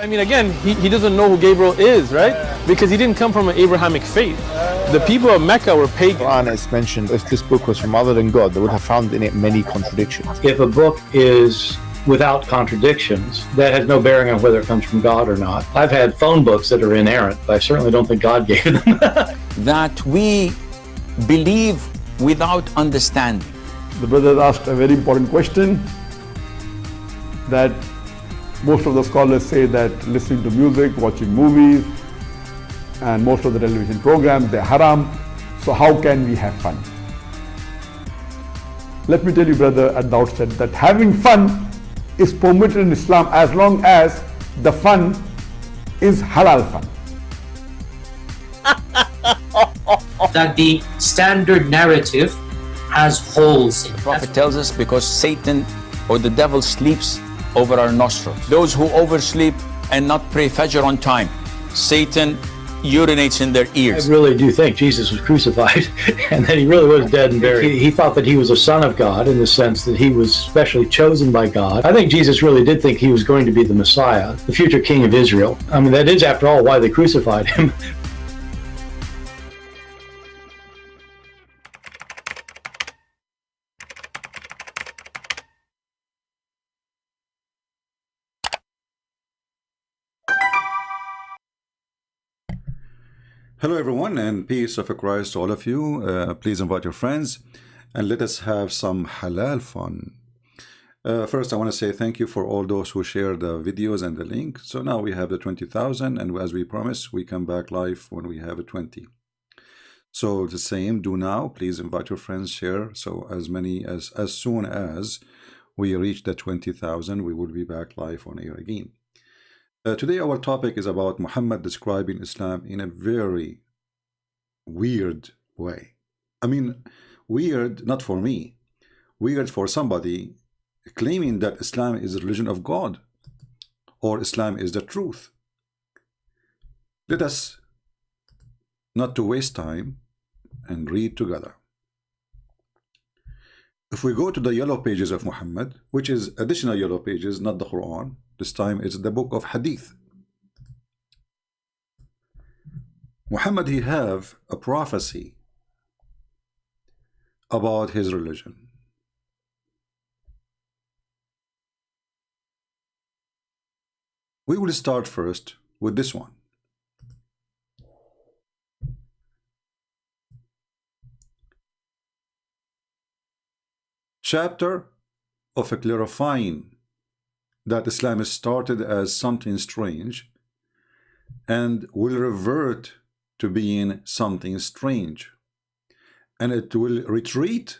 I mean, again, he doesn't know who Gabriel is, right? Because he didn't come from an Abrahamic faith. The people of Mecca were pagan. Qur'an is mentioned, if this book was from other than God, they would have found in it many contradictions. If a book is without contradictions, that has no bearing on whether it comes from God or not. I've had phone books that are inerrant, but I certainly don't think God gave them. That we believe without understanding. The brother asked a very important question, that most of the scholars say that listening to music, watching movies, and most of the television programs, they're haram. So how can we have fun? Let me tell you, brother, at the outset that having fun is permitted in Islam as long as the fun is halal fun. That the standard narrative has holes in it. The Prophet tells us because Satan or the devil sleeps over our nostrils. Those who oversleep and not pray Fajr on time, Satan urinates in their I ears. really do think Jesus was crucified and that he really was dead and buried. He thought that he was a son of God in the sense that he was specially chosen by God. I think Jesus really did think he was going to be the Messiah, the future king of Israel. I mean, that is, after all, why they crucified him. Hello everyone, and peace of Christ to all of you. Please invite your friends and let us have some halal fun. First, I want to say thank you for all those who share the videos and the link. So now we have the 20,000, and as we promised, we come back live when we have a 20. So the same, do now. Please invite your friends, share. So as soon as we reach the 20,000, we will be back live on air again. Today our topic is about Muhammad describing Islam in a very weird way. I mean, weird not for me, weird for somebody claiming that Islam is the religion of God or Islam is the truth. Let us not to waste time and read together. If we go to the yellow pages of Muhammad, which is additional yellow pages, not the Quran, this time it's the book of Hadith. Muhammad, he have a prophecy about his religion. We will start first with this one. Chapter of clarifying that Islam is started as something strange and will revert to being something strange, and it will retreat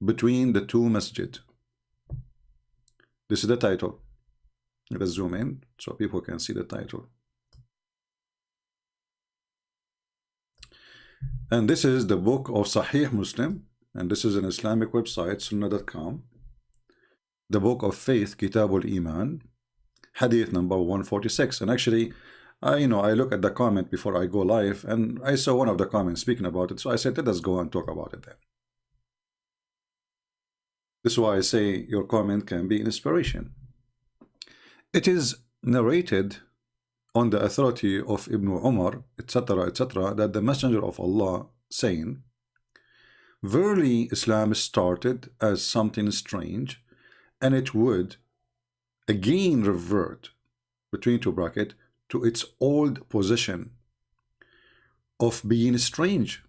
between the two masjid. This is the title. Let us zoom in so people can see the title. And this is the book of Sahih Muslim, and this is an Islamic website, sunnah.com. The book of faith, Kitabul Iman, hadith number 146. And actually, I look at the comment before I go live, and I saw one of the comments speaking about it, so I said, let us go and talk about it then. This is why I say your comment can be inspiration. It is narrated on the authority of Ibn Umar, etc., that the Messenger of Allah saying, verily Islam started as something strange, and it would again revert, between two brackets, to its old position of being strange,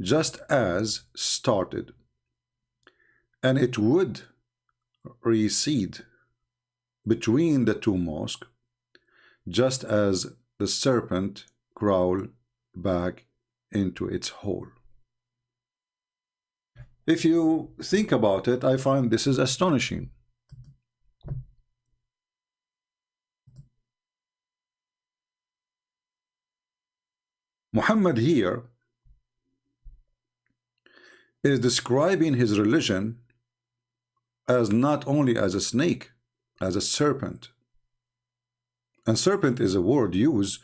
just as started, and it would recede between the two mosques, just as the serpent crawl back into its hole. If you think about it, I find this is astonishing. Muhammad here is describing his religion as not only as a snake, as a serpent. And serpent is a word used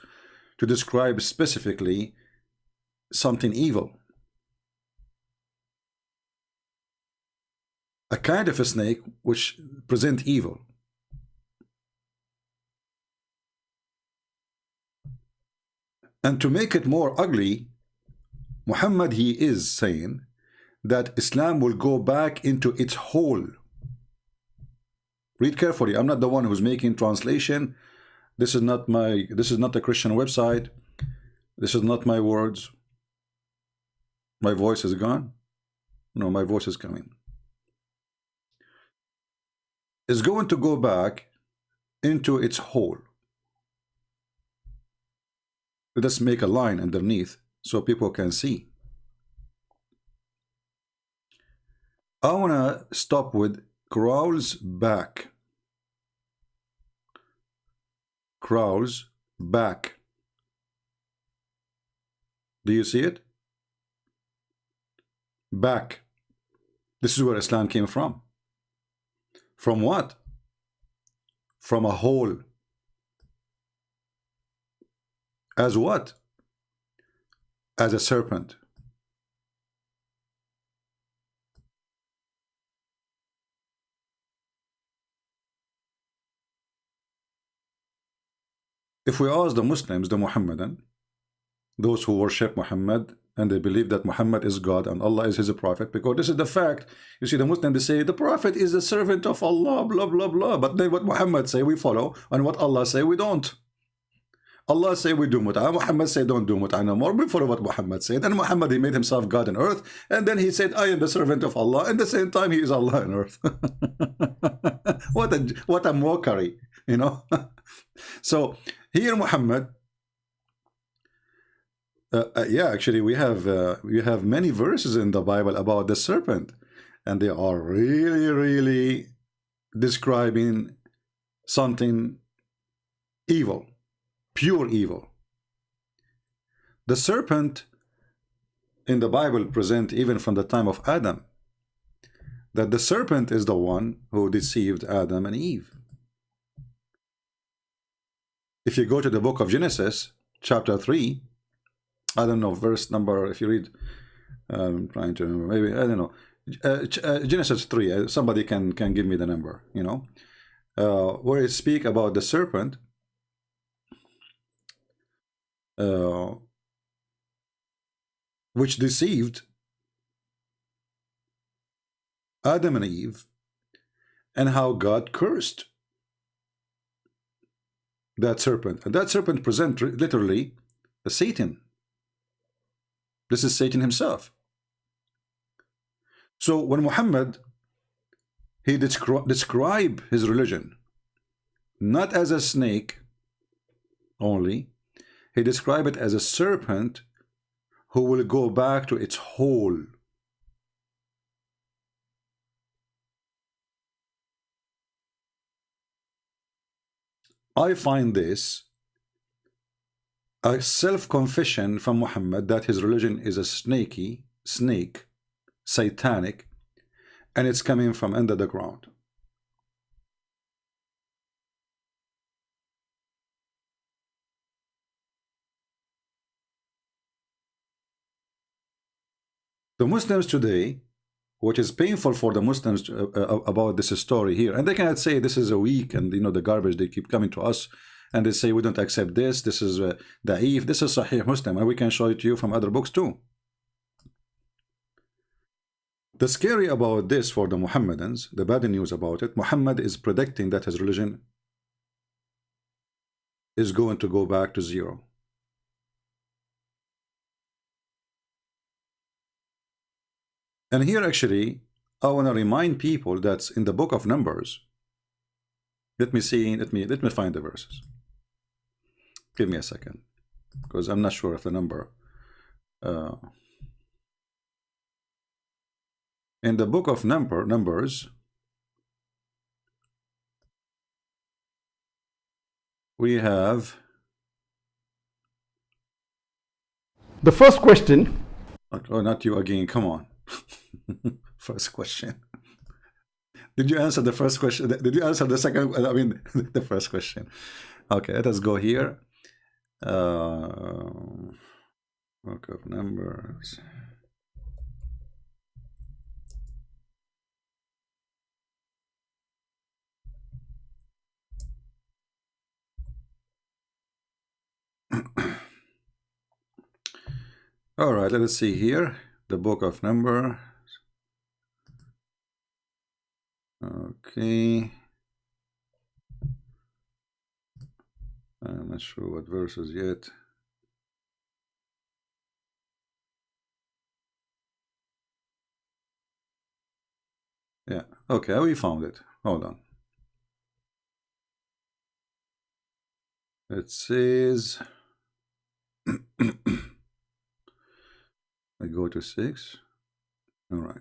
to describe specifically something evil. A kind of a snake which present evil. And to make it more ugly, Muhammad, he is saying that Islam will go back into its hole. Read carefully. I'm not the one who's making translation. This is not a Christian website. This is not my words. My voice is gone. No, my voice is coming. It's going to go back into its hole. Let us make a line underneath so people can see. I want to stop with crawls back. Crawls back. Do you see it? Back. This is where Islam came from. From what? From a hole. As what? As a serpent. If we ask the Muslims, the Muhammadan, those who worship Muhammad and they believe that Muhammad is God and Allah is his prophet, because this is the fact. You see, the Muslims, they say the prophet is the servant of Allah, blah blah blah, but then what Muhammad say we follow, and what Allah say we don't. Allah say we do mut'ah, Muhammad say don't do mut'ah no more. We follow what Muhammad said, and Muhammad, he made himself God on earth, and then he said I am the servant of Allah, and at the same time he is Allah on earth. What a mockery, you know. So here Muhammad, yeah, actually we have many verses in the Bible about the serpent, and they are really describing something evil, pure evil. The serpent in the Bible present even from the time of Adam, that the serpent is the one who deceived Adam and Eve. If you go to the book of Genesis, chapter 3, I don't know, verse number, if you read, I'm trying to remember, maybe, I don't know, Genesis 3, somebody can give me the number, you know, where it speak about the serpent, which deceived Adam and Eve, and how God cursed that serpent. And that serpent present literally a Satan. This is Satan himself. So when Muhammad, he describe his religion not as a snake only, he described it as a serpent who will go back to its hole. I find this a self-confession from Muhammad that his religion is a snake, satanic, and it's coming from under the ground. The Muslims today, what is painful for the Muslims about this story here, and they cannot say this is a weak and you know the garbage, they keep coming to us and they say we don't accept this, this is da'if, this is Sahih Muslim, and we can show it to you from other books too. The scary about this for the Muhammadans, the bad news about it, Muhammad is predicting that his religion is going to go back to zero. And here actually I want to remind people that in the book of Numbers, let me find the verses. Give me a second, because I'm not sure of the number. In the book of Numbers, we have The first question. Oh, not you again, come on. First question. Did you answer the first question? Did you answer the second? I mean, the first question. Okay, let us go here. Book of Numbers. All right, let us see here. The book of Numbers. Okay. I'm not sure what verses yet. Yeah, okay, we found it. Hold on. It says, I go to 6. All right.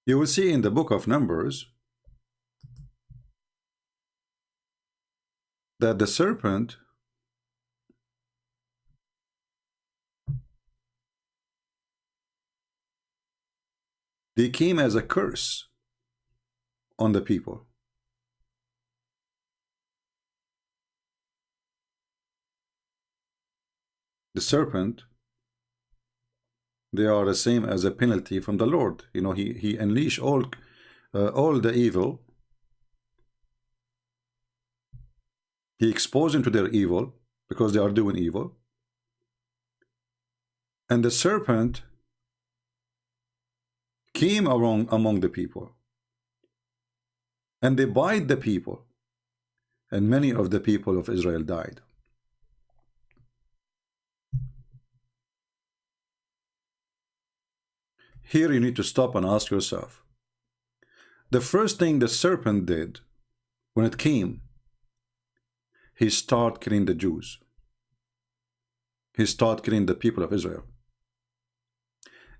You will see in the book of Numbers that the serpent they came as a curse on the people. The serpent, they are the same as a penalty from the Lord. You know, he unleashed all the evil. He exposed them to their evil because they are doing evil. And the serpent came among the people, and they bite the people, and many of the people of Israel died. Here you need to stop and ask yourself, the first thing the serpent did when it came, he started killing the Jews. He started killing the people of Israel.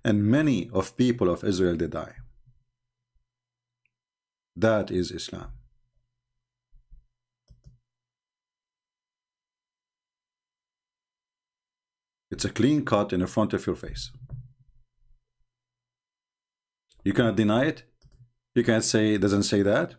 And many of people of Israel, they die. That is Islam. It's a clean cut in the front of your face. You cannot deny it. You can't say it doesn't say that.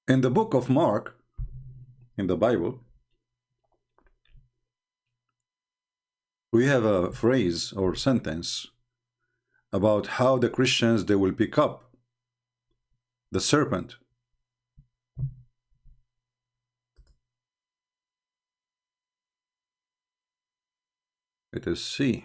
In the book of Mark, in the Bible, we have a phrase or sentence about how the Christians, they will pick up the serpent. Let us see.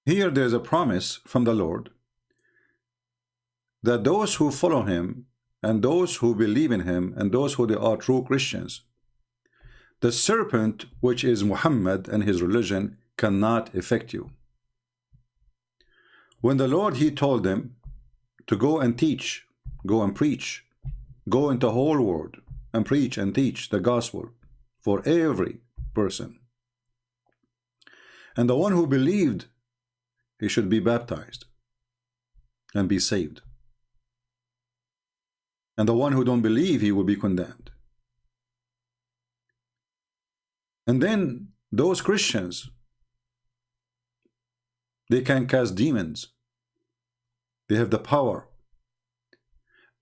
Here there's a promise from the Lord that those who follow him and those who believe in him and those who they are true Christians, the serpent, which is Muhammad and his religion, cannot affect you. When the Lord, he told them to go and teach, go and preach, go into the whole world and preach and teach the gospel for every person. And the one who believed, he should be baptized and be saved. And the one who don't believe, he will be condemned. And then those Christians, they can cast demons. They have the power.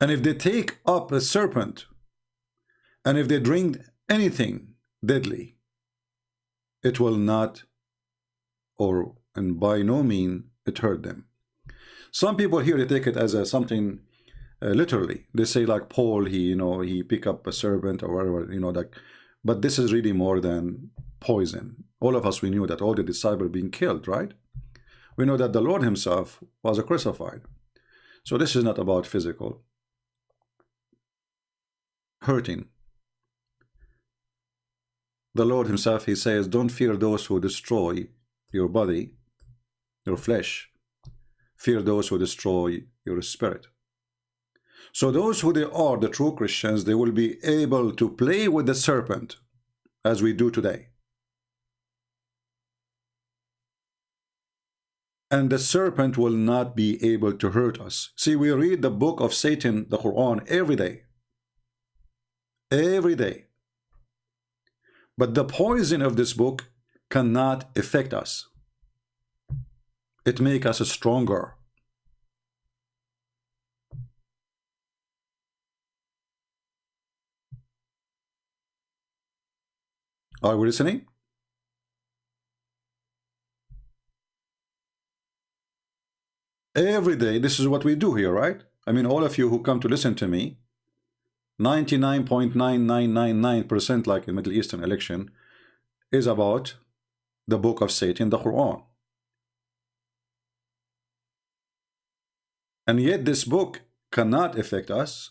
And if they take up a serpent, and if they drink anything deadly, it will not, and by no means, it hurt them. Some people here, they take it as something literally. They say like Paul, he pick up a serpent or whatever, but this is really more than poison. All of us, we knew that all the disciples being killed, right? We know that the Lord himself was crucified. So this is not about physical hurting. The Lord himself, he says, don't fear those who destroy your body, your flesh. Fear those who destroy your spirit. So those who they are, the true Christians, they will be able to play with the serpent as we do today. And the serpent will not be able to hurt us. See, we read the book of Satan, the Qur'an, every day. Every day. But the poison of this book cannot affect us. It makes us stronger. Are we listening? Every day, this is what we do here, right? I mean, all of you who come to listen to me, 99.9999%, like in Middle Eastern election, is about the book of Satan, the Quran. And yet this book cannot affect us.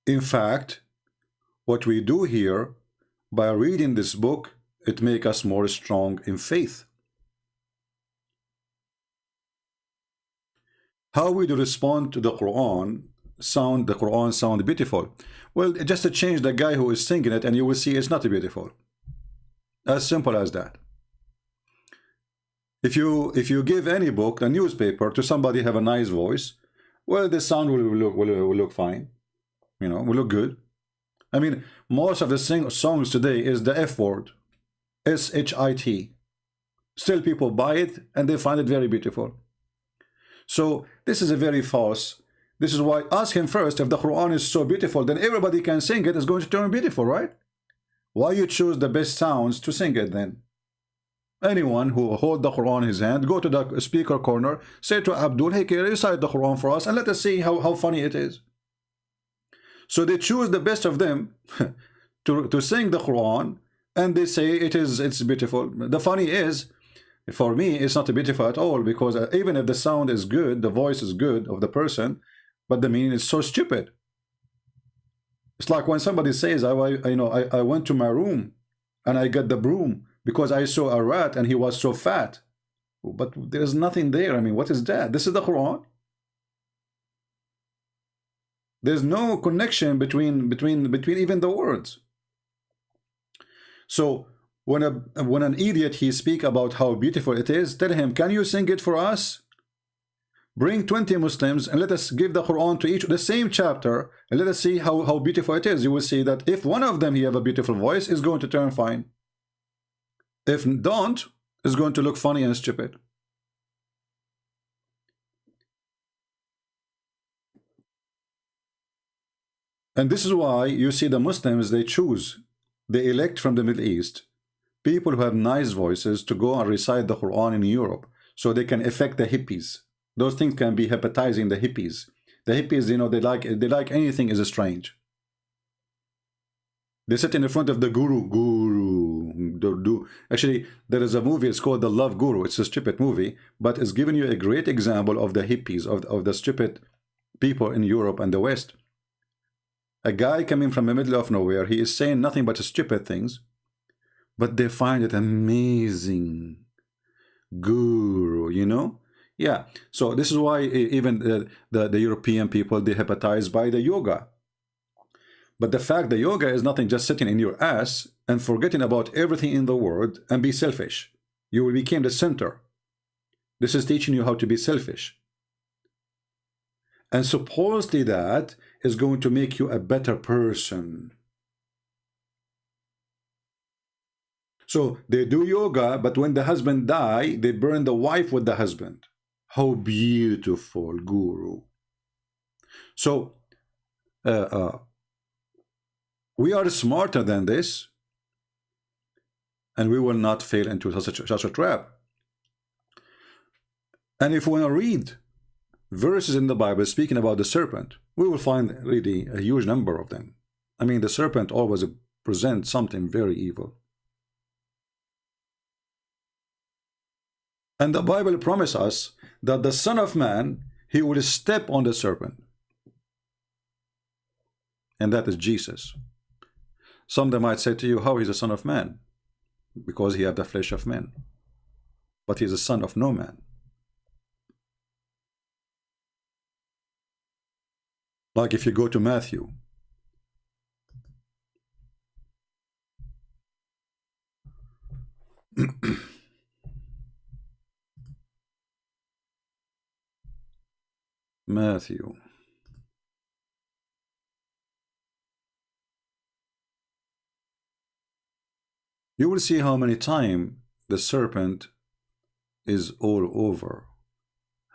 In fact, what we do here, by reading this book, it makes us more strong in faith. How we do respond to the Quran sound beautiful. Well, just to change the guy who is singing it, and you will see it's not beautiful. As simple as that. If you give any book, a newspaper, to somebody have a nice voice, well, the sound will look fine. You know, will look good. I mean, most of the songs today is the F word, S-H-I-T. Still people buy it and they find it very beautiful. So this is a very false. This is why ask him first, if the Quran is so beautiful, then everybody can sing it, it's going to turn beautiful, right? Why you choose the best sounds to sing it then? Anyone who hold the Quran in his hand, go to the speaker corner, say to Abdul, hey, can you recite the Quran for us and let us see how funny it is. So they choose the best of them to sing the Quran, and they say it's beautiful. The funny is, for me, it's not beautiful at all, because even if the sound is good, the voice is good of the person, but the meaning is so stupid. It's like when somebody says, I went to my room and I got the broom because I saw a rat and he was so fat. But there's nothing there. I mean, what is that? This is the Quran. There's no connection between even the words. So when an idiot he speak about how beautiful it is, tell him, can you sing it for us? Bring 20 Muslims and let us give the Quran to each, the same chapter, and let us see how beautiful it is. You will see that if one of them he have a beautiful voice, it's going to turn fine. If don't, it's going to look funny and stupid. And this is why you see the Muslims, they elect from the Middle East people who have nice voices to go and recite the Quran in Europe, so they can affect the hippies. Those things can be hypnotizing the hippies. The hippies, you know, they like anything is strange. They sit in the front of the guru. Actually, there is a movie, it's called The Love Guru. It's a stupid movie, but it's giving you a great example of the hippies, of the stupid people in Europe and the West. A guy coming from the middle of nowhere, he is saying nothing but stupid things, but they find it amazing. Guru, you know? Yeah, so this is why even the European people, they hypnotized by the yoga. But the fact that yoga is nothing just sitting in your ass and forgetting about everything in the world and be selfish. You will become the center. This is teaching you how to be selfish. And supposedly that is going to make you a better person. So they do yoga, but when the husband die, they burn the wife with the husband. How beautiful, Guru. So we are smarter than this, and we will not fail into such a trap. And if we want to read verses in the Bible speaking about the serpent, we will find really a huge number of them. I mean, the serpent always presents something very evil. And the Bible promises us that the Son of Man, he will step on the serpent. And that is Jesus. Some they might say to you, how he's the Son of Man? Because he has the flesh of man. But he's the son of no man. Like if you go to Matthew, Matthew. you will see how many times the serpent is all over,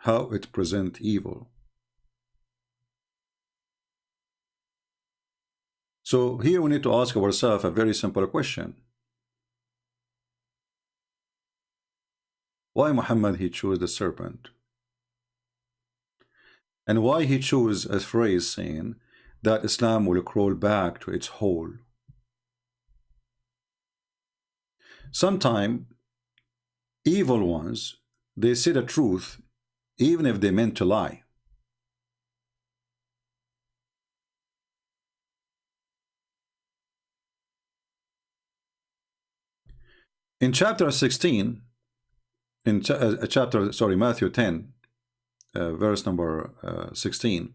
how it presents evil. So here we need to ask ourselves a very simple question. Why Muhammad he chose the serpent? And why he chose a phrase saying that Islam will crawl back to its hole? Sometimes evil ones, they say the truth even if they meant to lie. In chapter 16, in Matthew 10, verse number 16,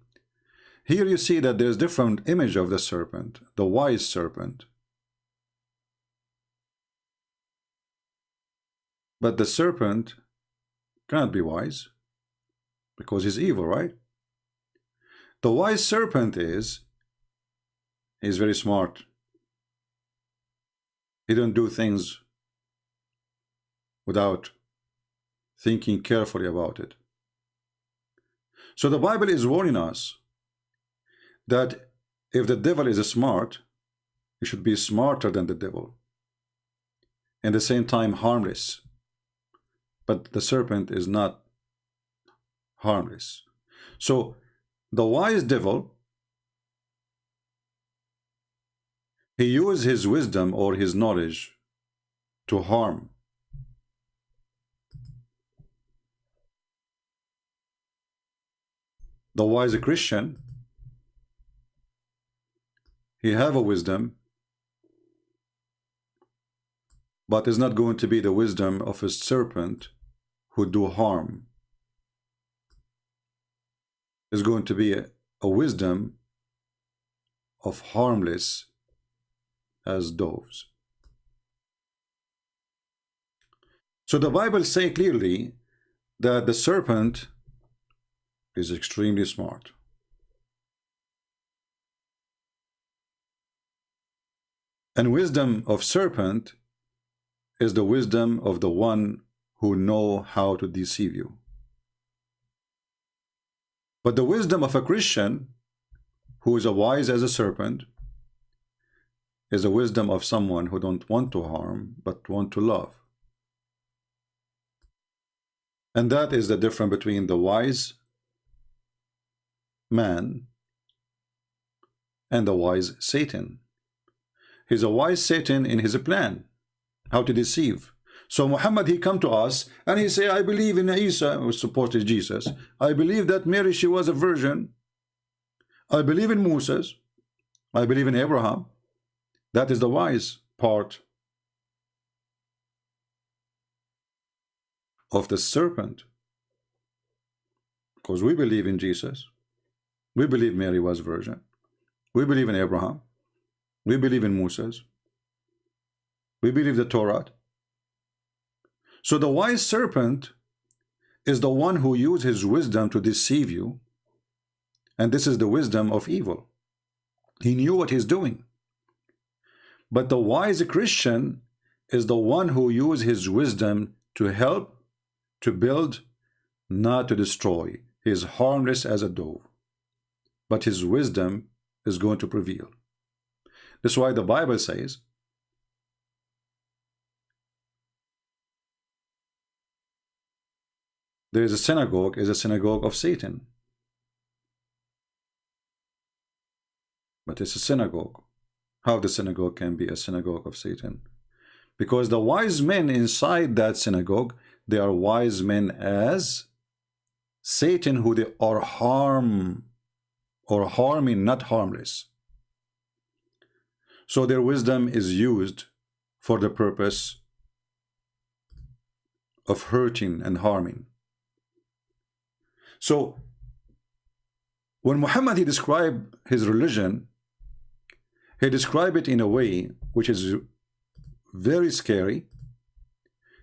here you see that there's different image of the serpent, the wise serpent. But the serpent cannot be wise because he's evil, right? The wise serpent he's very smart. He don't do things without thinking carefully about it. So the Bible is warning us that if the devil is smart, he should be smarter than the devil, and at the same time harmless. But the serpent is not harmless. So the wise devil, he uses his wisdom or his knowledge to harm. The wise Christian, he have a wisdom, but is not going to be the wisdom of a serpent who do harm. Is going to be a wisdom of harmless as doves. So the Bible say clearly that the serpent is extremely smart. And wisdom of serpent is the wisdom of the one who know how to deceive you. But the wisdom of a Christian who is as wise as a serpent is the wisdom of someone who don't want to harm but want to love. And that is the difference between the wise man and the wise Satan. He's a wise Satan in his plan, how to deceive. So Muhammad, he come to us and he say, I believe in Isa, who supported Jesus. I believe that Mary, she was a virgin. I believe in Moses. I believe in Abraham. That is the wise part of the serpent. Because we believe in Jesus. We believe Mary was virgin. We believe in Abraham. We believe in Moses. We believe the Torah. So the wise serpent is the one who uses his wisdom to deceive you. And this is the wisdom of evil. He knew what he's doing. But the wise Christian is the one who uses his wisdom to help, to build, not to destroy. He is harmless as a dove. But his wisdom is going to prevail. That's why the Bible says, there is a synagogue of Satan. But it's a synagogue. How the synagogue can be a synagogue of Satan? Because the wise men inside that synagogue, they are wise men as Satan, who they are harming, not harmless. So their wisdom is used for the purpose of hurting and harming. So when Muhammad, he described his religion, he described it in a way which is very scary,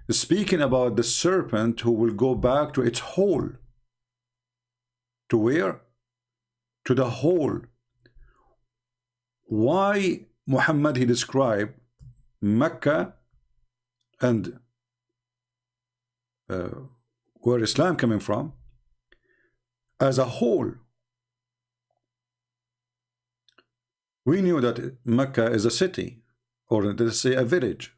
speaking about the serpent who will go back to its hole. To where? To the hole. Why Muhammad, he described Mecca And where Islam coming from, as a whole, we knew that Mecca is a city, or let's say a village.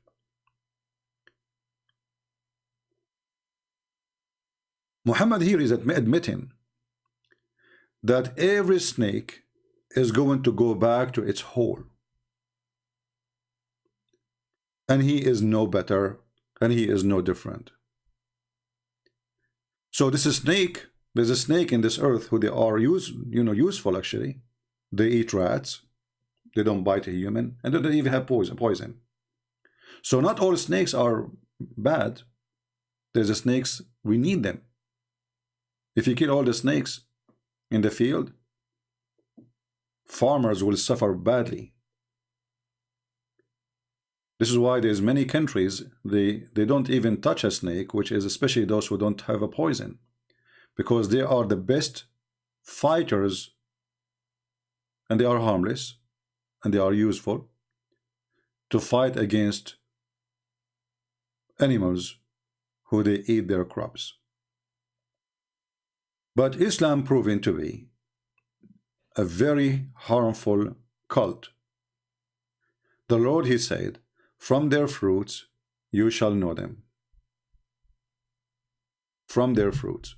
Muhammad here is admitting that every snake is going to go back to its hole, and he is no better, and he is no different. So this is snake. There's a snake in this earth who they are useful actually. They eat rats. They don't bite a human, and they don't even have poison. So not all snakes are bad. There's the snakes, we need them. If you kill all the snakes in the field, farmers will suffer badly. This is why there's many countries, they don't even touch a snake, which is especially those who don't have a poison, because they are the best fighters, and they are harmless, and they are useful to fight against animals who they eat their crops. But Islam proven to be a very harmful cult. The Lord, he said, from their fruits you shall know them. From their fruits.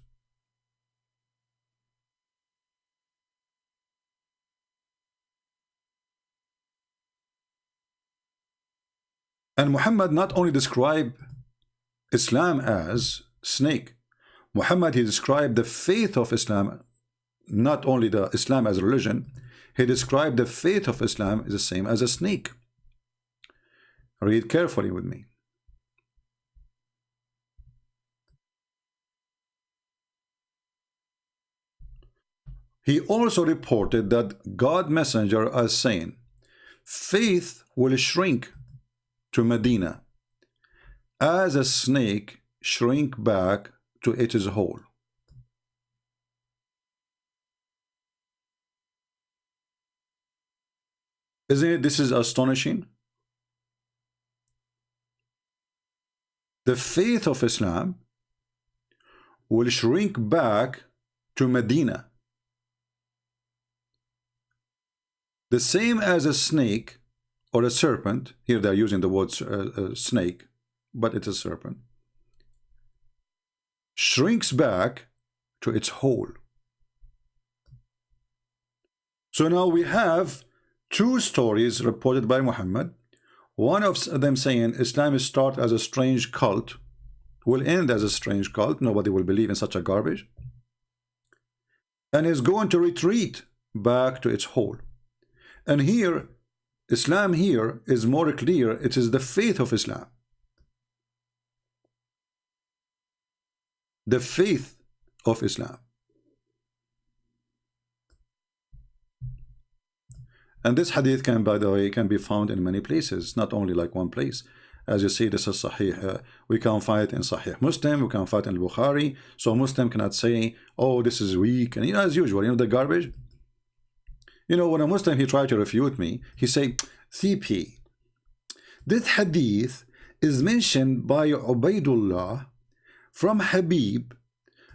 And Muhammad not only described Islam as snake, Muhammad, he described the faith of Islam, not only the Islam as a religion, he described the faith of Islam is the same as a snake. Read carefully with me. He also reported that God messenger as saying, faith will shrink to Medina as a snake shrink back to its hole. Isn't it? This is astonishing. The faith of Islam will shrink back to Medina, the same as a snake or a serpent. Here they are using the word snake, but it's a serpent. Shrinks back to its hole. So now we have two stories reported by Muhammad. One of them saying Islam start as a strange cult, will end as a strange cult. Nobody will believe in such a garbage, and is going to retreat back to its hole. And here, Islam here is more clear. It is the faith of Islam. The faith of Islam. And this hadith can, by the way, can be found in many places, not only like one place. As you see, this is Sahih. We can find it in Sahih Muslim, we can find it in Bukhari. So Muslim cannot say, oh, this is weak. And as usual, the garbage. When a Muslim, he tried to refute me, he say, CP, this hadith is mentioned by Ubaidullah from Habib,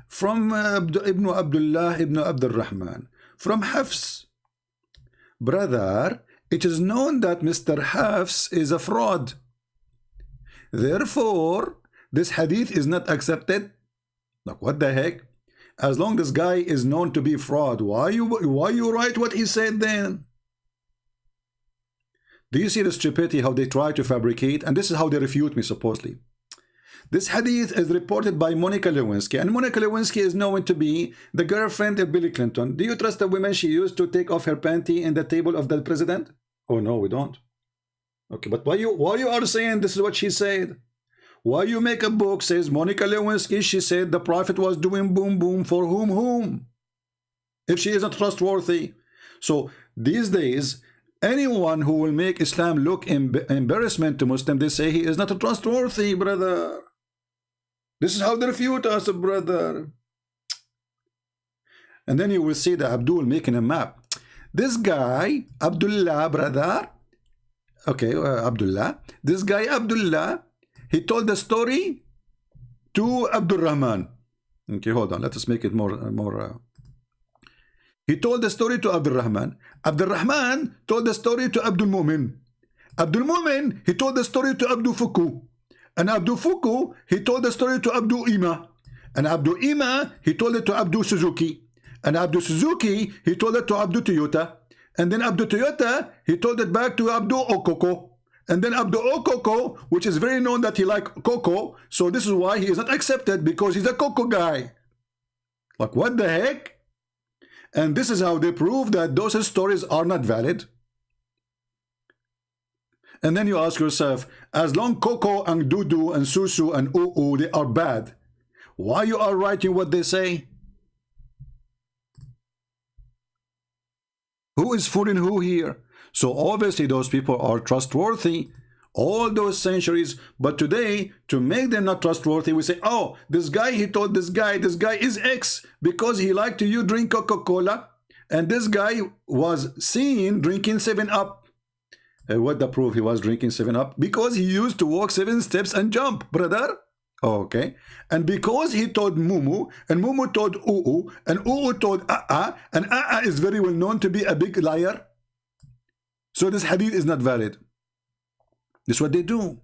from Ibn Abdullah ibn Abdul Rahman, from Hafs. Brother, it is known that Mr. Hafs is a fraud. Therefore, this hadith is not accepted. Like, what the heck? As long as this guy is known to be fraud, why you write what he said then? Do you see the stupidity how they try to fabricate? And this is how they refute me supposedly. This hadith is reported by Monica Lewinsky, and Monica Lewinsky is known to be the girlfriend of Bill Clinton. Do you trust the woman she used to take off her panty in the table of the president? Oh no, we don't. Okay, but why you are saying this is what she said? Why you make a book says Monica Lewinsky, she said the prophet was doing boom boom for whom? If she isn't trustworthy. So these days, anyone who will make Islam look embarrassment to Muslim, they say he is not trustworthy, brother. This is how they refute us, brother. And then you will see the Abdul making a map. This guy, Abdullah, brother. Okay, Abdullah. This guy, Abdullah, he told the story to Abdul Rahman. Okay, hold on. Let us make it more. He told the story to Abdul Rahman. Abdul Rahman told the story to Abdul Mumin. Abdul Mumin, he told the story to Abdul Fuku. And Abdul Fuku, he told the story to Abdul Ima. And Abdul Ima, he told it to Abdul Suzuki. And Abdul Suzuki, he told it to Abdul Toyota. And then Abdul Toyota, he told it back to Abdul Okoko. And then Abdul Okoko, which is very known that he likes cocoa. So this is why he is not accepted, because he's a cocoa guy. Like, what the heck? And this is how they prove that those stories are not valid. And then you ask yourself, as long Coco and Dudu and Susu and Oo, they are bad, why you are writing what they say? Who is fooling who here? So obviously those people are trustworthy all those centuries, but today, to make them not trustworthy, we say, oh, this guy, he told this guy is X because he liked to drink Coca-Cola, and this guy was seen drinking 7-Up. What the proof he was drinking 7-Up? Because he used to walk 7 steps and jump, brother. Okay. And because he told Mumu, and Mumu told Oo, and Oo told and is very well known to be a big liar. So this hadith is not valid. This is what they do.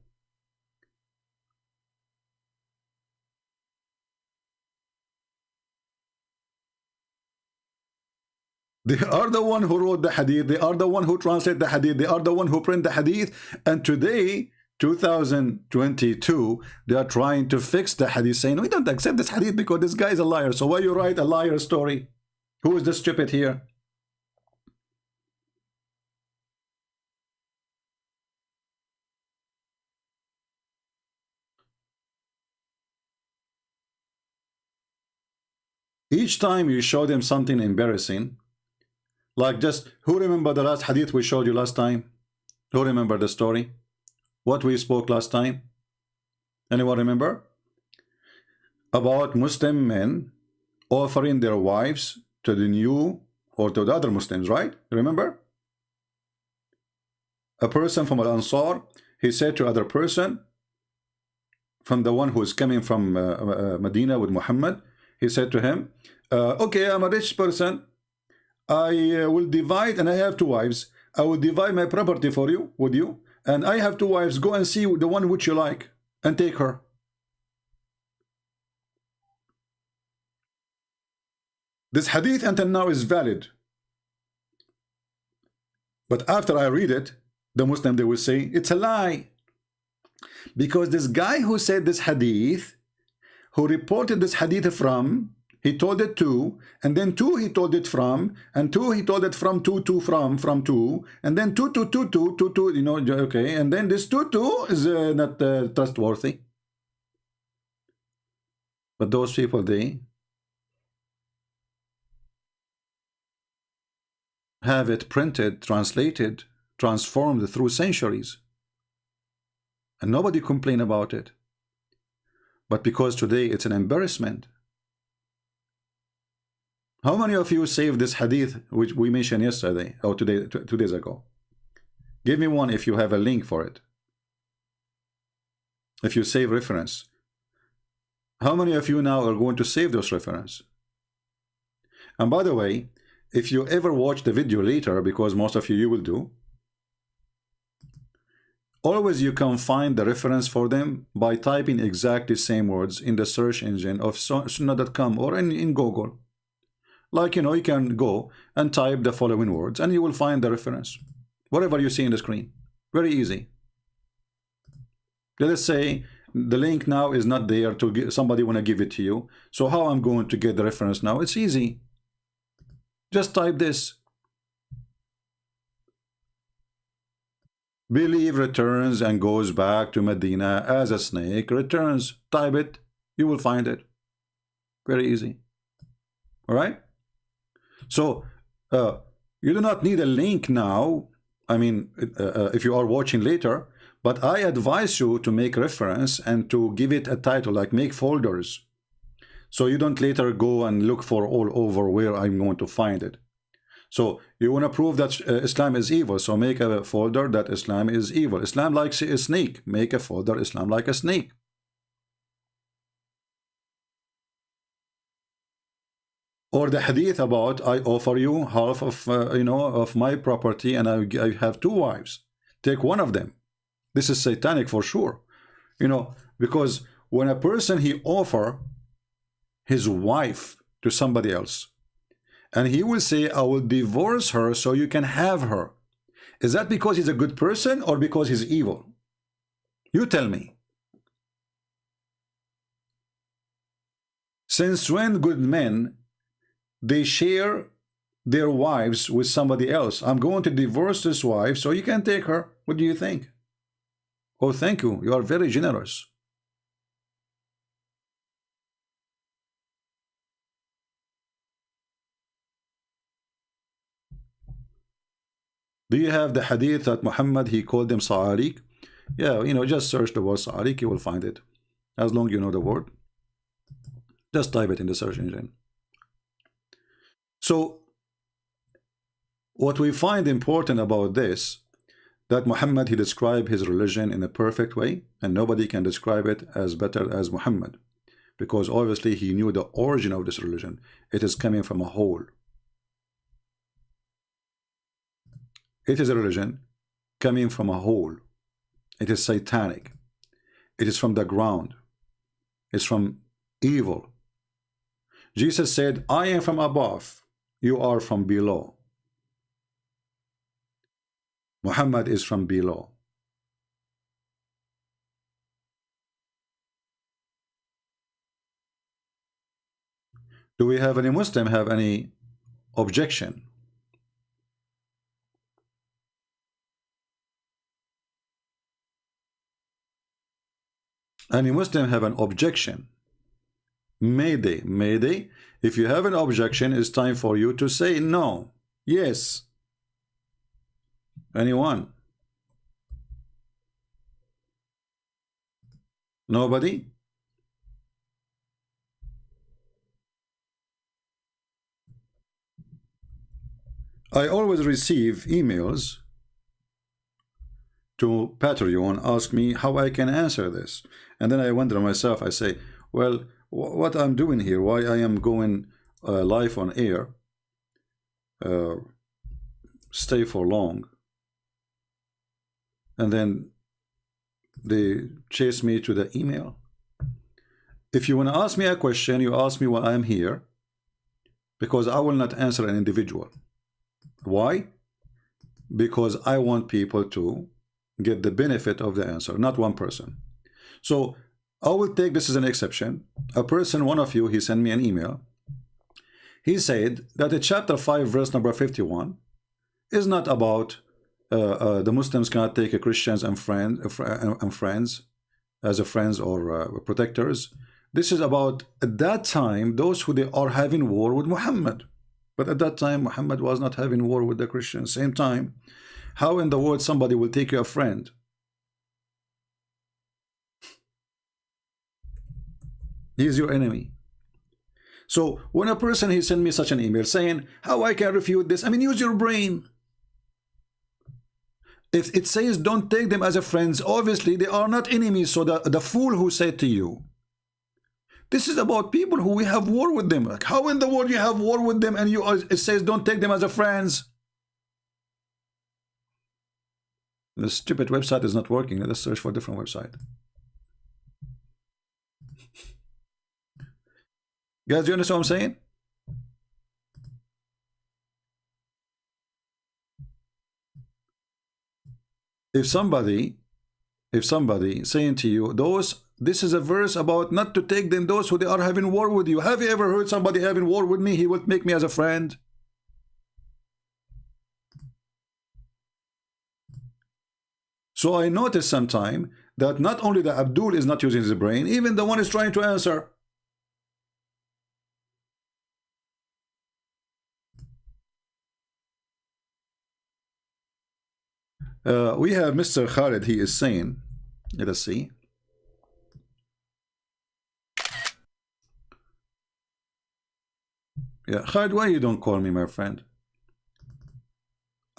They are the one who wrote the hadith. They are the one who translate the hadith. They are the one who print the hadith. And today, 2022, they are trying to fix the hadith, saying, we don't accept this hadith because this guy is a liar. So why you write a liar story? Who is the stupid here? Each time you show them something embarrassing, like just, who remember the last hadith we showed you last time? Who remember the story? What we spoke last time? Anyone remember? About Muslim men offering their wives to the new or to the other Muslims, right? Remember? A person from Al-Ansar, he said to other person, from the one who is coming from Medina with Muhammad, he said to him, okay, I'm a rich person. I will divide, and I have 2 wives. I will divide my property for you, with you, and I have 2 wives. Go and see the one which you like, and take her. This hadith until now is valid. But after I read it, the Muslim, they will say, it's a lie. Because this guy who said this hadith, who reported this hadith from, he told it to, and then 2 he told it from, and 2 he told it from 2 from 2, and then 2 2, you know, okay, and then this 2 is not trustworthy. But those people, they have it printed, translated, transformed through centuries, and nobody complain about it. But because today it's an embarrassment. How many of you saved this hadith which we mentioned yesterday or today, 2 days ago? Give me one if you have a link for it. If you save reference. How many of you now are going to save those reference? And by the way, if you ever watch the video later, because most of you will do, always you can find the reference for them by typing exactly the same words in the search engine of sunnah.com or in Google. Like, you know, you can go and type the following words and you will find the reference. Whatever you see in the screen. Very easy. Let us say the link now is not there to give, somebody want to give it to you. So how I'm going to get the reference now? It's easy. Just type this. Believe returns and goes back to Medina as a snake returns. Type it. You will find it. Very easy. All right? So, you do not need a link now. I mean, if you are watching later, but I advise you to make reference and to give it a title, like make folders. So you don't later go and look for all over where I'm going to find it. So you want to prove that Islam is evil, so make a folder that Islam is evil. Islam likes a snake, make a folder Islam like a snake. Or the hadith about I offer you half of of my property and I have 2 wives. Take one of them. This is satanic for sure. Because when a person he offer his wife to somebody else and he will say I will divorce her so you can have her, is that because he's a good person or because he's evil? You tell me. Since when good men they share their wives with somebody else? I'm going to divorce this wife so you can take her. What do you think? Oh, thank you. You are very generous. Do you have the hadith that Muhammad he called them sa'alik? Yeah, just search the word sa'alik, you will find it. As long as you know the word, just type it in the search engine. So what we find important about this, that Muhammad he described his religion in a perfect way, and nobody can describe it as better as Muhammad, because obviously he knew the origin of this religion. It is coming from a whole. It is a religion coming from a whole. It is satanic. It is from the ground. It's from evil. Jesus said, I am from above, you are from below. Muhammad is from below. Do we have any Muslim have any objection? Any Muslim have an objection? Mayday, mayday. If you have an objection, it's time for you to say no. Yes. Anyone? Nobody? I always receive emails to Patreon ask me how I can answer this, and then I wonder myself, I say, well, what I'm doing here, why I am going live on air, stay for long, and then they chase me to the email. If you want to ask me a question, you ask me why I'm here, because I will not answer an individual. Why? Because I want people to get the benefit of the answer, not one person. So I will take this as an exception. A person, one of you, he sent me an email. He said that in chapter 5 verse number 51 is not about the Muslims cannot take a Christians and friends as a friends or protectors. This is about at that time those who they are having war with Muhammad. But at that time Muhammad was not having war with the Christians. Same time, how in the world somebody will take you a friend? He is your enemy. So when a person he sent me such an email saying how I can refute this, I mean, use your brain. If it says don't take them as a friends, obviously they are not enemies. So the fool who said to you, this is about people who we have war with them. Like, how in the world you have war with them and it says don't take them as a friends? The stupid website is not working. Let's search for a different website. Guys, do you understand what I'm saying? If somebody saying to you, this is a verse about not to take them those who they are having war with you. Have you ever heard somebody having war with me? He will make me as a friend. So I noticed sometime that not only the Abdul is not using his brain, even the one is trying to answer. We have Mr. Khalid, he is saying, let us see. Yeah, Khalid, why you don't call me my friend?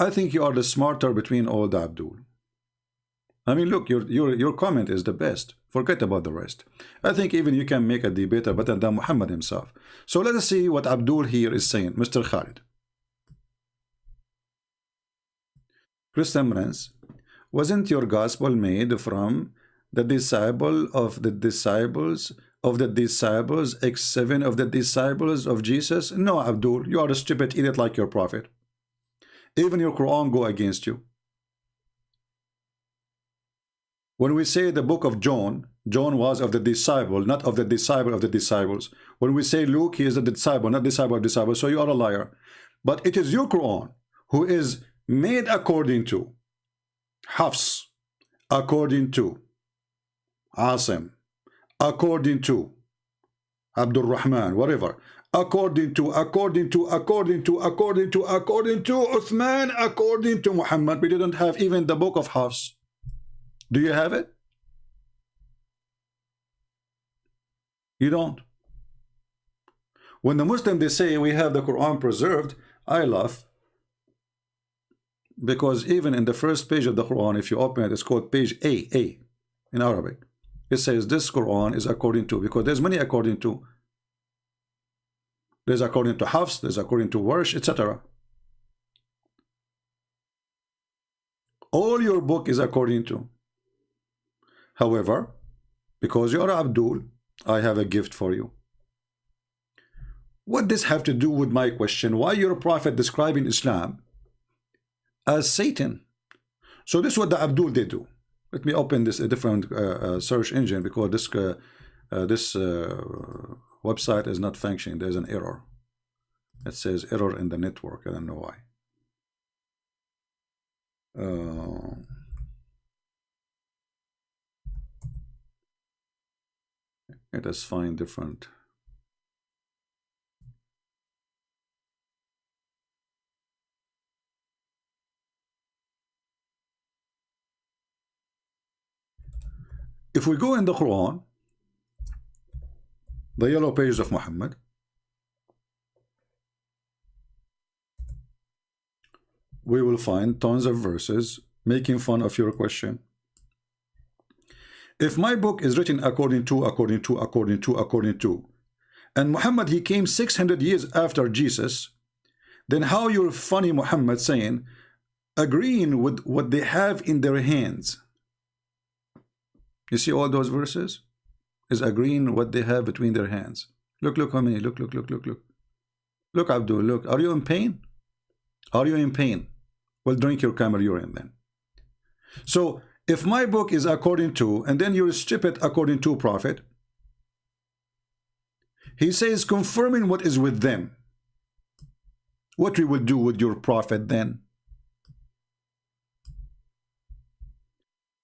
I think you are the smarter between all the Abdul. I mean, look, your comment is the best. Forget about the rest. I think even you can make a debater better than Muhammad himself. So let us see what Abdul here is saying. Mr. Khalid. Christian Prince, wasn't your gospel made from the disciple of the disciples of the disciples, X7 of the disciples of Jesus? No, Abdul, you are a stupid idiot like your prophet. Even your Quran go against you. When we say the book of John, John was of the disciple, not of the disciple of the disciples. When we say Luke, he is a disciple, not disciple of disciples. So you are a liar. But it is your Quran who is made according to Hafs, according to Asim, according to Abdul Rahman, whatever, according to Uthman, according to Muhammad. We didn't have even the book of Hafs. Do you have it? You don't. When the Muslims, they say we have the Quran preserved, I laugh. Because even in the first page of the Quran, if you open it, it's called page A in Arabic. It says this Quran is according to, because there's many according to. There's according to Hafs, there's according to Warsh, etc. All your book is according to. However, because you are Abdul, I have a gift for you. What does this have to do with my question? Why your prophet describing Islam as Satan? So this is what the Abdul they do. Let me open this a different search engine, because this website is not functioning. There's an error. It says error in the network. I don't know why. Let us find different. If we go in the Quran, the yellow pages of Muhammad, we will find tons of verses making fun of your question. If my book is written according to, and Muhammad, he came 600 years after Jesus, then how you're funny Muhammad saying, agreeing with what they have in their hands. You see all those verses? Is agreeing what they have between their hands. Look how many, look. Look, Abdul, look. Are you in pain? Are you in pain? Well, drink your camel urine then. So, if my book is according to, and then you strip it according to prophet, he says confirming what is with them. What we will do with your prophet then?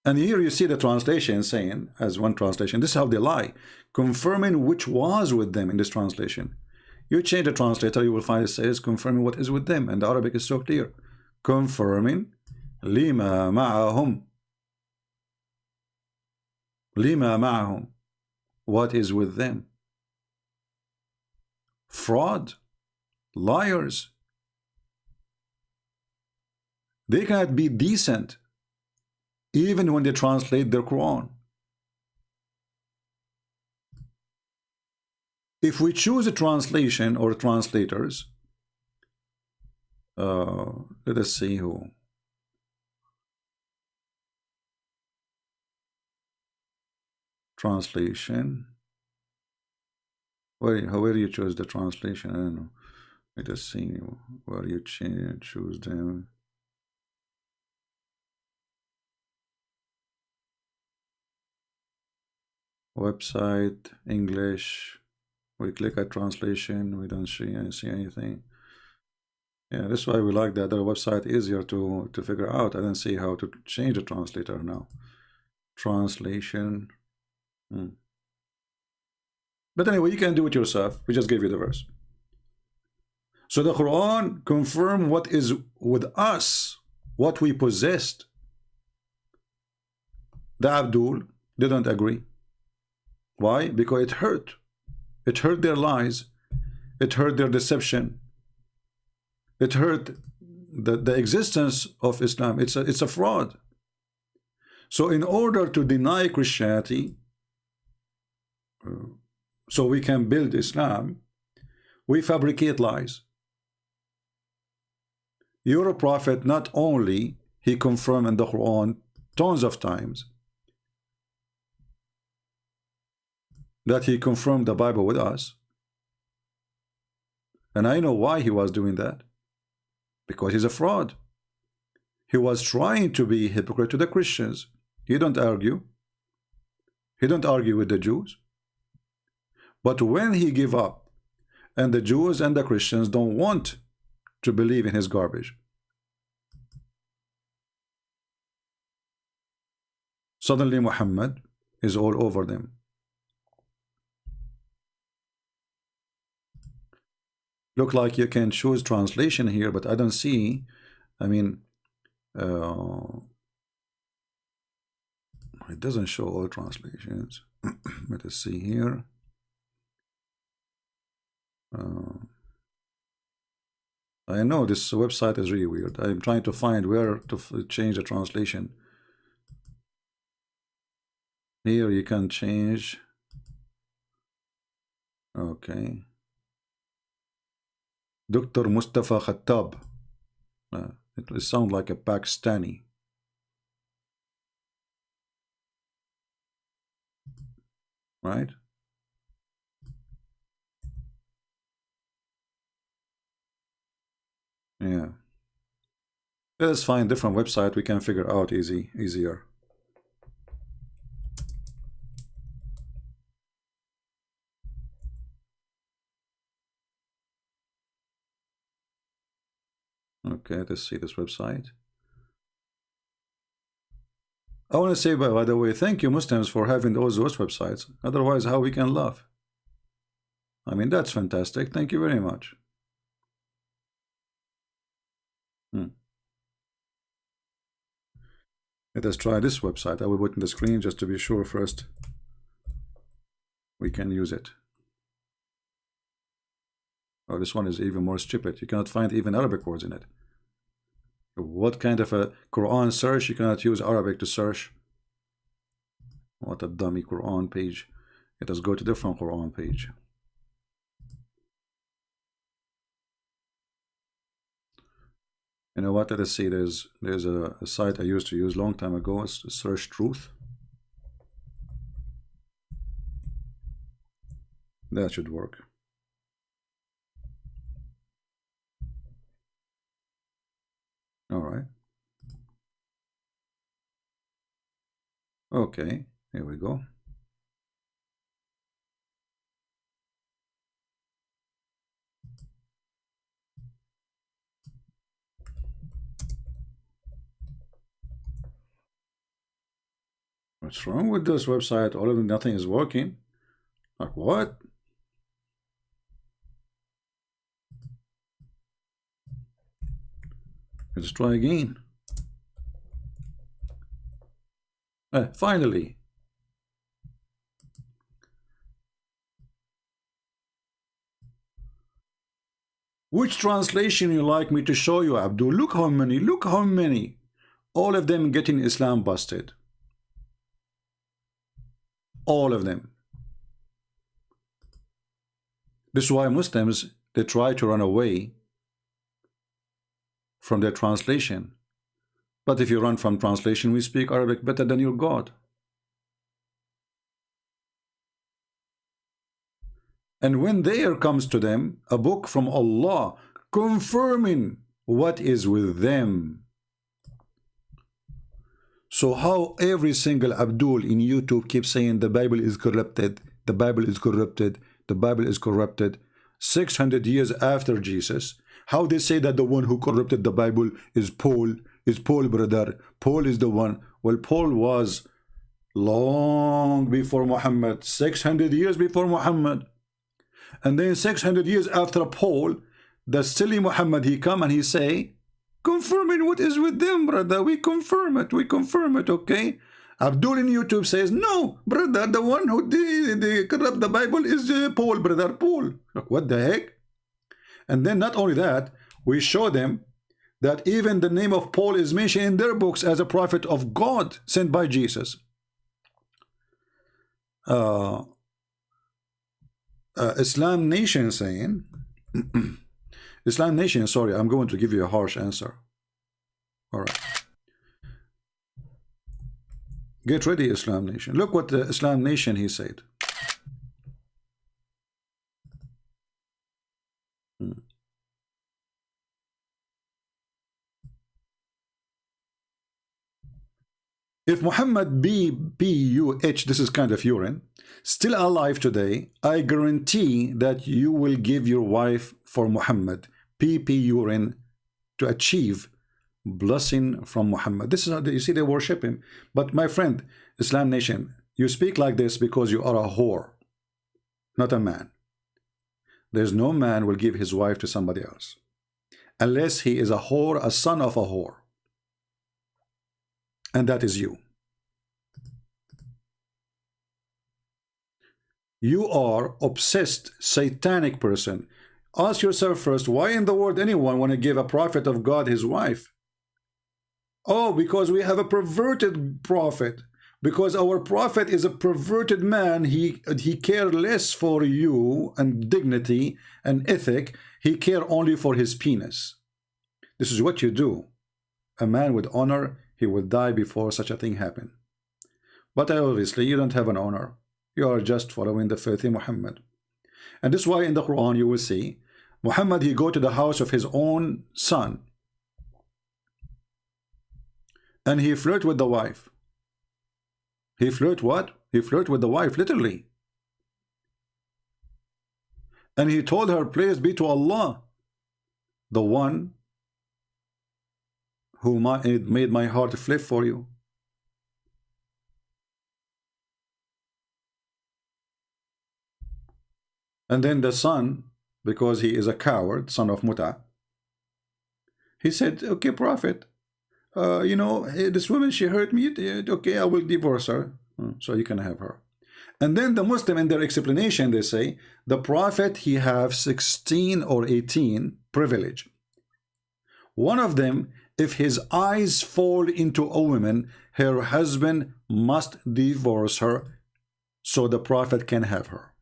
And here you see the translation saying, as one translation, this is how they lie, confirming which was with them in this translation. You change the translator, you will find it says confirming what is with them, and the Arabic is so clear. Confirming lima ma'ahum. Lima ma'ahum. What is with them? Fraud. Liars. They cannot be decent even when they translate their Quran. If we choose a translation or translators, let us see who. Translation. Where you choose the translation, I don't know. Let us see where you choose them. Website, English. We click at translation, we don't see anything. Yeah, that's why we like the other website, easier to figure out. I don't see how to change the translator now. Translation. But anyway, you can do it yourself. We just gave you the verse. So the Quran confirm what is with us, what we possessed. The Abdul didn't agree. Why? Because it hurt. It hurt their lies. It hurt their deception. It hurt the existence of Islam. It's a fraud. So in order to deny Christianity, so we can build Islam, we fabricate lies. Your prophet, not only he confirmed in the Quran tons of times that he confirmed the Bible with us, and I know why he was doing that, because he's a fraud. He was trying to be hypocrite to the Christians. He don't argue. He don't argue with the Jews. But when he give up, and the Jews and the Christians don't want to believe in his garbage, suddenly Muhammad is all over them. Look like you can choose translation here, but I don't see. I mean, it doesn't show all translations. Let us see here. I know this website is really weird. I'm trying to find where to change the translation. Here you can change. Okay. Dr. Mustafa Khattab. It sounds like a Pakistani. Right? Yeah. Let's find different website we can figure out easier. Okay, let's see this website. I want to say, by the way, thank you Muslims for having those websites. Otherwise, how we can love? I mean, that's fantastic. Thank you very much. Let us try this website. I will put in the screen just to be sure first we can use it. Oh, this one is even more stupid. You cannot find even Arabic words in it. What kind of a Quran search? You cannot use Arabic to search. What a dummy Quran page. Let us go to different Quran page. You know what? Let us see. There's a site I used to use long time ago. It's Search Truth. That should work. All right. Okay, here we go. What's wrong with this website? All of them, nothing is working. Like what? Let's try again. Finally. Which translation you like me to show you, Abdul? Look how many. Look how many. All of them getting Islam busted. All of them. This is why Muslims, they try to run away from their translation. But if you run from translation, we speak Arabic better than your God. And when there comes to them a book from Allah confirming what is with them. So how every single Abdul in YouTube keeps saying the Bible is corrupted, the Bible is corrupted, the Bible is corrupted, 600 years after Jesus, how they say that the one who corrupted the Bible is Paul, brother. Paul is the one. Well, Paul was long before Muhammad, 600 years before Muhammad. And then 600 years after Paul, the silly Muhammad, he come and he say, confirming what is with them, brother. We confirm it, okay? Abdul in YouTube says, no, brother, the one who did corrupt the Bible is Paul, brother, Paul. Look, what the heck? And then not only that, we show them that even the name of Paul is mentioned in their books as a prophet of God sent by Jesus. Islam Nation saying, Islam Nation, sorry, I'm going to give you a harsh answer. All right. Get ready, Islam Nation. Look what the Islam Nation he said. If Muhammad B.P.U.H., this is kind of urine, still alive today, I guarantee that you will give your wife for Muhammad P.P. urine to achieve blessing from Muhammad. This is how you see they worship him. But my friend, Islam Nation, you speak like this because you are a whore, not a man. There's no man will give his wife to somebody else unless he is a whore, a son of a whore. And that is you. You are obsessed, satanic person. Ask yourself first, why in the world anyone want to give a prophet of God his wife? Oh, because we have a perverted prophet. Because our prophet is a perverted man. He cares less for you and dignity and ethic. He cares only for his penis. This is what you do. A man with honor, he will die before such a thing happen. But obviously you don't have an honor. You are just following the filthy Muhammad. And this is why in the Quran you will see Muhammad, he go to the house of his own son and he flirt with the wife. He flirt what? He flirt with the wife, literally. And he told her, praise be to Allah, the one who made my heart flip for you. And then the son, because he is a coward, son of Muta, he said, okay, prophet, you know, this woman, she hurt me, okay, I will divorce her, so you can have her. And then the Muslim, in their explanation, they say, the prophet, he have 16 or 18 privilege. One of them, if his eyes fall into a woman, her husband must divorce her, so the prophet can have her.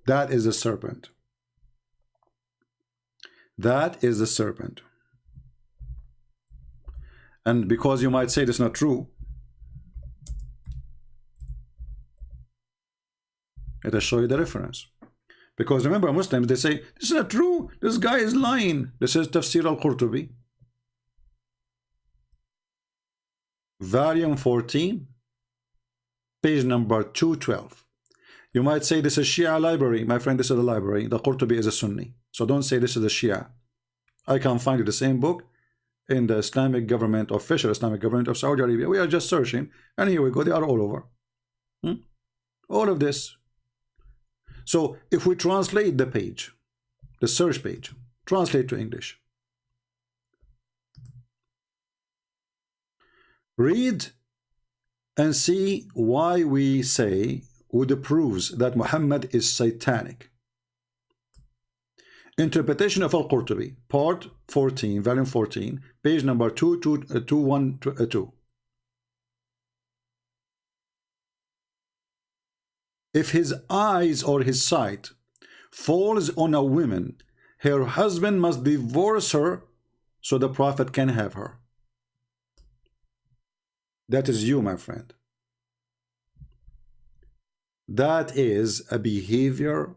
That is the serpent. That is the serpent. And because you might say this is not true, let us show you the reference. Because remember, Muslims, they say, this is not true, this guy is lying. This is Tafsir al-Qurtubi, volume 14, page number 212. You might say this is Shia library. My friend, this is the library. The Qurtubi is a Sunni. So don't say this is a Shia. I can find you the same book in the Islamic government, official Islamic government of Saudi Arabia. We are just searching, and here we go. They are all over. All of this. So if we translate the page, the search page, translate to English. Read and see why we say would proves that Muhammad is satanic. Interpretation of Al-Qurtubi, part 14, volume 14, page number 212. If his eyes or his sight falls on a woman, her husband must divorce her so the prophet can have her. That is you, my friend. That is a behavior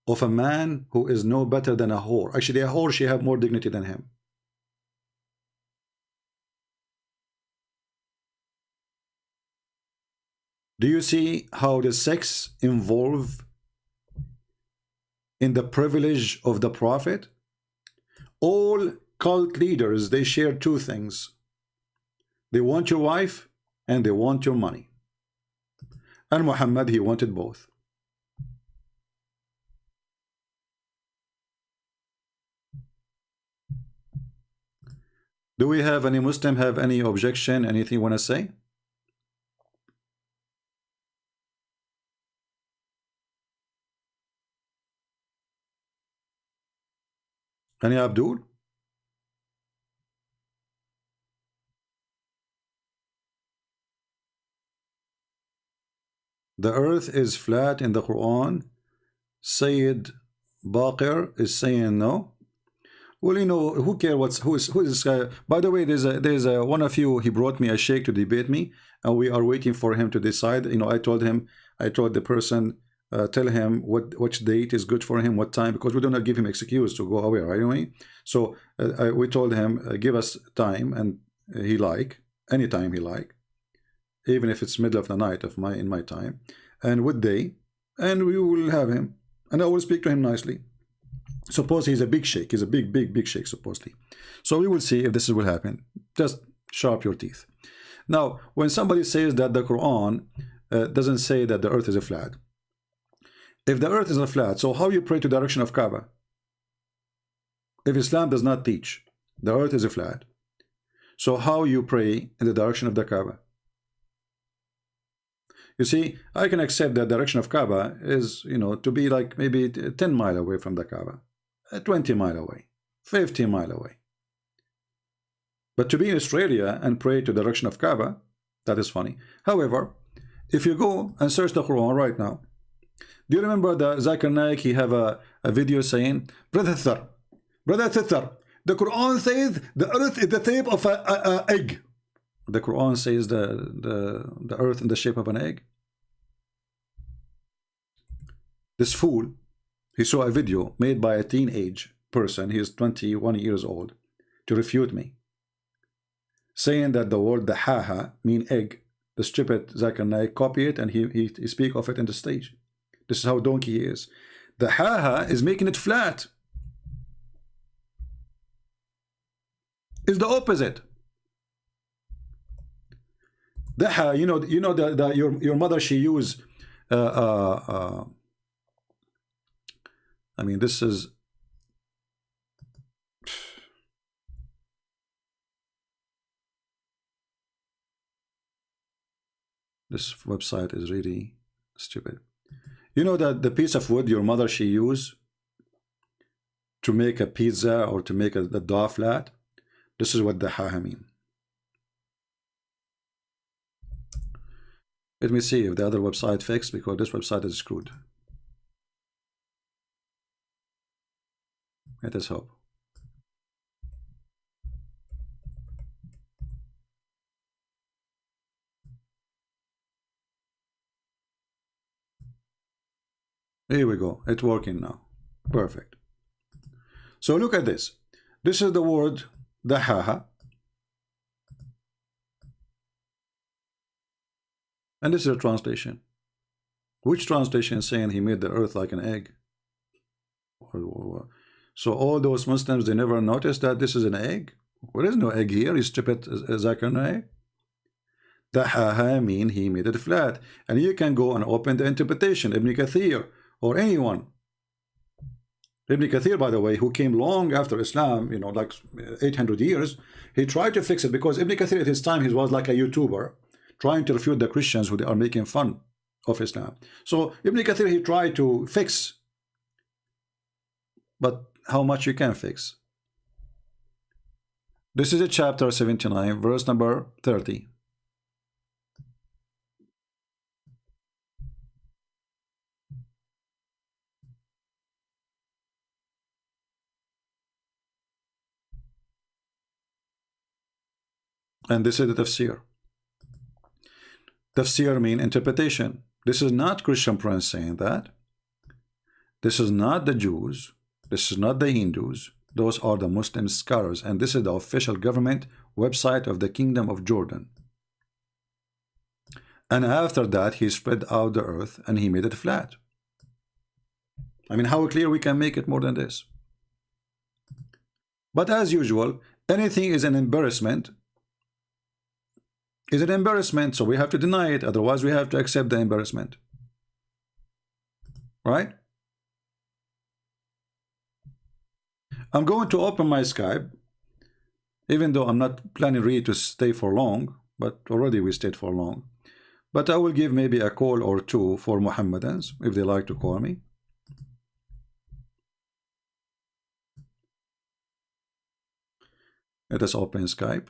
of a man who is no better than a whore. Actually, a whore, she have more dignity than him. Do you see how the sex involve in the privilege of the prophet? All cult leaders, they share two things. They want your wife and they want your money. And Muhammad, he wanted both. Do we have any Muslim have any objection, anything you want to say? Any Abdul? The earth is flat in the Quran. Sayyid Baqir is saying no. Well, you know, who cares who is this guy? By the way, there's a one of you, he brought me a sheikh to debate me, and we are waiting for him to decide. You know, I told the person, tell him which date is good for him, what time, because we do not give him excuse to go away, right? Anyway, so we told him, give us time, and he like any time he like, even if it's middle of the night in my time, and what day, and we will have him, and I will speak to him nicely. Suppose he's a big sheikh, he's a big sheikh supposedly. So we will see if this will happen. Just sharp your teeth. Now, when somebody says that the Quran doesn't say that the earth is a flat, if the earth is a flat, so how you pray to the direction of Kaaba? If Islam does not teach the earth is a flat, so how you pray in the direction of the Kaaba? You see, I can accept that the direction of Kaaba is, you know, to be like maybe 10 miles away from the Kaaba, 20 miles away, 50 miles away. But to be in Australia and pray to the direction of Kaaba, that is funny. However, if you go and search the Quran right now, do you remember the Zakir Naik, he have a video saying, Brother Thithar, the Quran says the earth is the shape of an egg. The Quran says the earth in the shape of an egg. This fool, he saw a video made by a teenage person, he is 21 years old, to refute me, saying that the word the haha mean egg. The stupid Zakir Naik copy it and he speak of it in the stage. This is how donkey he is. The haha is making it flat. It's the opposite. The ha, you know your mother, she use I mean, this is this website is really stupid. You know that the piece of wood your mother, she use to make a pizza or to make the dough flat, this is what the ha mean. Let me see if the other website fixed, because this website is screwed. Let us hope. Here we go. It's working now. Perfect. So look at this. This is the word the haha. And this is a translation. Which translation is saying he made the earth like an egg? So all those Muslims, they never noticed that this is an egg? There is no egg here, you stupid Zakir Naik. The haha mean he made it flat. And you can go and open the interpretation, Ibn Kathir or anyone. Ibn Kathir, by the way, who came long after Islam, you know, like 800 years, he tried to fix it, because Ibn Kathir at his time, he was like a YouTuber trying to refute the Christians who are making fun of Islam. So Ibn Kathir, he tried to fix, but how much you can fix? This is a chapter 79, verse number 30. And this is the tafsir. Tafsir mean interpretation. This is not Christian Prince saying that. This is not the Jews. This is not the Hindus. Those are the Muslim scholars. And this is the official government website of the Kingdom of Jordan. And after that, he spread out the earth and he made it flat. I mean, how clear we can make it more than this? But as usual, anything is an embarrassment. Is an embarrassment, so we have to deny it. Otherwise, we have to accept the embarrassment. Right? I'm going to open my Skype, even though I'm not planning really to stay for long, but already we stayed for long. But I will give maybe a call or two for Mohammedans, if they like to call me. Let us open Skype.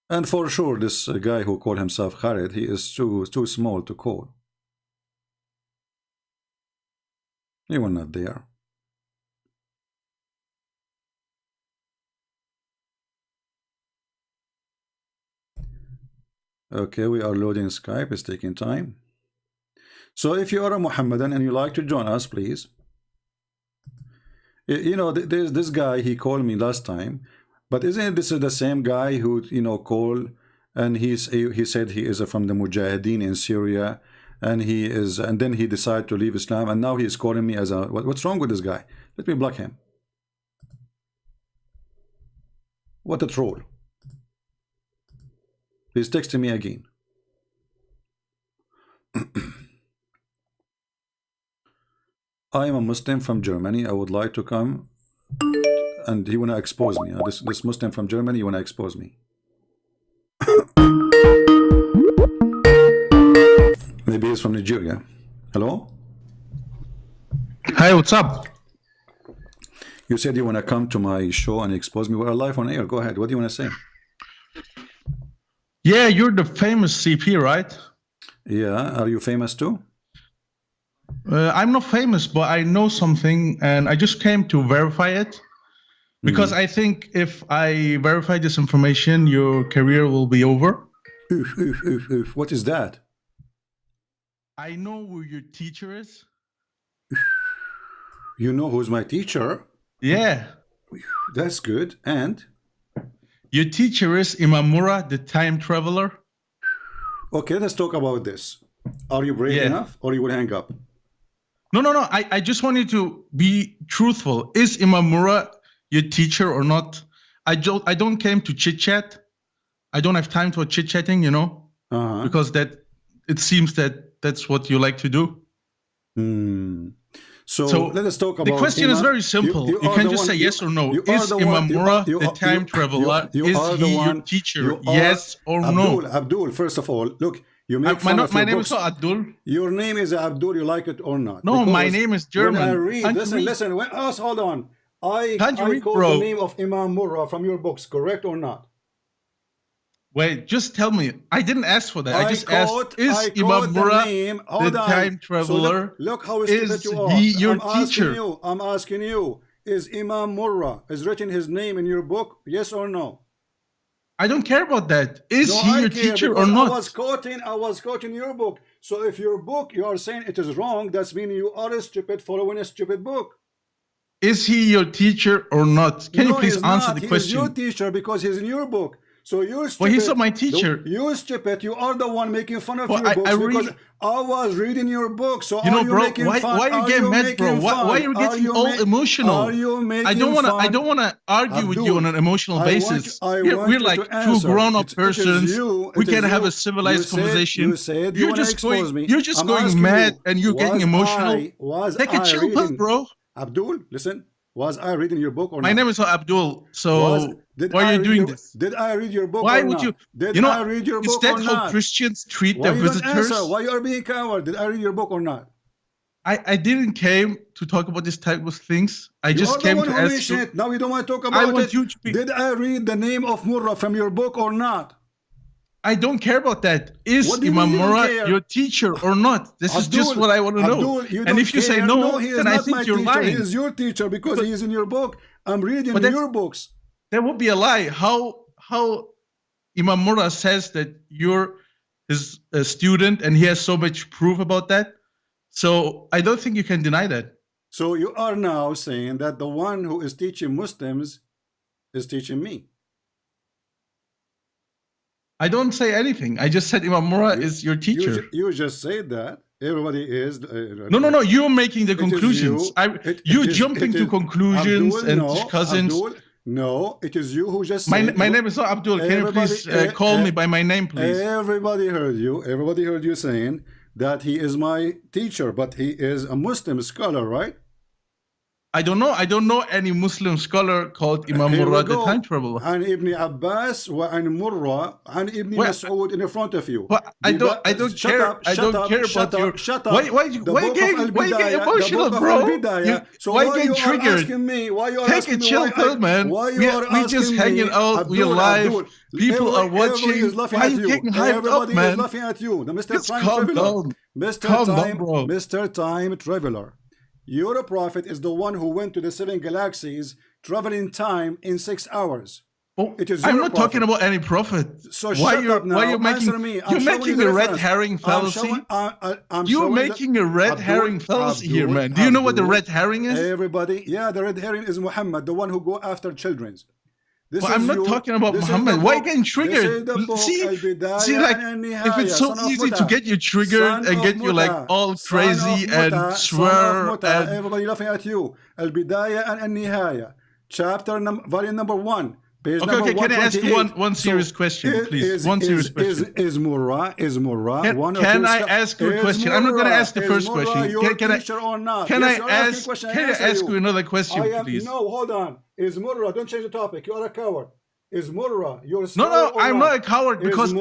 And for sure, this guy who called himself Khalid, he is too small to call. He was not there. Okay, we are loading Skype. It's taking time. So if you are a Muhammadan and you like to join us, please. You know, there's this guy, he called me last time, but isn't this the same guy who, you know, called and he said he is from the Mujahideen in Syria, and then he decided to leave Islam, and now he is calling me as a, what's wrong with this guy? Let me block him. What a troll. He's texting me again. I am a Muslim from Germany. I would like to come, and he wanna expose me. This Muslim from Germany, you wanna expose me? Maybe he's from Nigeria. Hello? Hi, what's up? You said you wanna come to my show and expose me. We're live on air. Go ahead. What do you wanna say? Yeah, you're the famous CP, right? Yeah. Are you famous too? I'm not famous, but I know something, and I just came to verify it. Because I think if I verify this information, your career will be over. What is that? I know who your teacher is. You know who's my teacher? Yeah. That's good. And? Your teacher is Imamura, the time traveler. Okay, let's talk about this. Are you brave enough, or you will hang up? No. I just want you to be truthful. Is Imamura your teacher or not? I don't came to chit chat. I don't have time for chit chatting, you know, because it seems that's what you like to do. So let us talk about. The question is very simple. You can just say yes or no. Is Imamura the time traveler? Is he your teacher? Yes or no? Abdul, first of all, look. You make my name is not Abdul. Your name is Abdul. You like it or not? No, my name is German. When I read, listen. Hold on. I call the name of Imam Murrah from your books, correct or not? Wait, just tell me. I didn't ask for that. I just asked, is Imam Murrah the time traveler? So look how stupid you are. Is he your teacher? I'm asking you, is Imam Murrah, is written his name in your book, yes or no? I don't care about that. Is he your teacher or not? I was quoting your book. So if your book, you are saying it is wrong, that's meaning you are stupid following a stupid book. Is he your teacher or not? Can you please answer the question? He is your teacher because he's in your book. So you're stupid. Well, he's not my teacher. You're stupid. You are the one making fun of your books because I was reading your book. So you know, are you bro, making fun? Why are you getting mad, bro? Why are you getting all emotional? Are you making I don't wanna argue with you on an emotional basis. We're like two grown-up persons. We can have a civilized conversation. You're just going mad and you're getting emotional. Take a chill pill, bro. Abdul, listen. Was I reading your book or not? My name is Abdul. So why are you doing this? Did I read your book? Why would you? Did I read your book or not? Is that how Christians treat their visitors? Why you are being coward? Did I read your book or not? I didn't came to talk about this type of things. I just came to ask you. Now you don't want to talk about it. Did I read the name of Murrah from your book or not? I don't care about that. Is Imam Murrah your teacher or not? This is just what I want to know. And if you say no, then I think you're lying. He is your teacher because he is in your book. I'm reading your books. That would be a lie. How Imam Murrah says that you're his student and he has so much proof about that. So I don't think you can deny that. So you are now saying that the one who is teaching Muslims is teaching me. I don't say anything. I just said Imam Murrah is your teacher. You just said that. Everybody is. No. You're making the conclusions. You jumping to conclusions and cousins. No, it is you who just said. My name is not Abdul. Can you please call me by my name, please? Everybody heard you. Everybody heard you saying that he is my teacher, but he is a Muslim scholar, right? I don't know any Muslim scholar called Imam Here we Murrah, the go. time traveler. عن ابن عباس وعن مرة عن ابن Well, مسعود in front of you. But I don't Shut care. up, I shut don't up, care shut about your. up, shut up. Why The you book of getting emotional, the book of bro? Al-Bidayah. So why why getting you are triggered? asking me? Why you are Take asking a me? chill pill, man. Why you are We asking just me? hanging out. We're live. People are watching. Everybody is laughing Why at you you. getting hyped Everybody up, man? is laughing at you. The Mr. Just Time calm Traveler. down. Mr. Calm Time, down, bro. Mr. Time Traveler. Your prophet is the one who went to the 7 galaxies, traveling time in 6 hours. Oh, It is I'm your not prophet. talking about any prophet. So shut up now. Why you're making Answer me. you're making a red herring fallacy? You're making a red herring fallacy here, man. Do you know what the red herring is? Everybody, yeah, the red herring is Muhammad, the one who go after children. This Well, I'm not talking about Muhammad. Why are you getting triggered? See, like, if it's so easy to get you triggered and get you like all crazy and swear and everybody laughing at you. Al-Bidayah and Al-Nihaya, volume number 1. Okay, can I ask you one serious question, please? One serious question. Is Murrah Can I ask you a question? I'm not going to ask the first question. Can I ask you another question, please? No, hold on. Is Murrah? Don't change the topic. You are a coward. Is Murrah your No, I'm not a coward because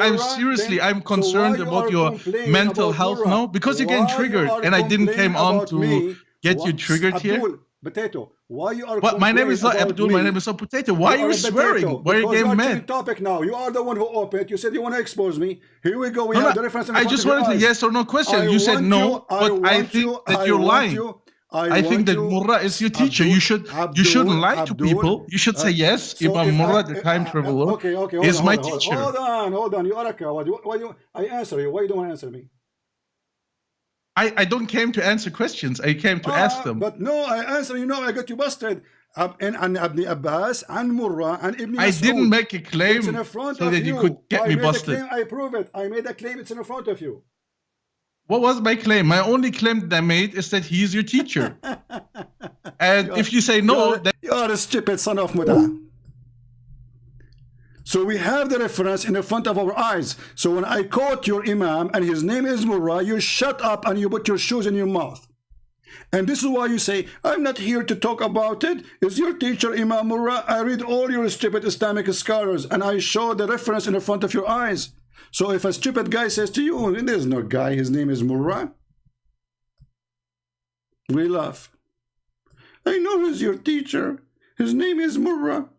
I'm concerned about your mental health now because you're getting triggered and I didn't came on to get you triggered here. Potato. Why you are? But my name is not Abdul. My name is not Potato. Why are you swearing? Why are you getting mad? Topic now. You are the one who opened. You said you want to expose me. Here we go. We have the reference. I just wanted a yes or no question. You said no, but I think that you're lying. I think that Murrah is your teacher. You shouldn't lie to people. You should say yes. Imam Murrah, the time traveler, is my teacher. Hold on. You are a coward. I answer you. Why you don't want to answer me? I don't came to answer questions. I came to ask them. But no, I answer. You know, I got you busted. And Ibn Abbas and Murrah and Ibn Mas'ud. I didn't make a claim so that you could get me busted. I prove it. I made a claim. It's in front of you. What was my claim? My only claim that I made is that he's your teacher. And if you say no, then you are a stupid son of Muta. So we have the reference in the front of our eyes. So when I quote your Imam and his name is Murrah, you shut up and you put your shoes in your mouth. And this is why you say, I'm not here to talk about it. Is your teacher Imam Murrah? I read all your stupid Islamic scholars and I show the reference in the front of your eyes. So if a stupid guy says to you, there's no guy, his name is Murrah, we laugh. I know who's your teacher. His name is Murrah,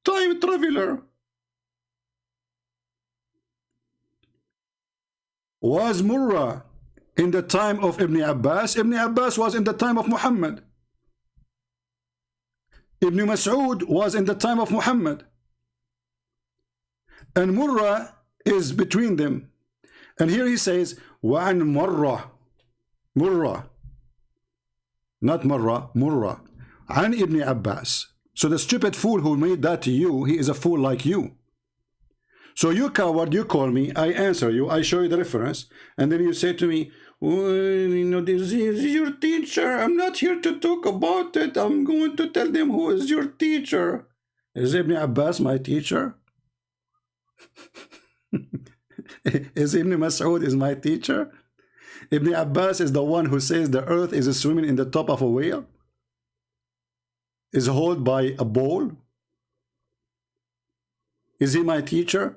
time traveler. Was Murrah in the time of Ibn Abbas? Ibn Abbas was in the time of Muhammad. Ibn Mas'ud was in the time of Muhammad. And Murrah is between them. And here he says, وَعَنْ Murrah. Not Murrah, Murrah. عن Ibn Abbas. So the stupid fool who made that to you, he is a fool like you. So you coward, you call me, I answer you, I show you the reference, and then you say to me, well, you know, this is your teacher. I'm not here to talk about it. I'm going to tell them who is your teacher. Is Ibn Abbas my teacher? Is Ibn Mas'ud is my teacher? Ibn Abbas is the one who says the earth is swimming in the top of a whale? Is held by a bowl? Is he my teacher?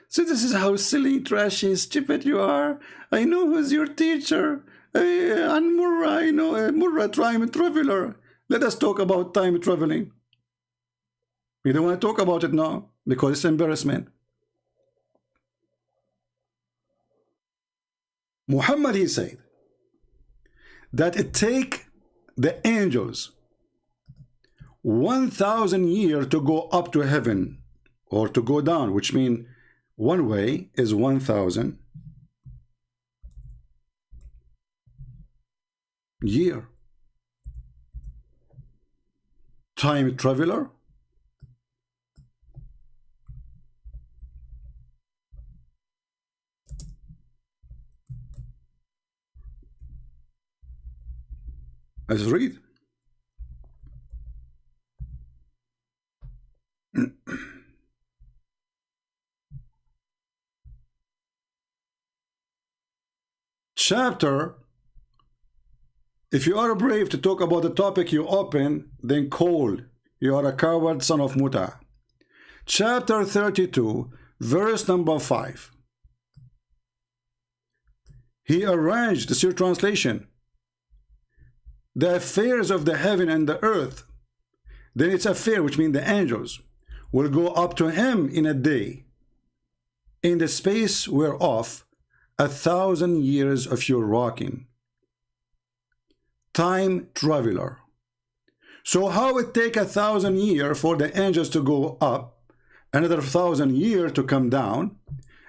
So this is how silly, trashy, stupid you are. I know who's your teacher. And Murrah, I know Murrah, time traveler. Let us talk about time traveling. We don't want to talk about it now because it's embarrassment. Muhammad, he said that it take the angels 1,000 years to go up to heaven or to go down, which means one way is 1,000 year. Time traveler. Let's read. Chapter If you are brave to talk about the topic you open, then cold. You are a coward, son of Muta. Chapter 32, verse number 5. He arranged, this is your translation, the affairs of the heaven and the earth. Then its affair, which means the angels, will go up to him in a day, in the space whereof 1,000 years of your walking. Time traveler. So how it take 1,000 years for the angels to go up, another 1,000 years to come down,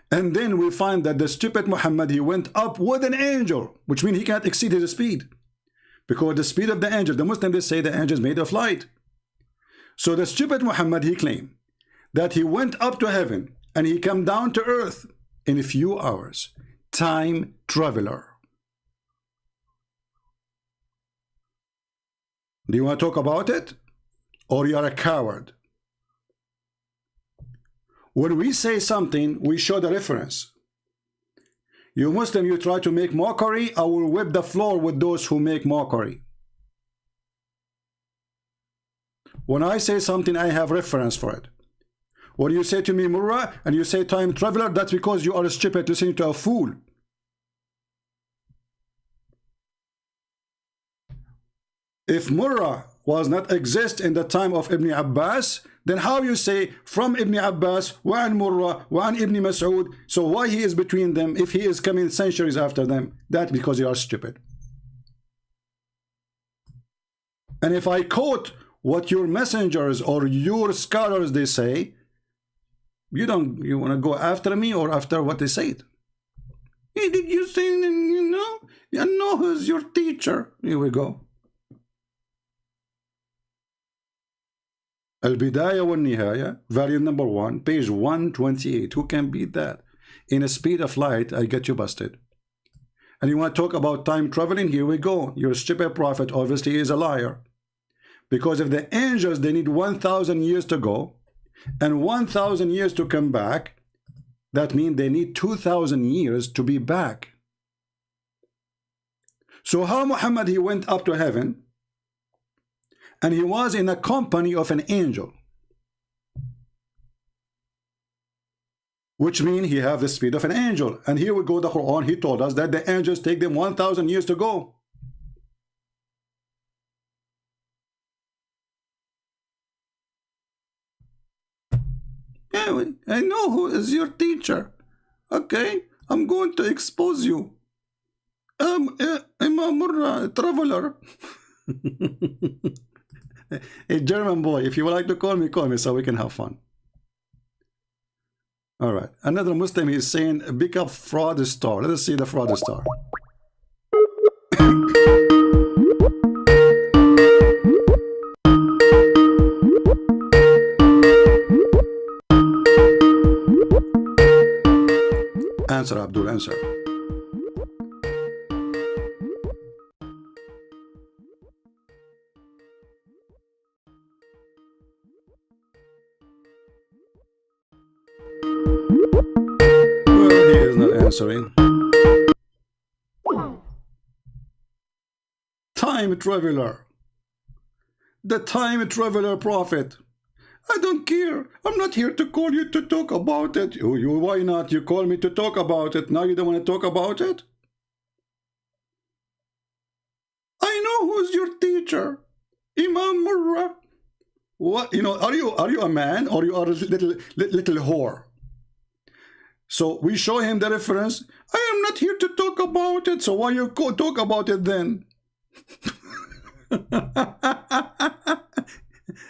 and then we find that the stupid Muhammad, he went up with an angel, which means he can't exceed his speed, because the speed of the angel, the Muslims, they say the angel is made of light. So the stupid Muhammad, he claimed that he went up to heaven and he came down to earth in a few hours. Time traveler. Do you want to talk about it? Or you are a coward? When we say something, we show the reference. You Muslim, you try to make mockery, I will whip the floor with those who make mockery. When I say something, I have reference for it. When you say to me, Murrah, and you say time traveler, that's because you are stupid listening to a fool. If Murrah was not exist in the time of Ibn Abbas, then how you say from Ibn Abbas, وعن Murrah, وعن Ibn Mas'ud, so why he is between them if he is coming centuries after them? That's because you are stupid. And if I quote what your messengers or your scholars they say, you want to go after me or after what they said? Hey, did you say, you know who's your teacher? Here we go. Al-Bidayah wal-Nihaya, volume number 1, page 128. Who can beat that? In a speed of light, I get you busted. And you want to talk about time traveling? Here we go. Your stupid prophet obviously is a liar. Because if the angels, they need 1,000 years to go and 1,000 years to come back, that means they need 2,000 years to be back. So how Muhammad, he went up to heaven and he was in a company of an angel, which means he have the speed of an angel. And here we go, the Qur'an, he told us that the angels take them 1,000 years to go. Yeah, I know who is your teacher. Okay, I'm going to expose you. I'm a Murrah traveler. A German boy. If you would like to call me so we can have fun. All right. Another Muslim is saying, pick up fraud star. Let us see the fraud star. Answer, Abdul, answer. Well, he is not answering. Time traveler. The time traveler prophet. I don't care. I'm not here to call you to talk about it. Why not? You call me to talk about it. Now you don't want to talk about it? I know who's your teacher. Imam Murrah. What? Are you a man or you are a little whore? So we show him the reference. I am not here to talk about it. So why you talk about it then?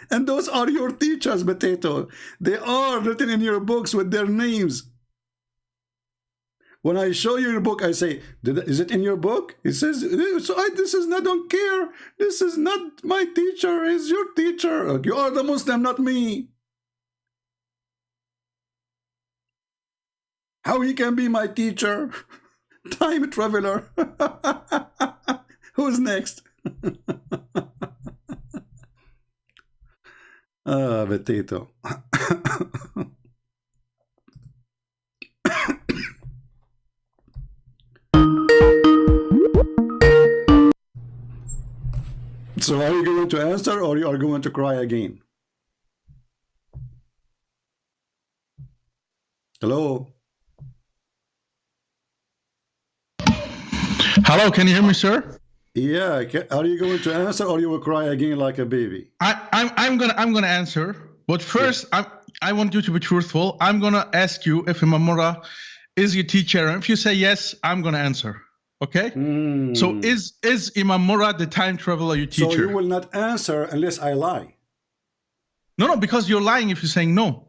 And those are your teachers, Potato. They are written in your books with their names. When I show you your book, I say, is it in your book? It says, this is not, I don't care. This is not my teacher, it's your teacher. You are the Muslim, not me. How he can be my teacher? Time traveler. Who's next? Potato. So are you going to answer or you are going to cry again? Hello? Hello, can you hear me, sir? Yeah, are you going to answer or you will cry again like a baby? I'm gonna answer, but first I want you to be truthful. I'm gonna ask you if Imam Murrah is your teacher, and if you say yes, I'm gonna answer. Okay? So is Imam Murrah the time traveler your teacher? So you will not answer unless I lie. No, because you're lying if you're saying no.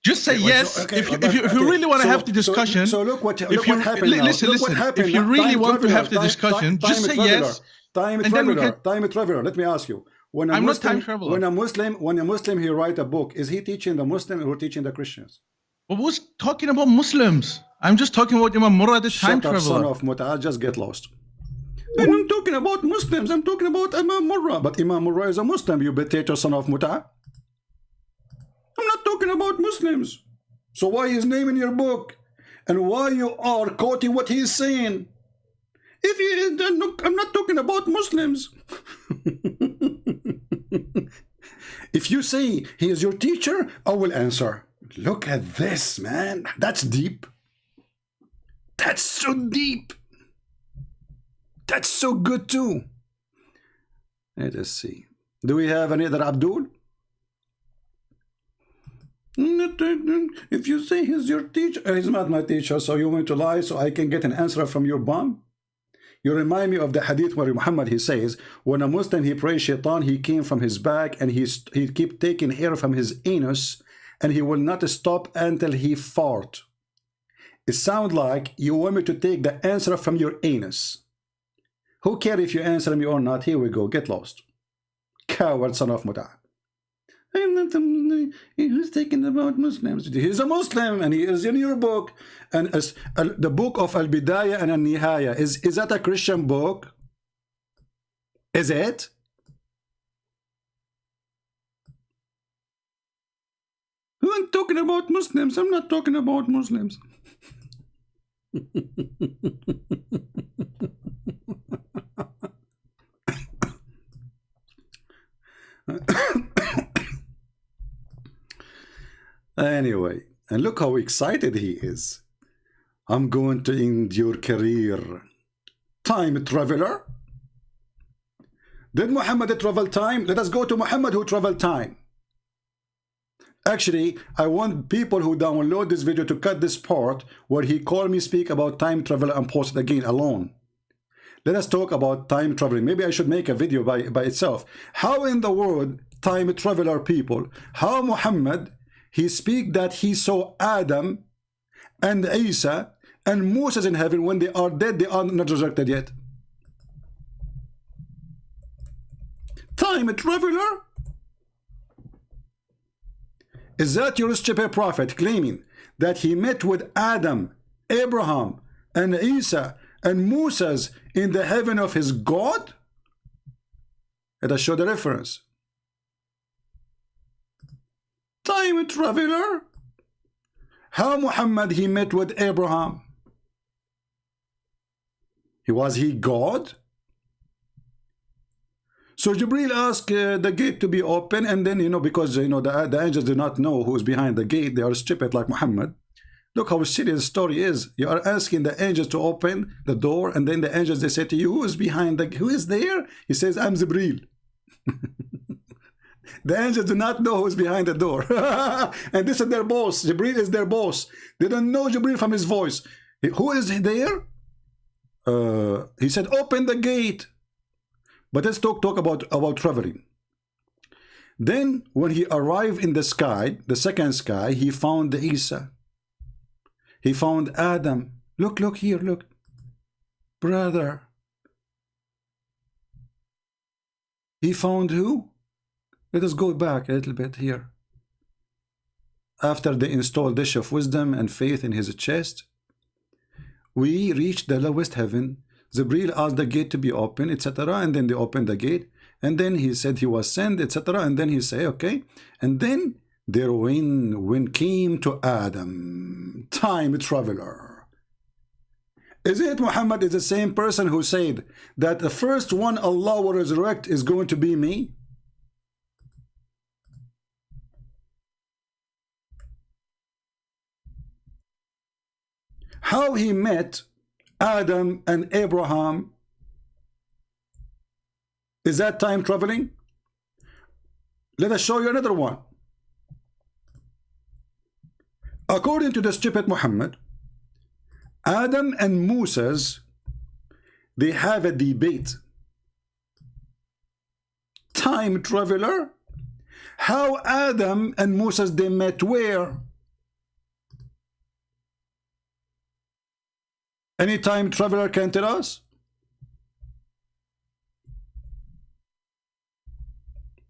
Just say yes. So, okay, if you really want to have the discussion. So look what happened now. Listen. If you really want to have the discussion, just say yes. Time traveler. Let me ask you. When a Muslim he write a book, is he teaching the Muslim or teaching the Christians? But who's talking about Muslims? I'm just talking about Imam Murrah, the time traveler. Son of Mut'ah, just get lost. And I'm talking about Muslims. I'm talking about Imam Murrah. But Imam Murrah is a Muslim, you potato son of Mut'ah. I'm not talking about Muslims. So why is name in your book? And why you are quoting what he is saying? If he, I'm not talking about Muslims. If you say he is your teacher, I will answer. Look at this, man. That's deep. That's so deep. That's so good too. Let us see. Do we have any other Abdul? If you say he's your teacher, he's not my teacher, so you want to lie so I can get an answer from your bomb? You remind me of the hadith where Muhammad, he says, when a Muslim, he prays shaitan, he came from his back and he keep taking hair from his anus and he will not stop until he fart. It sounds like you want me to take the answer from your anus. Who cares if you answer me or not? Here we go. Get lost. Coward son of Mut'ah. I'm not who's talking about Muslims. He's a Muslim and he is in your book. And the book of Al-Bidayah and Al-Nihaya, is that a Christian book? Is it? Who I'm talking about Muslims? I'm not talking about Muslims. Anyway, and look how excited he is. I'm going to end your career. Time traveler? Did Muhammad travel time? Let us go to Muhammad who traveled time. Actually, I want people who download this video to cut this part where he called me speak about time travel and post it again alone. Let us talk about time traveling. Maybe I should make a video by itself. How in the world time traveler people, how Muhammad, he speak that he saw Adam and Isa and Moses in heaven when they are dead, they are not resurrected yet. Time traveler? Is that your stupid prophet claiming that he met with Adam, Abraham, and Isa and Moses in the heaven of his God? Let us show the reference. Time traveler? How Muhammad he met with Abraham? Was he God? So Jibril asked the gate to be open, and then, because, the angels do not know who is behind the gate. They are stupid like Muhammad. Look how serious the story is. You are asking the angels to open the door, and then the angels, they say to you, who is behind who is there? He says, I'm Jibril. The angels do not know who is behind the door. And this is their boss. Jibril is their boss. They don't know Jibril from his voice. Who is there? He said, open the gate. But let's talk about traveling. Then when he arrived in the sky, the second sky, he found Isa. He found Adam. Look here, look. Brother. He found who? Let us go back a little bit here. After they installed dish of wisdom and faith in his chest, we reached the lowest heaven. Jibril asked the gate to be open, etc. And then they opened the gate. And then he said he was sent, etc. And then he said, okay. And then their wind came to Adam, time traveler. Is it Muhammad is the same person who said that the first one Allah will resurrect is going to be me? How he met Adam and Abraham, is that time traveling? Let us show you another one. According to the stupid Muhammad, Adam and Moses, they have a debate. Time traveler? How Adam and Moses they met where? Any time traveler can tell us?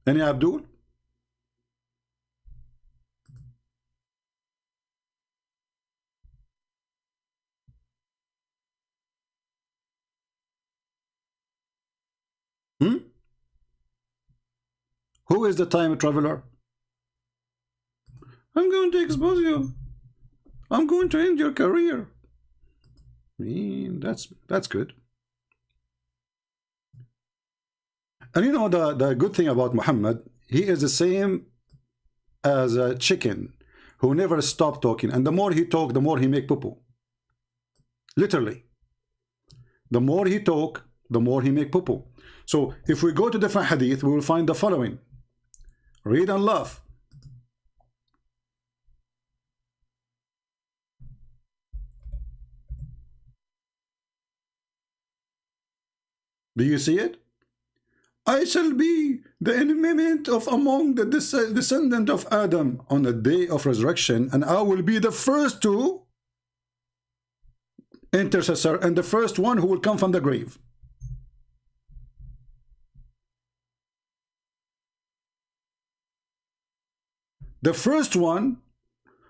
Any Abdul? Who is the time traveler? I'm going to expose you. I'm going to end your career. I mean, that's good. And you know the good thing about Muhammad, he is the same as a chicken who never stopped talking, and the more he talk, the more he make poo-poo. Literally. The more he talk, the more he make poo-poo. So if we go to different hadith, we will find the following. Read and laugh. Do you see it? I shall be the element of among the descendant of Adam on the day of resurrection, and I will be the first to intercessor and the first one who will come from the grave. The first one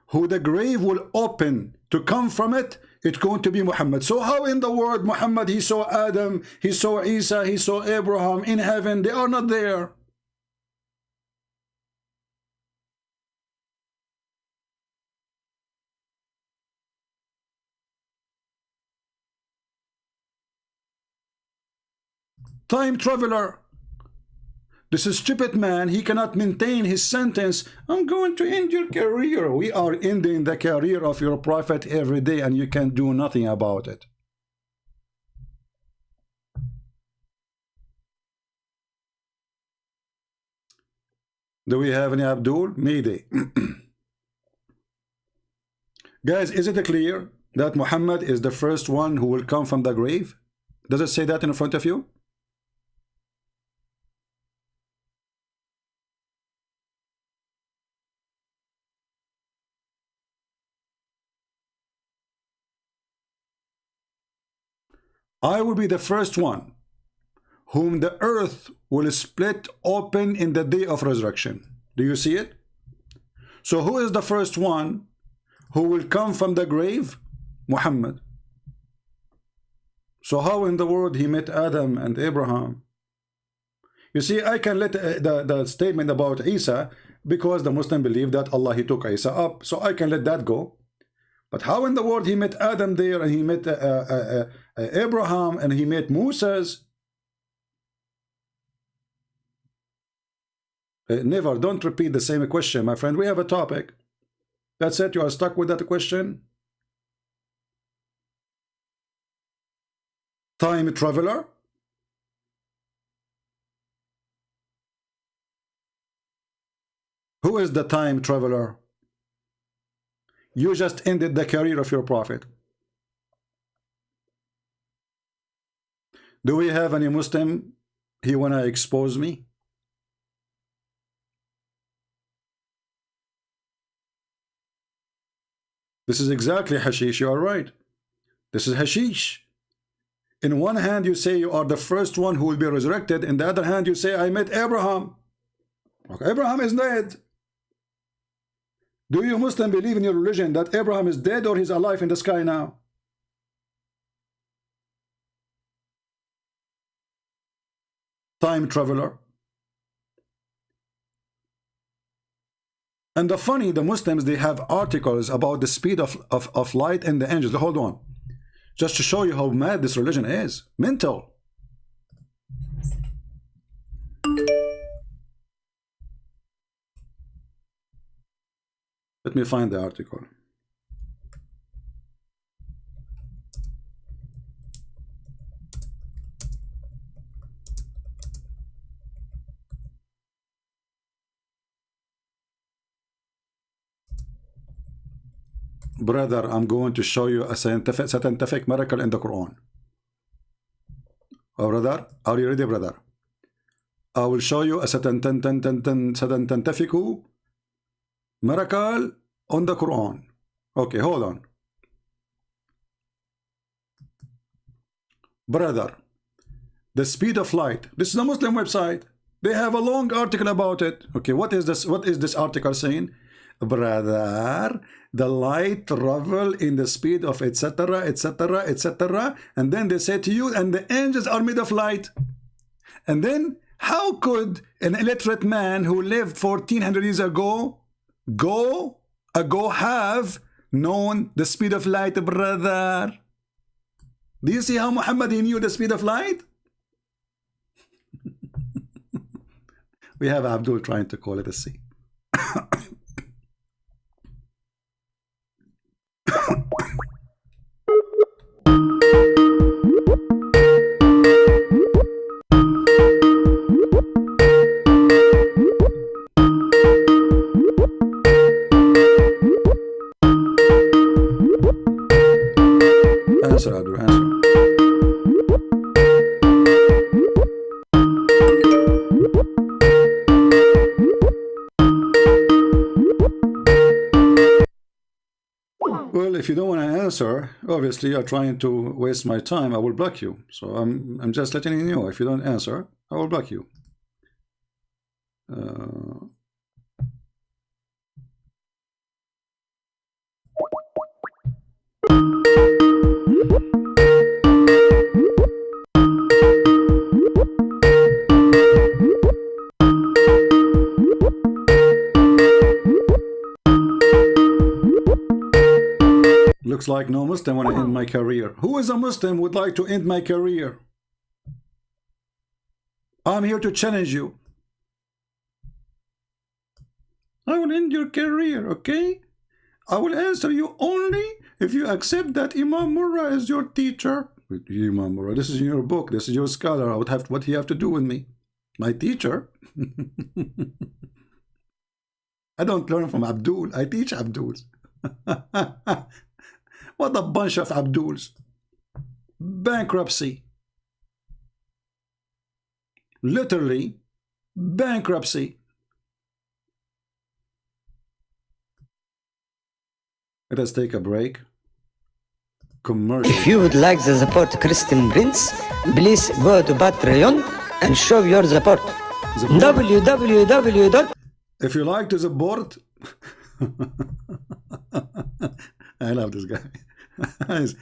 who the grave will open to come from it, it's going to be Muhammad. So how in the world Muhammad, he saw Adam, he saw Isa, he saw Abraham in heaven? They are not there. Time traveler. This is stupid man, he cannot maintain his sentence. I'm going to end your career. We are ending the career of your prophet every day, and you can do nothing about it. Do we have any Abdul? Mayday. Guys, is it clear that Muhammad is the first one who will come from the grave? Does it say that in front of you? I will be the first one whom the earth will split open in the day of resurrection. Do you see it? So who is the first one who will come from the grave? Muhammad. So how in the world he met Adam and Abraham? You see, I can let the statement about Isa, because the Muslim believe that Allah, he took Isa up, so I can let that go. But how in the world he met Adam there, and he met Abraham, and he met Moses? Never. Don't repeat the same question, my friend. We have a topic. That's it. You are stuck with that question. Time traveler. Who is the time traveler? You just ended the career of your prophet. Do we have any Muslim? He wanna expose me? This is exactly hashish. You are right. This is hashish. In one hand you say you are the first one who will be resurrected. In the other hand you say I met Abraham. Okay, Abraham is dead. Do you Muslim believe in your religion that Abraham is dead or he's alive in the sky now? Time traveler. And the funny, the Muslims, they have articles about the speed of light and the angels. Hold on. just to show you how mad this religion is. Mental. Let me find the article. Brother, I'm going to show you a scientific miracle in the Quran. Oh, brother, are you ready, brother? I will show you a scientific miracle on the Quran. Okay, hold on. Brother, the speed of light. This is a Muslim website. They have a long article about it. Okay, what is this? What is this article saying? Brother, the light travel in the speed of etc., etc., etc. And then they say to you, and the angels are made of light. And then how could an illiterate man who lived 1400 years ago have known the speed of light, brother? Do you see how Muhammad knew the speed of light? We have Abdul trying to call it a C. Answer, Abdul, answer. Well, if you don't want to answer, obviously you're trying to waste my time. I will block you. So I'm just letting you know. If you don't answer, I will block you. Looks like no Muslim want to end my career. Who is a Muslim would like to end my career? I'm here to challenge you. I will end your career, okay? I will answer you only if you accept that Imam Murrah is your teacher. Imam Murrah, this is in your book. This is your scholar. I would have what he have to do with me? My teacher? I don't learn from Abdul. I teach Abduls. What a bunch of Abduls. Bankruptcy. Literally, bankruptcy. Let us take a break. Commercial. If you would like to support Christian Prince, please go to Patreon and show your support. www. If you like to support, I love this guy.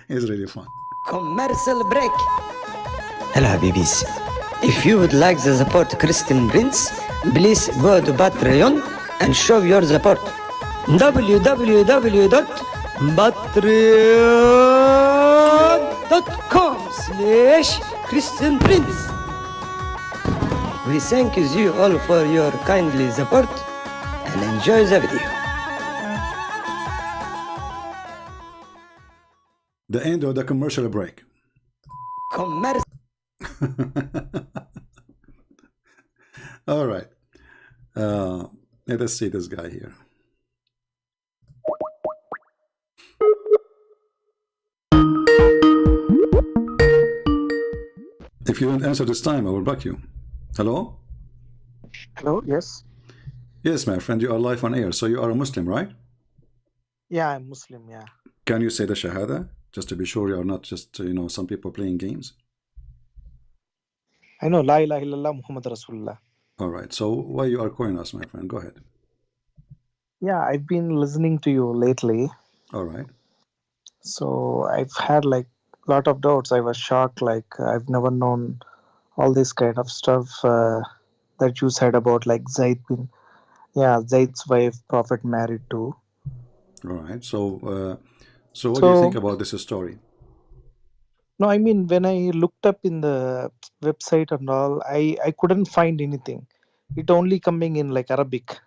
he's really fun. Commercial break. Hello, Habibis. If you would like to support Christian Prince, please go to Patreon and show your support. www.patreon.com/Christian Prince. We thank you all for your kindly support and enjoy the video. The end of the commercial break. All right. Let us see this guy here. If you don't answer this time, I will block you. Hello? Hello, yes. Yes, my friend, you are live on air. So you are a Muslim, right? Yeah, I'm Muslim, yeah. Can you say the Shahada? Just to be sure you are not just, you know, some people playing games. I know, La ilaha illallah Muhammad Rasulullah. All right. So why you are calling us, my friend? Go ahead. Yeah, I've been listening to you lately. All right. So I've had like a lot of doubts. I was shocked, like I've never known all this kind of stuff that you said about like Zaid's wife, Prophet married to. All right. So what do you think about this story? No, I mean when I looked up in the website and all, I couldn't find anything. It only coming in like Arabic.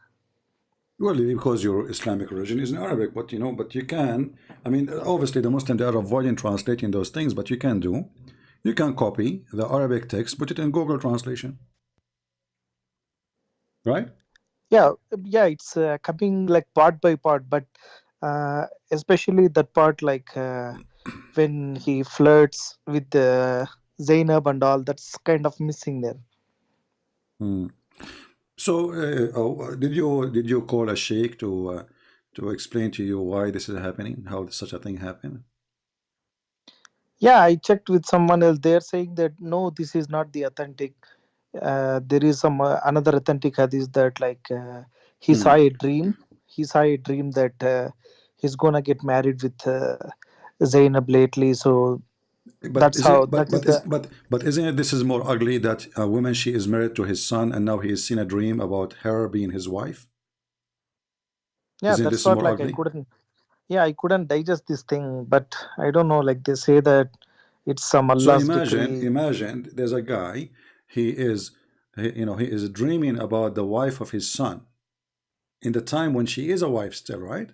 Well, because your Islamic religion is in Arabic, but but you can. I mean, obviously, the Muslims they are avoiding translating those things, but you can copy the Arabic text, put it in Google Translation, right? Yeah, yeah, it's coming like part by part, but especially that part like when he flirts with Zainab and all, that's kind of missing there. Hmm. So, did you call a sheikh to explain to you why this is happening, how such a thing happened? Yeah, I checked with someone else. They're saying that no, this is not the authentic. There is some another authentic hadith that like he saw Hmm. a dream. He saw a dream that he's gonna get married with Zainab lately. So But that's is how it that is the but isn't it this is more ugly that a woman she is married to his son and now he has seen a dream about her being his wife? yeah. Isn't That's this what more like I ugly? couldn't. Yeah, I couldn't digest this thing, but I don't know. Like they say that it's some So Allah's imagine, decree. imagine there's a guy, he is dreaming about the wife of his son in the time when she is a wife still, right?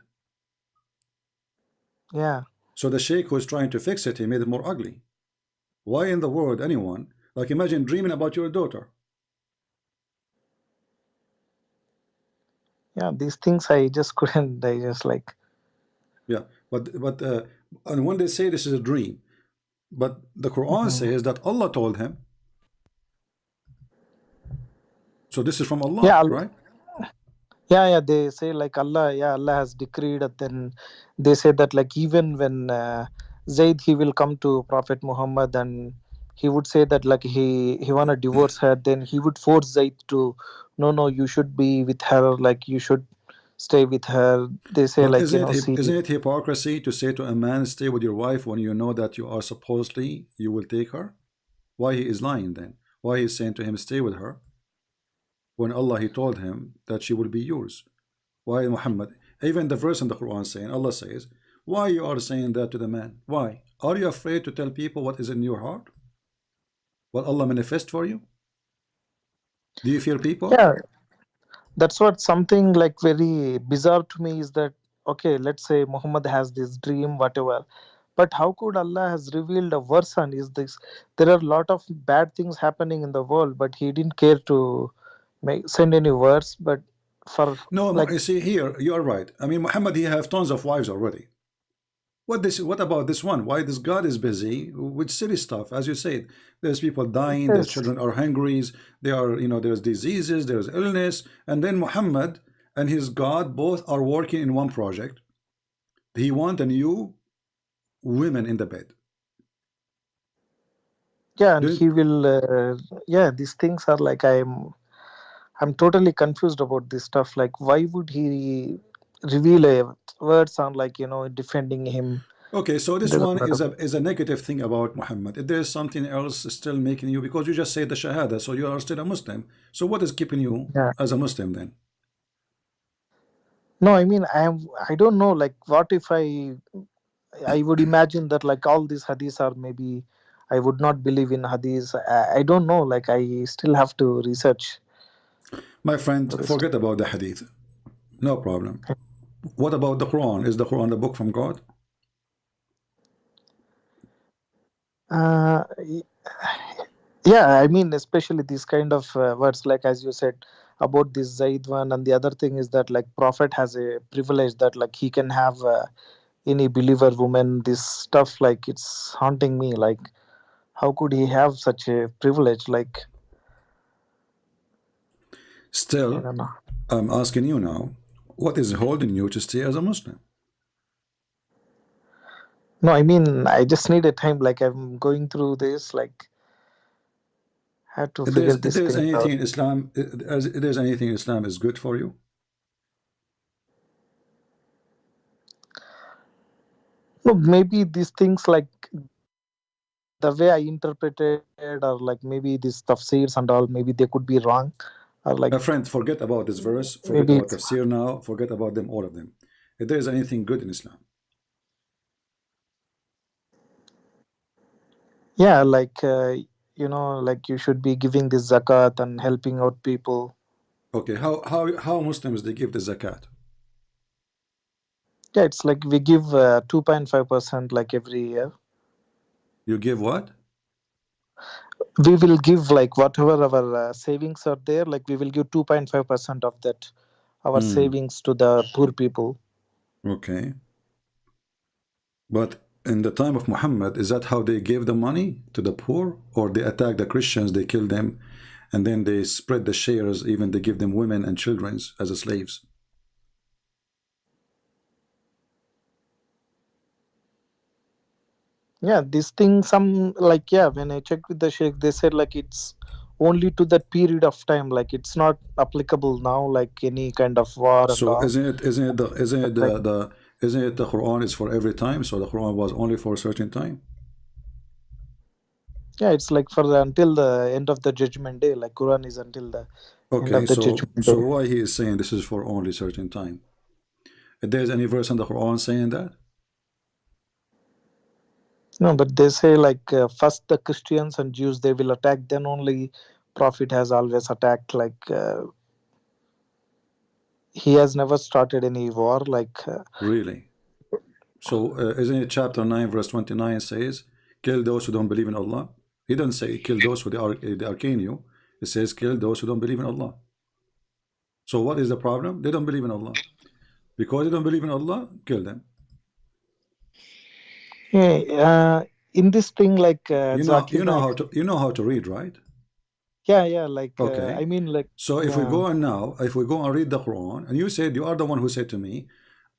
Yeah, So the sheikh who is trying to fix it, he made it more ugly. Why in the world anyone, like imagine dreaming about your daughter. yeah. These things I just couldn't digest. Like Yeah, but and when they say this is a dream, but the Quran mhm. says that Allah told him. So this is from Yeah, Allah, right? yeah, yeah. They say like Allah, yeah, Allah has decreed. And then they say that like even when Zaid he will come to Prophet Muhammad and he would say that like he wanna divorce her, then he would force Zaid to no, you should be with her, like you should stay with her. They say But like see. isn't it hypocrisy to say to a man, stay with your wife when you know that you are supposedly you will take her? Why he is lying then? Why he is saying to him, stay with her, when Allah he told him that she will be yours? Why Muhammad? Even the verse in the Quran saying, Allah says, why you are saying that to the man? Why? Are you afraid to tell people what is in your heart? What Allah manifest for you? Do you fear people? Yeah, that's what something like very bizarre to me is that okay, let's say Muhammad has this dream, whatever. But how could Allah has revealed a version? Is this there are a lot of bad things happening in the world, but he didn't care to send any verse. But for No, like you see here, you are right. I mean, Muhammad, he have tons of wives already. What about this one? Why this God is busy with silly stuff? As you said, there's people dying, their yes, children are hungry, they are, there's diseases, there's illness, and then Muhammad and his God both are working in one project. He want a new women in the bed. yeah, and Do he will yeah, these things are like I'm totally confused about this stuff. Like why would he reveal a words on like defending him? Okay, so this Doesn't one matter. is a negative thing about Muhammad. If there's something else still making you, because you just say the Shahada, so you are still a Muslim. So what is keeping you Yeah. as a Muslim then? No, I mean I don't know like what if I would imagine that like all these hadiths are maybe I would not believe in hadiths. I don't know, like I still have to research My friend, for this. forget about the Hadith. No problem. What about the Quran? Is the Quran the book from God? Y- yeah, I mean especially these kind of words like as you said about this Zaid one, and the other thing is that like Prophet has a privilege that like he can have any believer woman. This stuff like it's haunting me. Like how could he have such a privilege? Like I Still, don't know. I'm asking you now, what is holding you to stay as a Muslim? No, I mean I just need a time. Like I'm going through this. Like had to figure If this there's thing out. anything in Islam, if there's anything in Islam is good for you. No, maybe these things like the way I interpreted, or like maybe these tafsirs and all, maybe they could be wrong, or like My friend, forget about this verse, forget maybe about it's tafsir now, forget about them, all of them. If there's anything good in Islam, Yeah, like like you should be giving this zakat and helping out people. Okay, how Muslims they give the zakat? Yeah, it's like we give 2.5% like every year. You give what? We will give like whatever our savings are there, like we will give 2.5% of that, our savings to the poor people. Okay. But in the time of Muhammad, is that how they gave the money to the poor? Or they attack the Christians, they kill them, and then they spread the shares, even they give them women and children as slaves? Yeah, this thing, some like, yeah, when I checked with the sheikh, they said like it's only to that period of time, like it's not applicable now, like any kind of war and So all. isn't it the Quran is for every time? So the Quran was only for a certain time? Yeah, it's like for until the end of the judgment day, like Quran is until the end Okay, of the so judgment so day. why he is saying this is for only certain time? If there's any verse in the Quran saying that? No, but they say like first the Christians and Jews they will attack, then only Prophet has always attacked. Like he has never started any war. Like Really? So isn't it chapter 9 verse 29 says, kill those who don't believe in Allah? He doesn't say kill those who they arcane you. It says kill those who don't believe in Allah. So what is the problem? They don't believe in Allah. Because they don't believe in Allah, kill them. yeah, in this thing, like You Zakir Naik, know how to read, right? yeah, like Okay. I mean, like So if we go on now, if we go and read the Quran, and you said you are the one who said to me,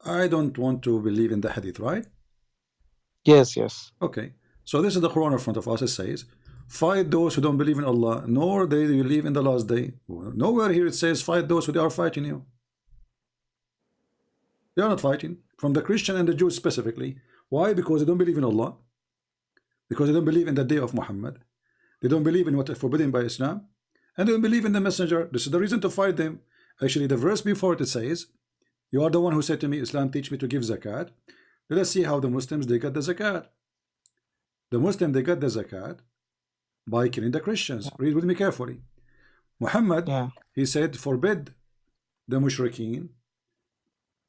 I don't want to believe in the hadith, right? yes. Okay. So this is the Quran in front of us. It says, fight those who don't believe in Allah, nor they believe in the last day. Nowhere here it says fight those who are fighting you. They are not fighting. From the Christian and the Jews specifically. Why? Because they don't believe in Allah. Because they don't believe in the day of Muhammad. They don't believe in what is forbidden by Islam. And they don't believe in the messenger. This is the reason to fight them. Actually, the verse before it says, you are the one who said to me, Islam teach me to give zakat. Let us see how the Muslims, they got the zakat. The Muslims, they got the zakat by killing the Christians. Read with me carefully. Muhammad, he said, forbid the mushrikeen.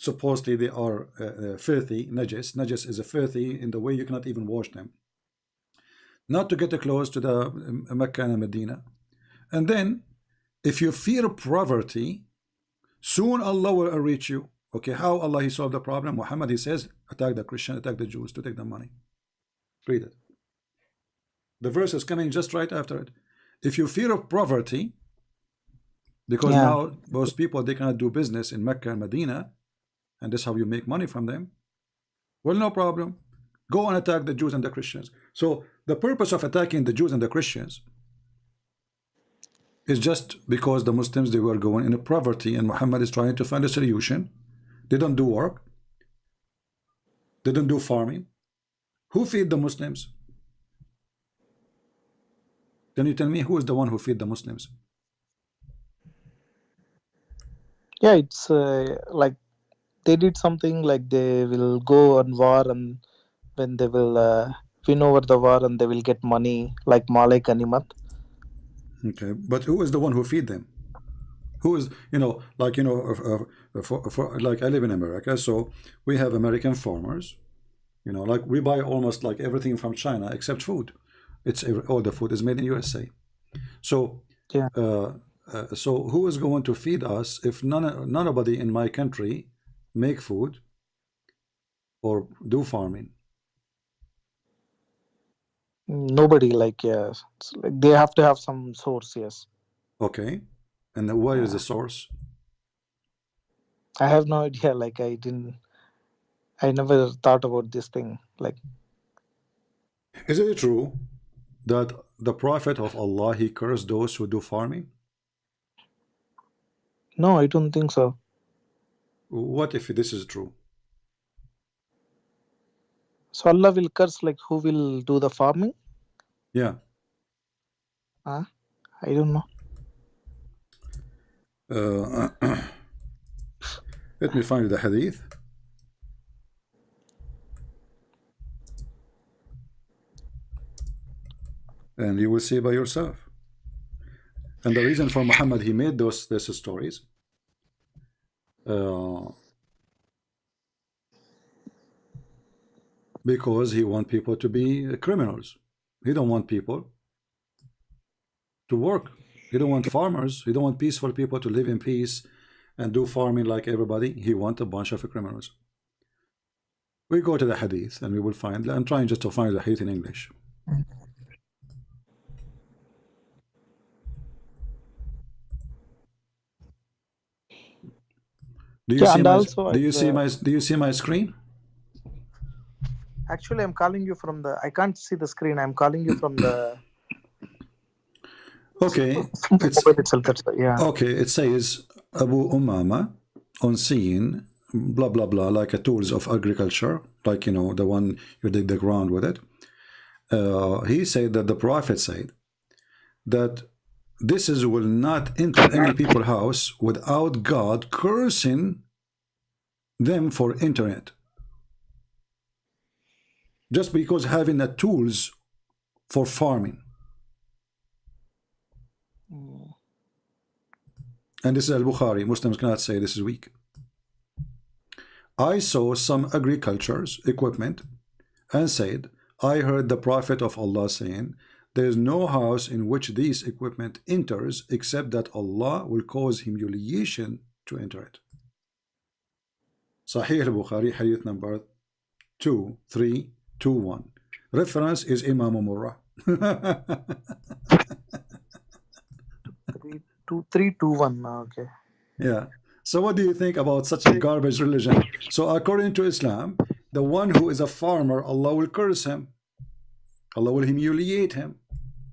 Supposedly they are filthy, najis. Najis is a filthy in the way you cannot even wash them. Not to get close to the Mecca and Medina. And then, if you fear poverty, soon Allah will reach you. Okay, how Allah he solved the problem? Muhammad, he says, attack the Christian, attack the Jews to take the money. Read it. The verse is coming just right after it. If you fear of poverty, because now those people, they cannot do business in Mecca and Medina, and that's how you make money from them. Well, no problem. Go and attack the Jews and the Christians. So the purpose of attacking the Jews and the Christians is just because the Muslims, they were going in a poverty, and Muhammad is trying to find a solution. They don't do work. They don't do farming. Who feed the Muslims? Can you tell me who is the one who feed the Muslims? Yeah, it's like they did something like they will go on war, and when they will win over the war and they will get money, like Malik Animat. Okay, but who is the one who feed them? Who is, like like I live in America, so we have American farmers, like we buy almost like everything from China except food. All the food is made in USA. So so who is going to feed us if nobody in my country make food or do farming? Nobody, like it's like they have to have some source. Yes. Okay, and where is the source? I have no idea. Like I never thought about this thing. Like, is it true that the Prophet of Allah, he cursed those who do farming? no, I don't think so. What if this is true? So Allah will curse like who will do the farming? Yeah. I don't know. Let me find the hadith. and you will see by yourself. And the reason for Muhammad he made these stories because he want people to be criminals. He don't want people to work. He don't want farmers. He don't want peaceful people to live in peace and do farming like everybody. He want a bunch of criminals. We go to the hadith and we will find. I'm trying just to find the hadith in English. Do you see my screen? Actually, I'm calling you from the. I can't see the screen. I'm calling you from the. Okay. Okay. It says Abu Umama on seeing blah blah blah like a tools of agriculture, like you know the one you dig the ground with it. He said that the Prophet said that this is will not enter any people's house without God cursing them for entering it. Just because having the tools for farming. And this is Al-Bukhari. Muslims cannot say this is weak. I saw some agriculture's equipment and said, I heard the Prophet of Allah saying, there is no house in which this equipment enters except that Allah will cause humiliation to enter it. Sahih al-Bukhari, hadith number 2321. Reference is Imam Murrah. 2321. Okay. Yeah. So what do you think about such a garbage religion? So according to Islam, the one who is a farmer, Allah will curse him. Allah will humiliate him.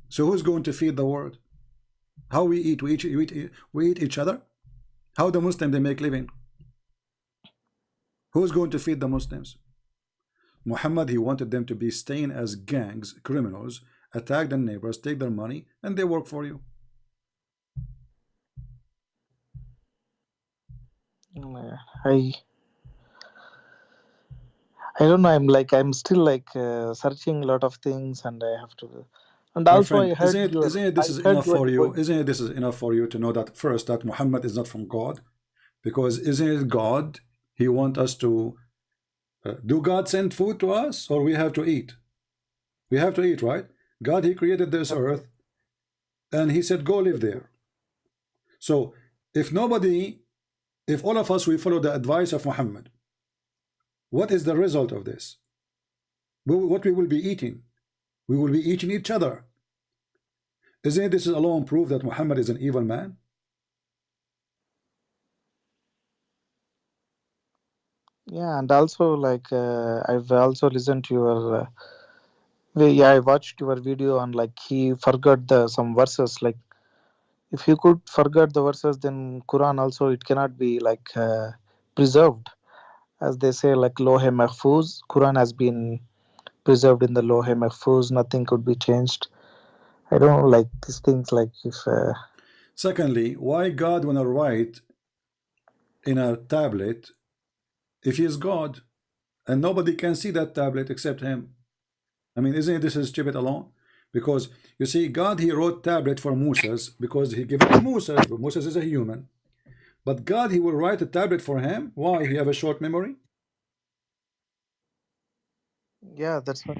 So who's going to feed the world? How we eat? We eat each other. How the Muslims they make living? Who's going to feed the Muslims? Muhammad, he wanted them to be staying as gangs, criminals, attack their neighbors, take their money, and they work for you. I don't know. I'm still like searching a lot of things, and I have to. And also, friend, I heard this is enough for you? Isn't it this is enough for you to know that first that Muhammad is not from God? Because isn't it God? He wants us to do God send food to us, or we have to eat? We have to eat, right? God, he created this earth, and he said, go live there. So if all of us, we follow the advice of Muhammad, what is the result of this? What we will be eating? We will be eating each other. Isn't this alone proof that Muhammad is an evil man? Yeah, and also like I've also listened to your. I watched your video on like he forgot some verses. Like if you could forget the verses, then Quran also it cannot be like preserved, as they say like Lohe Mahfuz. Quran has been preserved in the Lohe Mahfuz. Nothing could be changed. I don't like these things. Like if. Secondly, why God wanna write in a tablet if he is God and nobody can see that tablet except him? I mean, isn't this is stupid alone? Because you see, God, he wrote tablet for Moses because he gave it to Moses, but Moses is a human. But God, he will write a tablet for him. Why? He have a short memory? Yeah, that's what.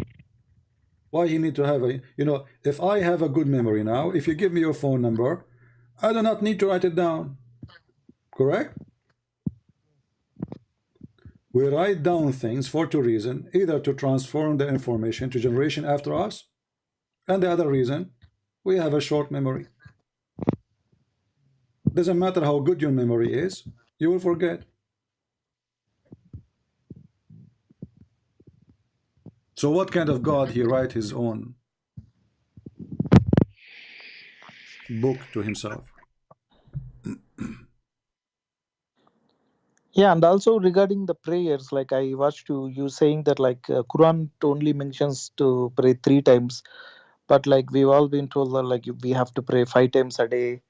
Why he need to have a, you know, if I have a good memory now, if you give me your phone number, I do not need to write it down. Correct? We write down things for two reasons, either to transform the information to generation after us, and the other reason, we have a short memory. Doesn't matter how good your memory is, you will forget. So what kind of God he write his own book to himself? Yeah, and also regarding the prayers, like I watched you saying that like Quran only mentions to pray 3 times, but like we've all been told that like we have to pray 5 times a day.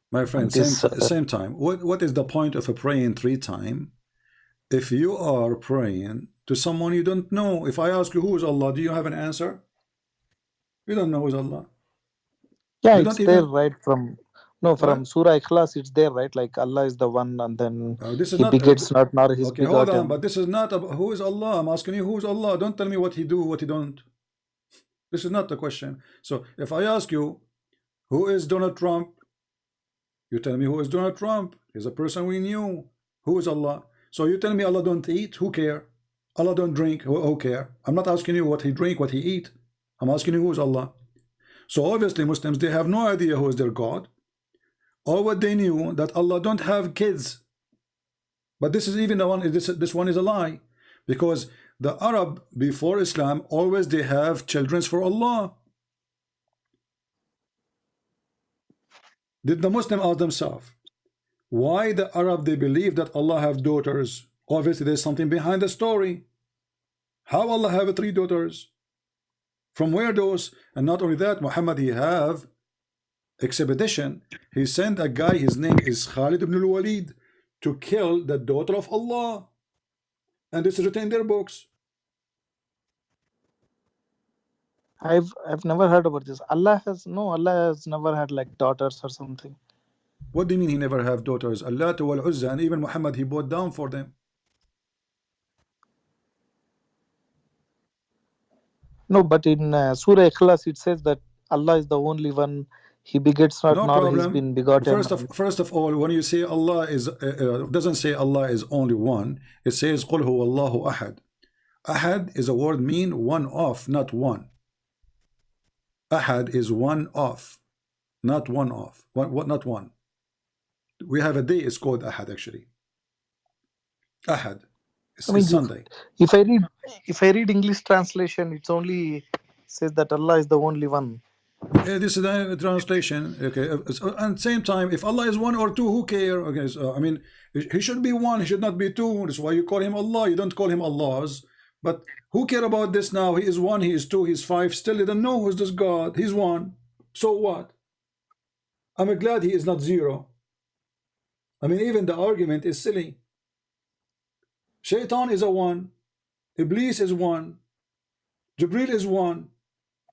My friend, same time. What is the point of a praying 3 times if you are praying to someone you don't know? If I ask you who is Allah, do you have an answer? You don't know who's Allah. Yeah, You it's don't there even right from from what? Surah Ikhlas. It's there right, like Allah is the one, and then This is He not begets not, nor His okay. Hold on, but begotten. this is not about who is Allah. I'm asking you who's Allah. Don't tell me what He do, what He don't. This is not the question. So if I ask you who is Donald Trump, you tell me who is Donald Trump. He's a person we knew. Who is Allah? So you tell me Allah don't eat. Who care? Allah don't drink. Who care? I'm not asking you what He drink, what He eat. I'm asking you who is Allah. So obviously Muslims, they have no idea who is their God. Or what they knew, that Allah don't have kids. But this is even the one, this one is a lie. Because the Arab before Islam, always they have children for Allah. Did the Muslim ask themselves, why the Arab they believe that Allah have daughters? Obviously there's something behind the story. How Allah have 3 daughters? From where those? And not only that, Muhammad he have expedition. He sent a guy, his name is Khalid ibn al-Walid, to kill the daughter of Allah. And this is written in their books. I've never heard about this. Allah has never had like daughters or something. What do you mean he never have daughters? Allah wal Uzza, and even Muhammad he bowed down for them. No, but in Surah Ikhlas it says that Allah is the only one. He begets not, No nor He's problem. been begotten. First of all, when you say Allah is doesn't say Allah is only one. It says قُلْ هُوَ اللَّهُ أَحَدٌ. Ahad is a word mean one of, not one. Ahad is one of, not one of. What? Not one. We have a day. It's called Ahad actually. Ahad. It's Sunday. If I read English translation, it's only says that Allah is the only one. This is the translation. Okay, and same time, if Allah is one or two, who care? Okay, so I mean, he should be one. He should not be two. That's why you call him Allah. You don't call him Allah's. But who care about this now? He is one. He is two. He is five. Still, they don't know who's this God. He's one. So what? I'm glad he is not zero. I mean, even the argument is silly. Shaitan is a one. Iblis is one. Jibril is one.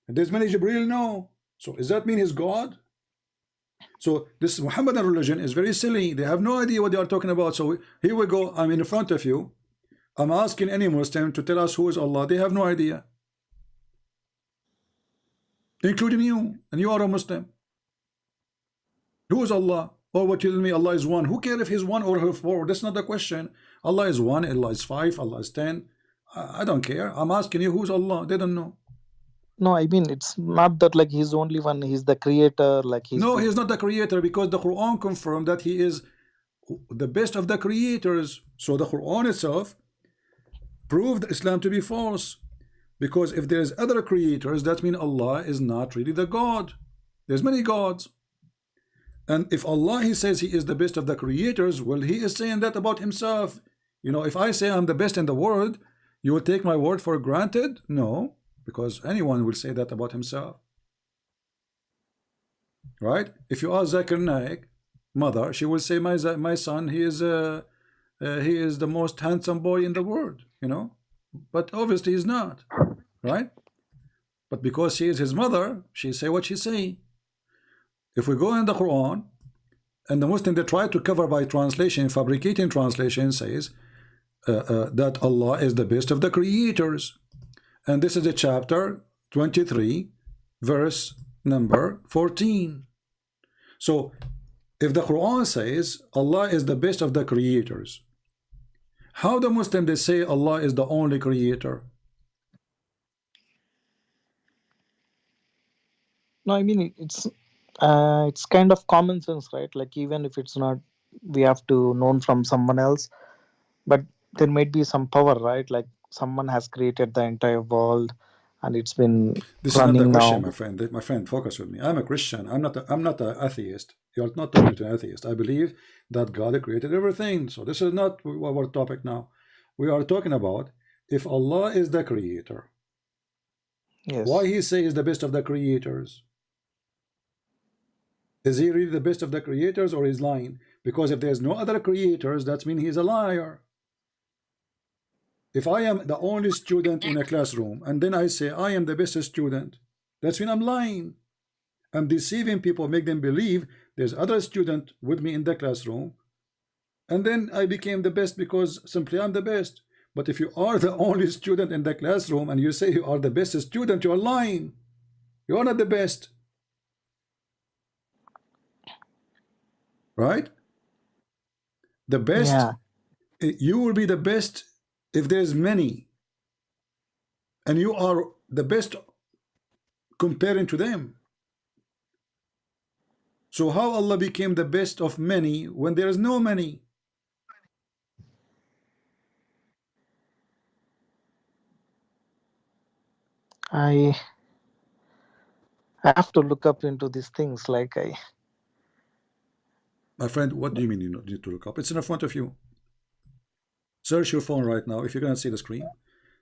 And there's many Jibril, no. So does that mean he's God? So this Muhammadan religion is very silly. They have no idea what they are talking about. So here we go. I'm in front of you. I'm asking any Muslim to tell us who is Allah. They have no idea. Including you. And you are a Muslim. Who is Allah? Or what you tell me Allah is one. Who cares if he's one or four? That's not the question. Allah is one, Allah is five, Allah is 10. I don't care. I'm asking you who's Allah. They don't know. No, I mean, it's not that like he's only one. He's the creator. Like no, he's not the creator, because the Quran confirmed that he is the best of the creators. So the Quran itself proved Islam to be false, because if there's other creators, that means Allah is not really the God. There's many gods. And if Allah he says he is the best of the creators, well, he is saying that about himself. You know, if I say I'm the best in the world, you will take my word for granted? No, because anyone will say that about himself. Right? If you ask Zakir Naik, mother, she will say, my son, he is the most handsome boy in the world, you know. But obviously he's not, right? But because she is his mother, she say what she say. If we go in the Quran, and the Muslim they try to cover by translation, fabricating translation, says that Allah is the best of the creators. And this is the chapter 23, verse number 14. So if the Quran says Allah is the best of the creators, how the Muslim they say Allah is the only creator? No, I mean it's kind of common sense, right? Like even if it's not, we have to know from someone else, but there might be some power, right? Like someone has created the entire world, and it's been this running is not the question, now. my friend. My friend, focus with me. I'm a Christian. I'm not an atheist. You're not talking to an atheist. I believe that God created everything. So this is not our topic now. We are talking about if Allah is the creator. Yes. Why he say is the best of the creators? Is he really the best of the creators, or is lying? Because if there's no other creators, that means he's a liar. If I am the only student in a classroom, and then I say I am the best student, That's when I'm lying. I'm deceiving people, make them believe there's other student with me in the classroom, and then I became the best because simply I'm the best. But if you are the only student in the classroom and you say you are the best student, you are lying. You are not the best. Right? The best, Yeah. you will be the best if there's many, and you are the best comparing to them. So how Allah became the best of many when there is no many? I have to look up into these things. Like I. My friend, what do you mean you need to look up? It's in front of you. Search your phone right now if you cannot see the screen.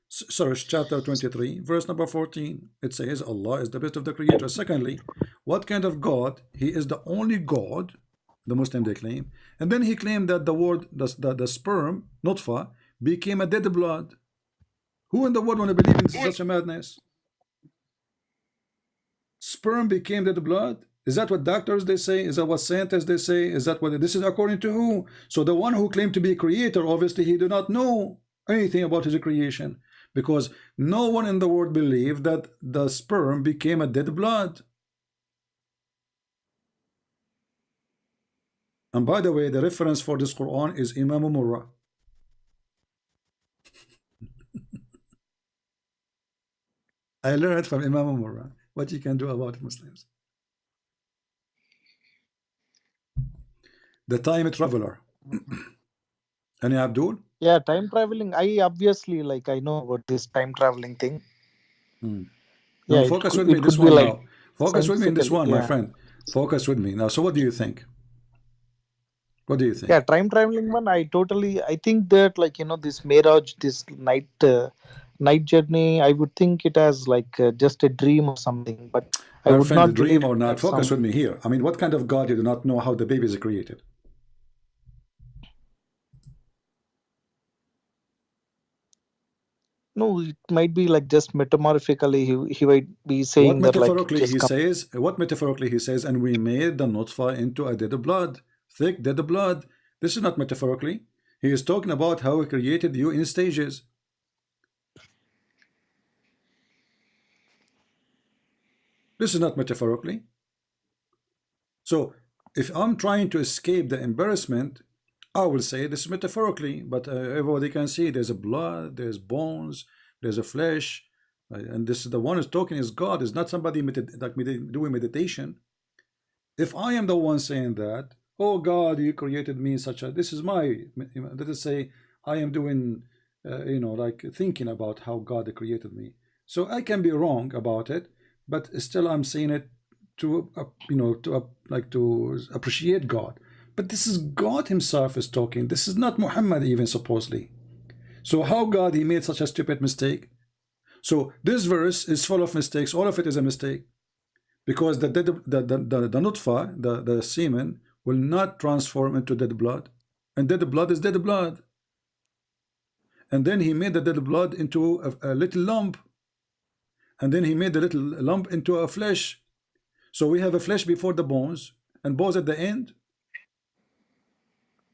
Search chapter 23, verse number 14. It says Allah is the best of the creators. Secondly, what kind of God? He is the only God, the Muslim they claim. And then he claimed that the word, the sperm, nutfa, became a dead blood. Who in the world want to believe in such a madness? Sperm became dead blood? Is that what doctors they say? Is that what scientists they say? Is that what this is according to who? So the one who claimed to be a creator, obviously he do not know anything about his creation, because no one in the world believed that the sperm became a dead blood. And by the way, the reference for this Quran is Imam Murrah. I learned from Imam Murrah what you can do about Muslims. The time traveler. Any Abdul? Yeah, time traveling. I obviously like I know about this time traveling thing. Now Yeah, focus it with me could this be one like now. Focus with me in this scientifically, one, my yeah. friend. Focus with me now. So what do you think? What do you think? Yeah, time traveling one. I think that like this Mirage, this night journey. I would think it as like just a dream or something, but I My would friend, the not dream believe or not, that focus with some. me here. I mean, what kind of God you do not know how the baby is created? No, it might be like just metamorphically. He might be What saying that like it metaphorically just he come. says? What metaphorically he says? And we made the nutfa into a dead blood, thick dead blood. This is not metaphorically. He is talking about how he created you in stages. This is not metaphorically. So if I'm trying to escape the embarrassment, I will say this is metaphorically, but everybody can see there's a blood, there's bones, there's a flesh, and this is the one who's talking is God, is not somebody doing meditation. If I am the one saying that, oh God, you created me in such a, this is my, let us say, I am doing, like thinking about how God created me. So I can be wrong about it, but still I'm saying it to, to appreciate God. But this is God himself is talking. This is not Muhammad even supposedly. So how God he made such a stupid mistake? So this verse is full of mistakes. All of it is a mistake. Because the nutfa, the semen, will not transform into dead blood. And dead blood is dead blood. And then he made the dead blood into a little lump. And then he made the little lump into a flesh. So we have a flesh before the bones and bones at the end.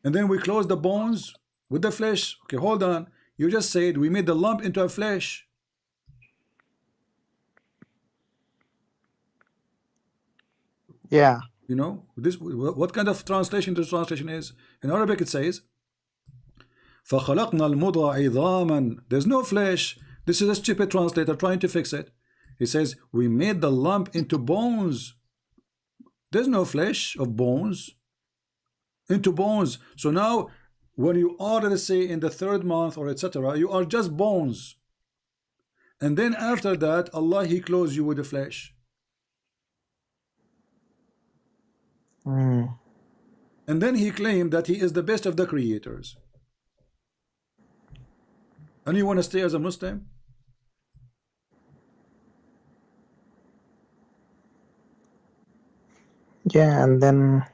And then we close the bones with the flesh. Okay, hold on. You just said we made the lump into a flesh. Yeah. You know, this what kind of translation this translation is? In Arabic it says فَخَلَقْنَا الْمُضْغَ عِظَامًا. There's no flesh. This is a stupid translator trying to fix it. He says we made the lump into bones. There's no flesh of bones. Into bones. So now when you are, let's say, in the 3rd month or etc., you are just bones. And then after that, Allah he clothes you with the flesh. Mm. And then he claimed that he is the best of the creators. And you want to stay as a Muslim? Yeah, and then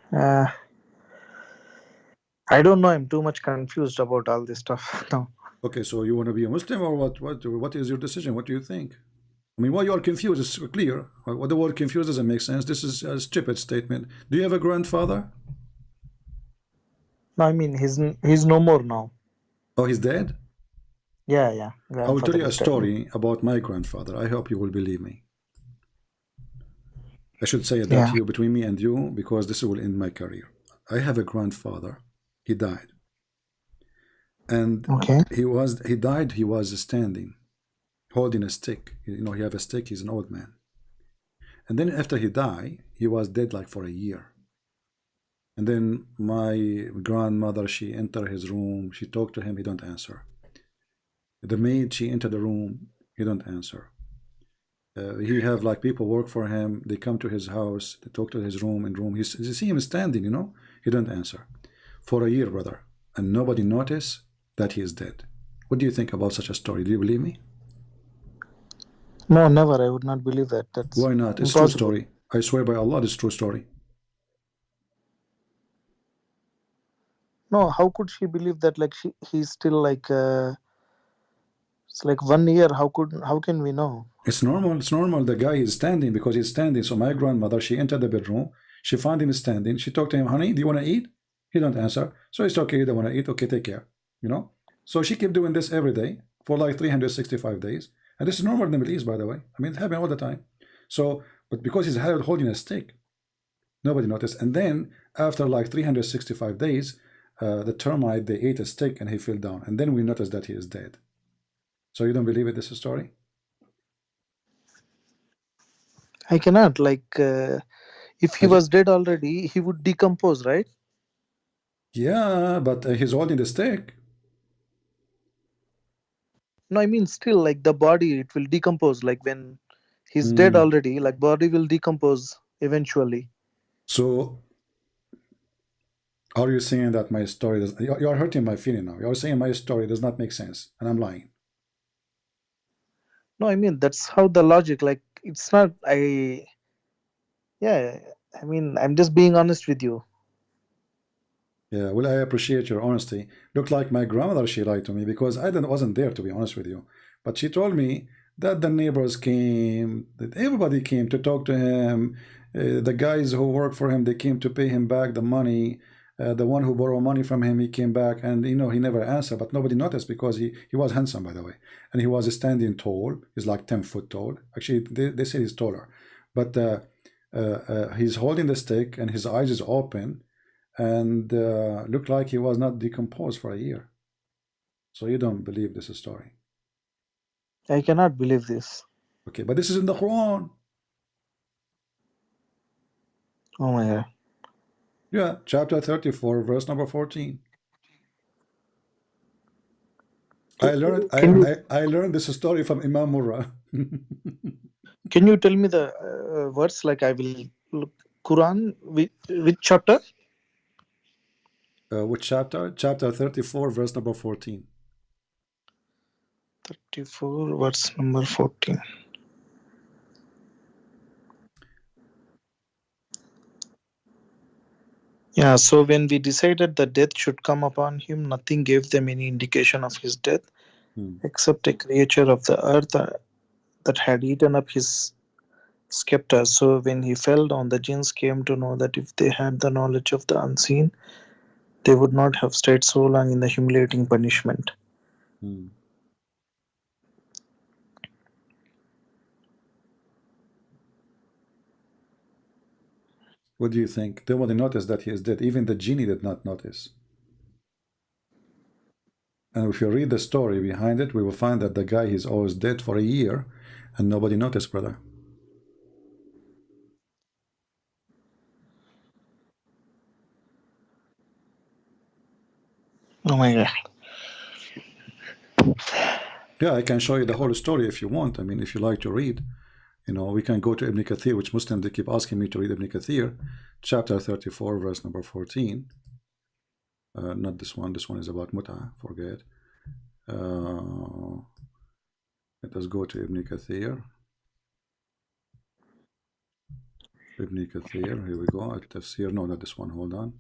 I don't know. I'm too much confused about all this stuff now. Okay, so you want to be a Muslim or what? What is your decision? What do you think? I mean, why you are confused is clear. What the word confused doesn't make sense. This is a stupid statement. Do you have a grandfather? No, I mean he's no more now. Oh, he's dead? Yeah, yeah. I will tell Grandfather you a is dead. story about my grandfather. I hope you will believe me. I should say that Yeah. here between me and you, because this will end my career. I have a grandfather. He died. And Okay. he died, he was standing, holding a stick. You know, he have a stick, he's an old man. And then after he died, he was dead like for a year. And then my grandmother, she entered his room, she talked to him, he don't answer. The maid, she entered the room, he don't answer. He have like people work for him, they come to his house, they talk to his room, you see him standing, you know, he don't answer. For a year, brother, and nobody noticed that he is dead. What do you think about such a story? Do you believe me? No, never. I would not believe that. That's Why not? It's true impossible. story. I swear by Allah, it's true story. No, how could she believe that? Like he's still like it's like 1 year. How can we know? It's normal. It's normal. The guy is standing because he's standing. So my grandmother, she entered the bedroom. She found him standing. She talked to him, honey, do you want to eat? He don't answer. So it's okay. You don't want to eat. Okay, take care. You know. So she kept doing this every day for like 365 days. And this is normal in the Middle East, by the way. I mean, it happened all the time. So, but because he's holding a stick, nobody noticed. And then after like 365 days, the termite, they ate a stick and he fell down. And then we noticed that he is dead. So you don't believe it? This is a story? I cannot. Like if he was dead already, he would decompose, right? Yeah, but he's holding the stick. No, I mean still like the body, it will decompose. Like when he's dead already, like body will decompose eventually. So are you saying that my story does, you are hurting my feeling now. You're saying my story does not make sense and I'm lying. No, I mean that's how the logic, like it's not yeah, I mean I'm just being honest with you. Yeah, well, I appreciate your honesty. Looked like my grandmother, she lied to me because I wasn't there, to be honest with you. But she told me that the neighbors came, that everybody came to talk to him. The guys who work for him, they came to pay him back the money. The one who borrowed money from him, he came back and, you know, he never answered, but nobody noticed because he was handsome, by the way. And he was standing tall. He's like 10 foot tall. Actually, they say he's taller. But he's holding the stick and his eyes is open. And looked like he was not decomposed for a year. So you don't believe this story? I cannot believe this. Okay, but this is in the Quran. Oh my God. Yeah, chapter 34, verse number 14. I learned this story from Imam Murrah. Can you tell me the words? Like I will look Quran which chapter? Which chapter? Chapter 34, verse number 14. 34, verse number 14. Yeah, so when we decided that death should come upon him, nothing gave them any indication of his death, except a creature of the earth that had eaten up his scepter. So when he fell down, the jinns came to know that if they had the knowledge of the unseen, they would not have stayed so long in the humiliating punishment. What do you think? Nobody noticed that he is dead. Even the genie did not notice. And if you read the story behind it, we will find that the guy is always dead for a year and nobody noticed, brother. Oh my God. Yeah, I can show you the whole story if you want. I mean, if you like to read, you know, we can go to Ibn Kathir, which Muslims, they keep asking me to read Ibn Kathir, chapter 34, verse number 14. Not this one. This one is about Mut'ah. Forget. Let us go to Ibn Kathir. Ibn Kathir. Here we go. At Tafsir. No, not this one. Hold on.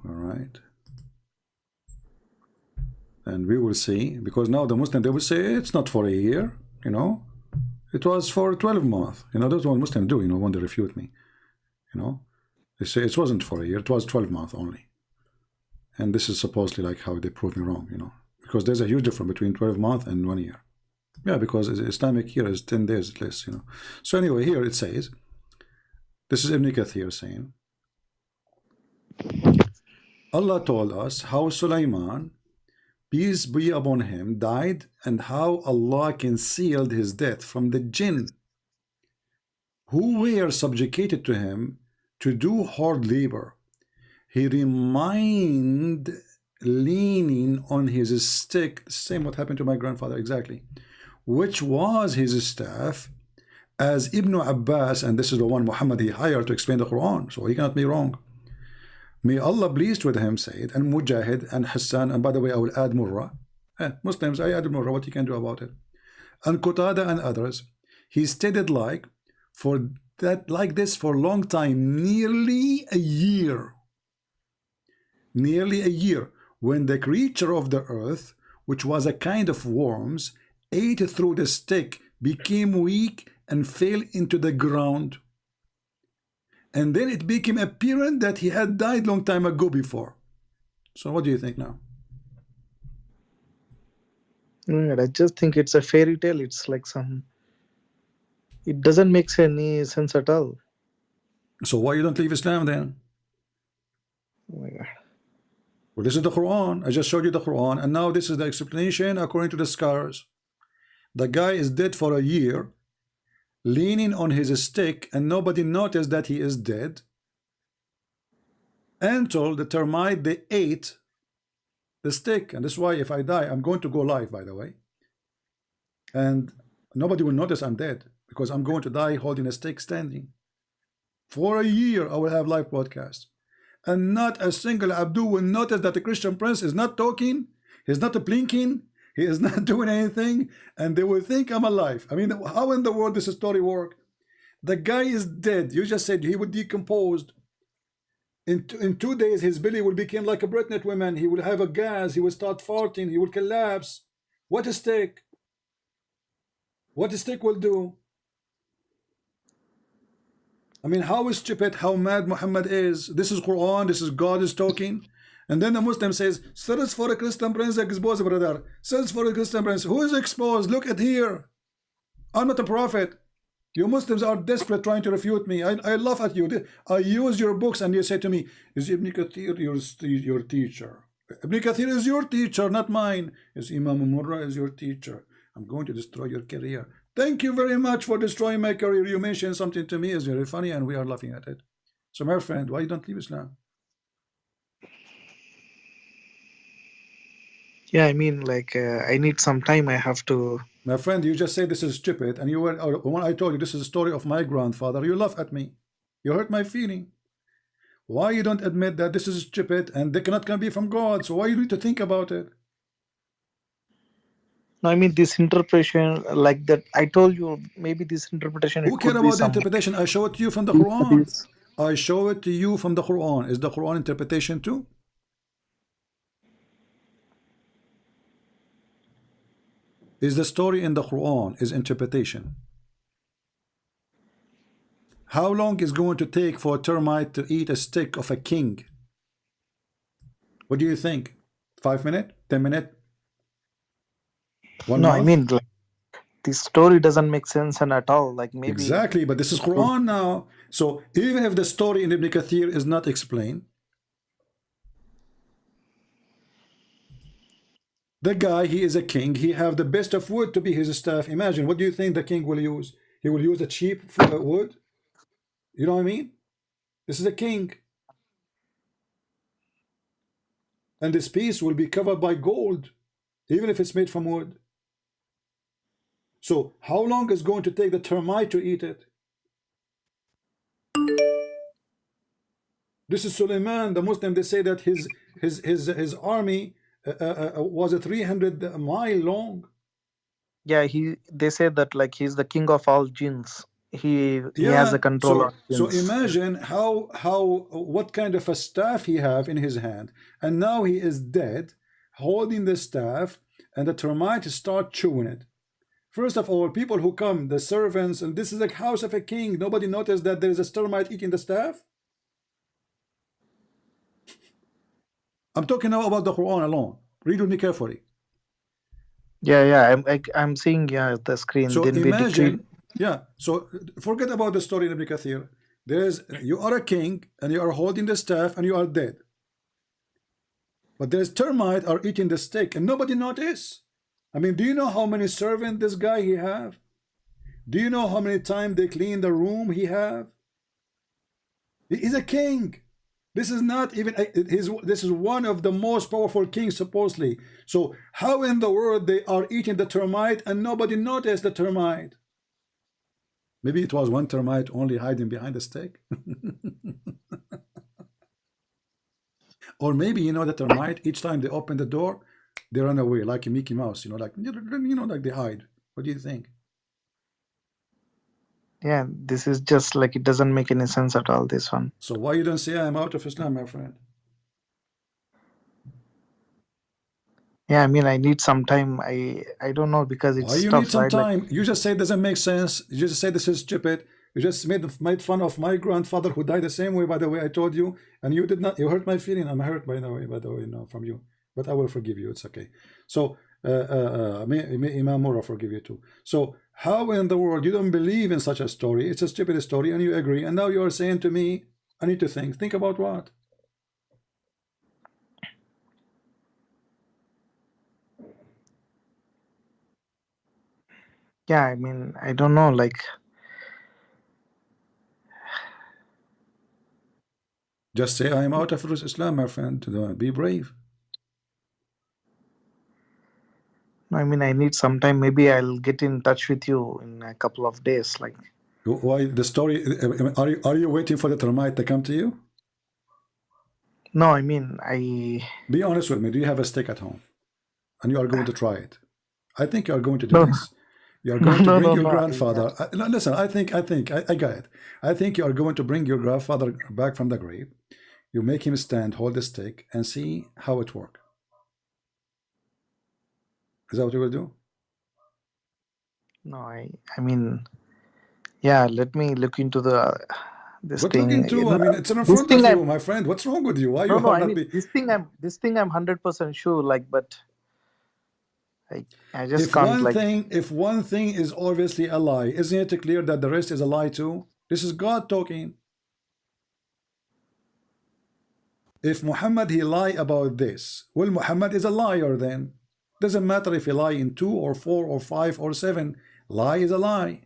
All right. and we will see, because now the Muslim, they will say it's not for a year, you know, it was for 12 months. You know, that's what Muslims do, you know, when they refute me. You know, they say it wasn't for a year, it was 12 months only. And this is supposedly like how they prove me wrong, you know, because there's a huge difference between 12 months and 1 year. Yeah, because Islamic year is 10 days less, you know. So anyway, here it says, this is Ibn Kathir saying, Allah told us how Sulaiman, peace be upon him, died, and how Allah concealed his death from the jinn who were subjugated to him to do hard labor. He remained leaning on his stick, same what happened to my grandfather exactly, which was his staff, as Ibn Abbas, and this is the one Muhammad he hired to explain the Quran, so he cannot be wrong. May Allah pleased with him said, and Mujahid and Hassan, and by the way I will add Murrah. Muslims, I added Murrah, what you can do about it. And Qatada and others, he stated like this for a long time, nearly a year, when the creature of the earth, which was a kind of worms, ate through the stick, became weak and fell into the ground. And then it became apparent that he had died long time ago before. So what do you think now? I just think it's a fairy tale. It's like it doesn't make any sense at all. So why you don't leave Islam then? Oh my God. Well, this is the Quran. I just showed you the Quran, and now this is the explanation according to the scholars. The guy is dead for a year, leaning on his stick, and nobody noticed that he is dead, until the termite, they ate the stick. And that's why if I die, I'm going to go live, by the way, and nobody will notice I'm dead, because I'm going to die holding a stick standing. For a year I will have live broadcast, and not a single Abdu will notice that the Christian prince is not talking, he's not blinking, he is not doing anything, and they will think I'm alive. I mean, how in the world does this story work? The guy is dead. You just said he would decompose. In 2 days, his belly will become like a pregnant woman. He will have a gas. He will start farting. He will collapse. What a stick. What a stick will do. I mean, how stupid, how mad Muhammad is. This is Quran. This is God is talking. And then the Muslim says, search for a Christian prince exposed, brother. Search for a Christian prince. Who is exposed? Look at here. I'm not a prophet. You Muslims are desperate trying to refute me. I laugh at you. I use your books and you say to me, is Ibn Kathir your teacher? Ibn Kathir is your teacher, not mine. Is Imam Murrah is your teacher? I'm going to destroy your career. Thank you very much for destroying my career. You mentioned something to me is very funny and we are laughing at it. So my friend, why you don't leave Islam? Yeah, I mean, like I need some time. I have to. My friend, you just say this is stupid, and you were when I told you this is a story of my grandfather, you laugh at me. You hurt my feeling. Why you don't admit that this is stupid and they cannot be from God? So why you need to think about it? No, I mean this interpretation, like that. I told you maybe this interpretation. Who cares about the interpretation? I show it to you from the Quran. I show it to you from the Quran. Is the Quran interpretation too? Is the story in the Quran is interpretation? How long is going to take for a termite to eat a stick of a king? What do you think? 5 minutes? 10 minutes? No, I mean like this story doesn't make sense and at all. Like maybe exactly, but this is Quran now. So even if the story in Ibn Kathir is not explained, the guy, he is a king. He have the best of wood to be his staff. Imagine, what do you think the king will use? He will use a cheap wood. You know what I mean? This is a king. And this piece will be covered by gold, even if it's made from wood. So how long is going to take the termite to eat it? This is Suleiman, the Muslim. They say that his army was a 300 mile long. Yeah, they say that like he's the king of all jinns. He has a control on jinns. So imagine what kind of a staff he have in his hand, and now he is dead. holding the staff, and the termites start chewing it. First of all, people who come, the servants, and this is a house of a king, nobody noticed that there is a termite eating the staff? I'm talking now about the Quran alone. Read with me carefully. Yeah, I'm seeing the screen. So Then imagine, so forget about the story in Ibn Kathir. You are a king and you are holding the staff and you are dead. But there's termites are eating the steak and nobody notice. I mean, do you know how many servants this guy he have? Do you know how many times they clean the room he have? He's a king. This is not even this is one of the most powerful kings supposedly. So how in the world they are eating the termite and nobody noticed the termite? Maybe it was one termite only hiding behind the steak. Or maybe, you know, the termite, each time they open the door, they run away like a Mickey Mouse, you know, like they hide. What do you think? yeah, this is just like, it doesn't make any sense at all, this one. So why you don't say I'm out of Islam, my friend? Yeah, I mean, I need some time. I don't know, because it's Why you tough, need some right? time? Like, You just say it doesn't make sense. You just say this is stupid. You just made fun of my grandfather who died the same way, by the way, I told you, and you did not. You hurt my feeling. I'm hurt by the way, no, from you. But I will forgive you. It's okay. So may Imam Mura forgive you too. So how in the world you don't believe in such a story? It's a stupid story, and you agree. And now you are saying to me, I need to think. Think about what? yeah, I mean, I don't know, like, Just say I'm out of Islam, my friend. Be brave. I mean, I need some time. Maybe I'll get in touch with you in a couple of days. Like, Why the story? Are you waiting for the termite to come to you? no, I mean, Be honest with me. Do you have a stick at home? And you are going to try it. I think you are going to do No. this. You are going to bring your no, grandfather. No, listen, I got it. I think you are going to bring your grandfather back from the grave. You make him stand, hold the stick, and see how it works. Is that what you will do? no, I mean, yeah, let me look into this What thing. looking to? I mean, it's in This front of thing you, my friend. What's wrong with you? Why you No, I not mean, be? this thing I'm 100% sure, like, but I just If can't, one like, thing, if one thing is obviously a lie, isn't it clear that the rest is a lie too? This is God talking. If Muhammad he lie about this, well, Muhammad is a liar then. Doesn't matter if he lie in 2 or 4 or 5 or 7. Lie is a lie.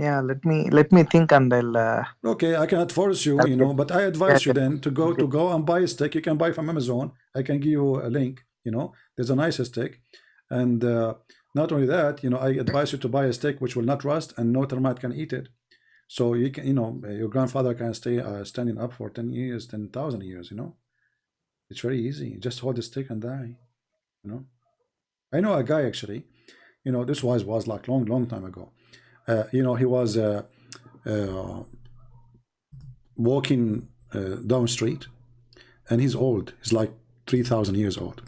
yeah, let me think, and I'll Okay, I cannot force you, you know, but I advise you then to go and buy a stick. You can buy from Amazon. I can give you a link, you know. There's a nice stick. And not only that, you know, I advise you to buy a stick which will not rust and no termite can eat it. So you can, you know, your grandfather can stay standing up for 10 years, 10,000 years, you know. It's very easy. Just hold the stick and die, you know. I know a guy actually, you know, this was like long time ago. You know, he was walking down street, and he's old. He's like 3,000 years old,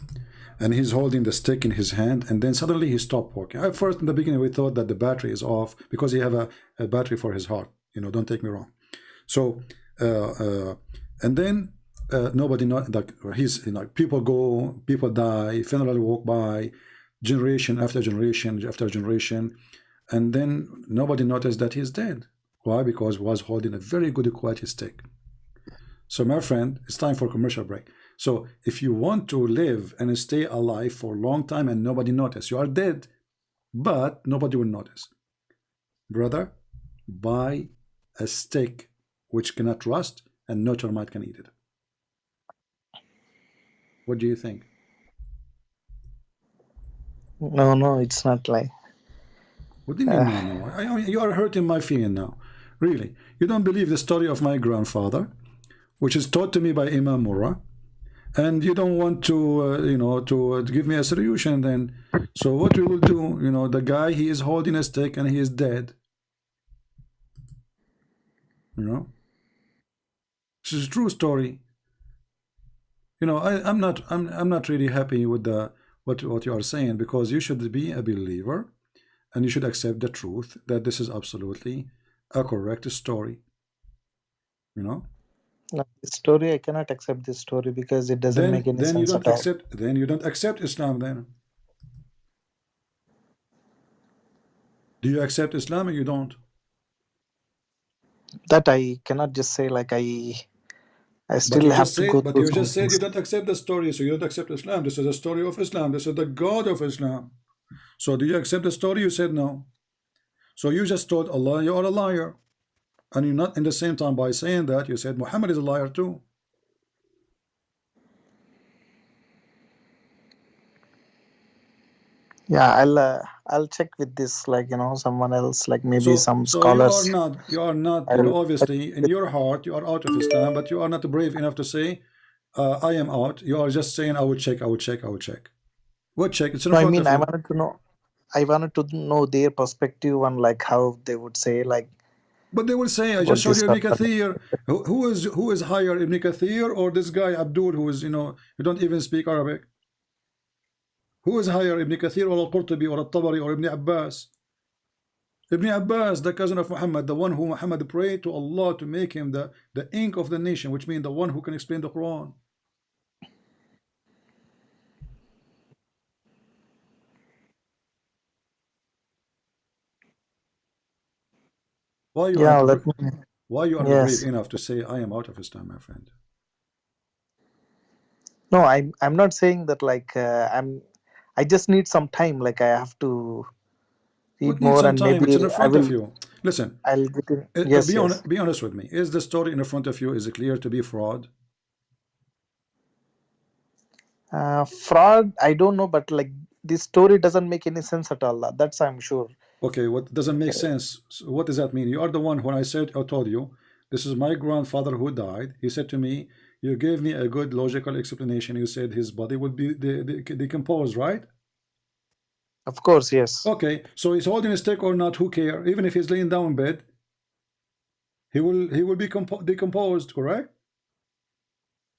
and he's holding the stick in his hand. And then suddenly he stopped walking. At first, in the beginning, we thought that the battery is off because he have a battery for his heart. You know, don't take me wrong. So, and then nobody know that he's, you know, people go, people die, funeral walk by, generation after generation after generation. And then nobody noticed that he's dead. Why? Because he was holding a very good quality stick. So my friend, it's time for commercial break. So if you want to live and stay alive for a long time and nobody notice, you are dead, but nobody will notice. Brother, buy a stick which cannot rust and no termite can eat it. What do you think? no, it's not like. What do you mean, no? I mean, you are hurting my feeling now. Really. You don't believe the story of my grandfather, which is taught to me by Imam Mura, and you don't want to, you know, to give me a solution then. So what we will do, you know, the guy, he is holding a stick and he is dead. You know, this is a true story. You know, I'm not really happy with the what you are saying, because you should be a believer and you should accept the truth that this is absolutely a correct story. You know, No, this story, I cannot accept this story because it doesn't make any then you sense don't at all. accept Islam. Then do you accept Islam or you don't? That I cannot just say like I But still you have just to said, go but through you some just said you things. don't accept the story, so you don't accept Islam. This is a story of Islam. This is the God of Islam. So do you accept the story? You said no. So you just told Allah you are a liar. And you're not, in the same time, by saying that, you said Muhammad is a liar too. Yeah, I'll check with this, like, you know, someone else, like maybe some So you are scholars. not, I'll, obviously in your heart, you are out of Islam, but you are not brave enough to say, I am out. You are just saying, I will check, I will check, I will check. What check? It's in no, I front mean, of you. I wanted to know their perspective on like how they would say like But they will say, I about just showed this you Ibn topic. Kathir. Who is higher, Ibn Kathir or this guy Abdul, who is, who don't even speak Arabic? Who is higher, Ibn Kathir or Al-Qurtubi or Al-Tabari or Ibn Abbas? Ibn Abbas, the cousin of Muhammad, the one who Muhammad prayed to Allah to make him the ink of the nation, which means the one who can explain the Quran. Why you are Yeah, not let me. why you are not brave Yes. enough to say I am out of Islam, my friend? No, I'm not saying that like I just need some time. Like I have to What read needs more some and time? It's maybe in I front of will. you. Listen, I'll get in. Yes, yes. be honest with me. Is the story in front of you, is it clear to be fraud? Fraud, I don't know, but like this story doesn't make any sense at all. That's I'm sure. Okay, what doesn't make sense? So what does that mean? You are the one, when I told you, this is my grandfather who died. He said to me, you gave me a good logical explanation. You said his body would be decomposed, right? Of course, yes. Okay, so he's holding a stick or not, who care? Even if he's laying down in bed, he will be decomposed, correct?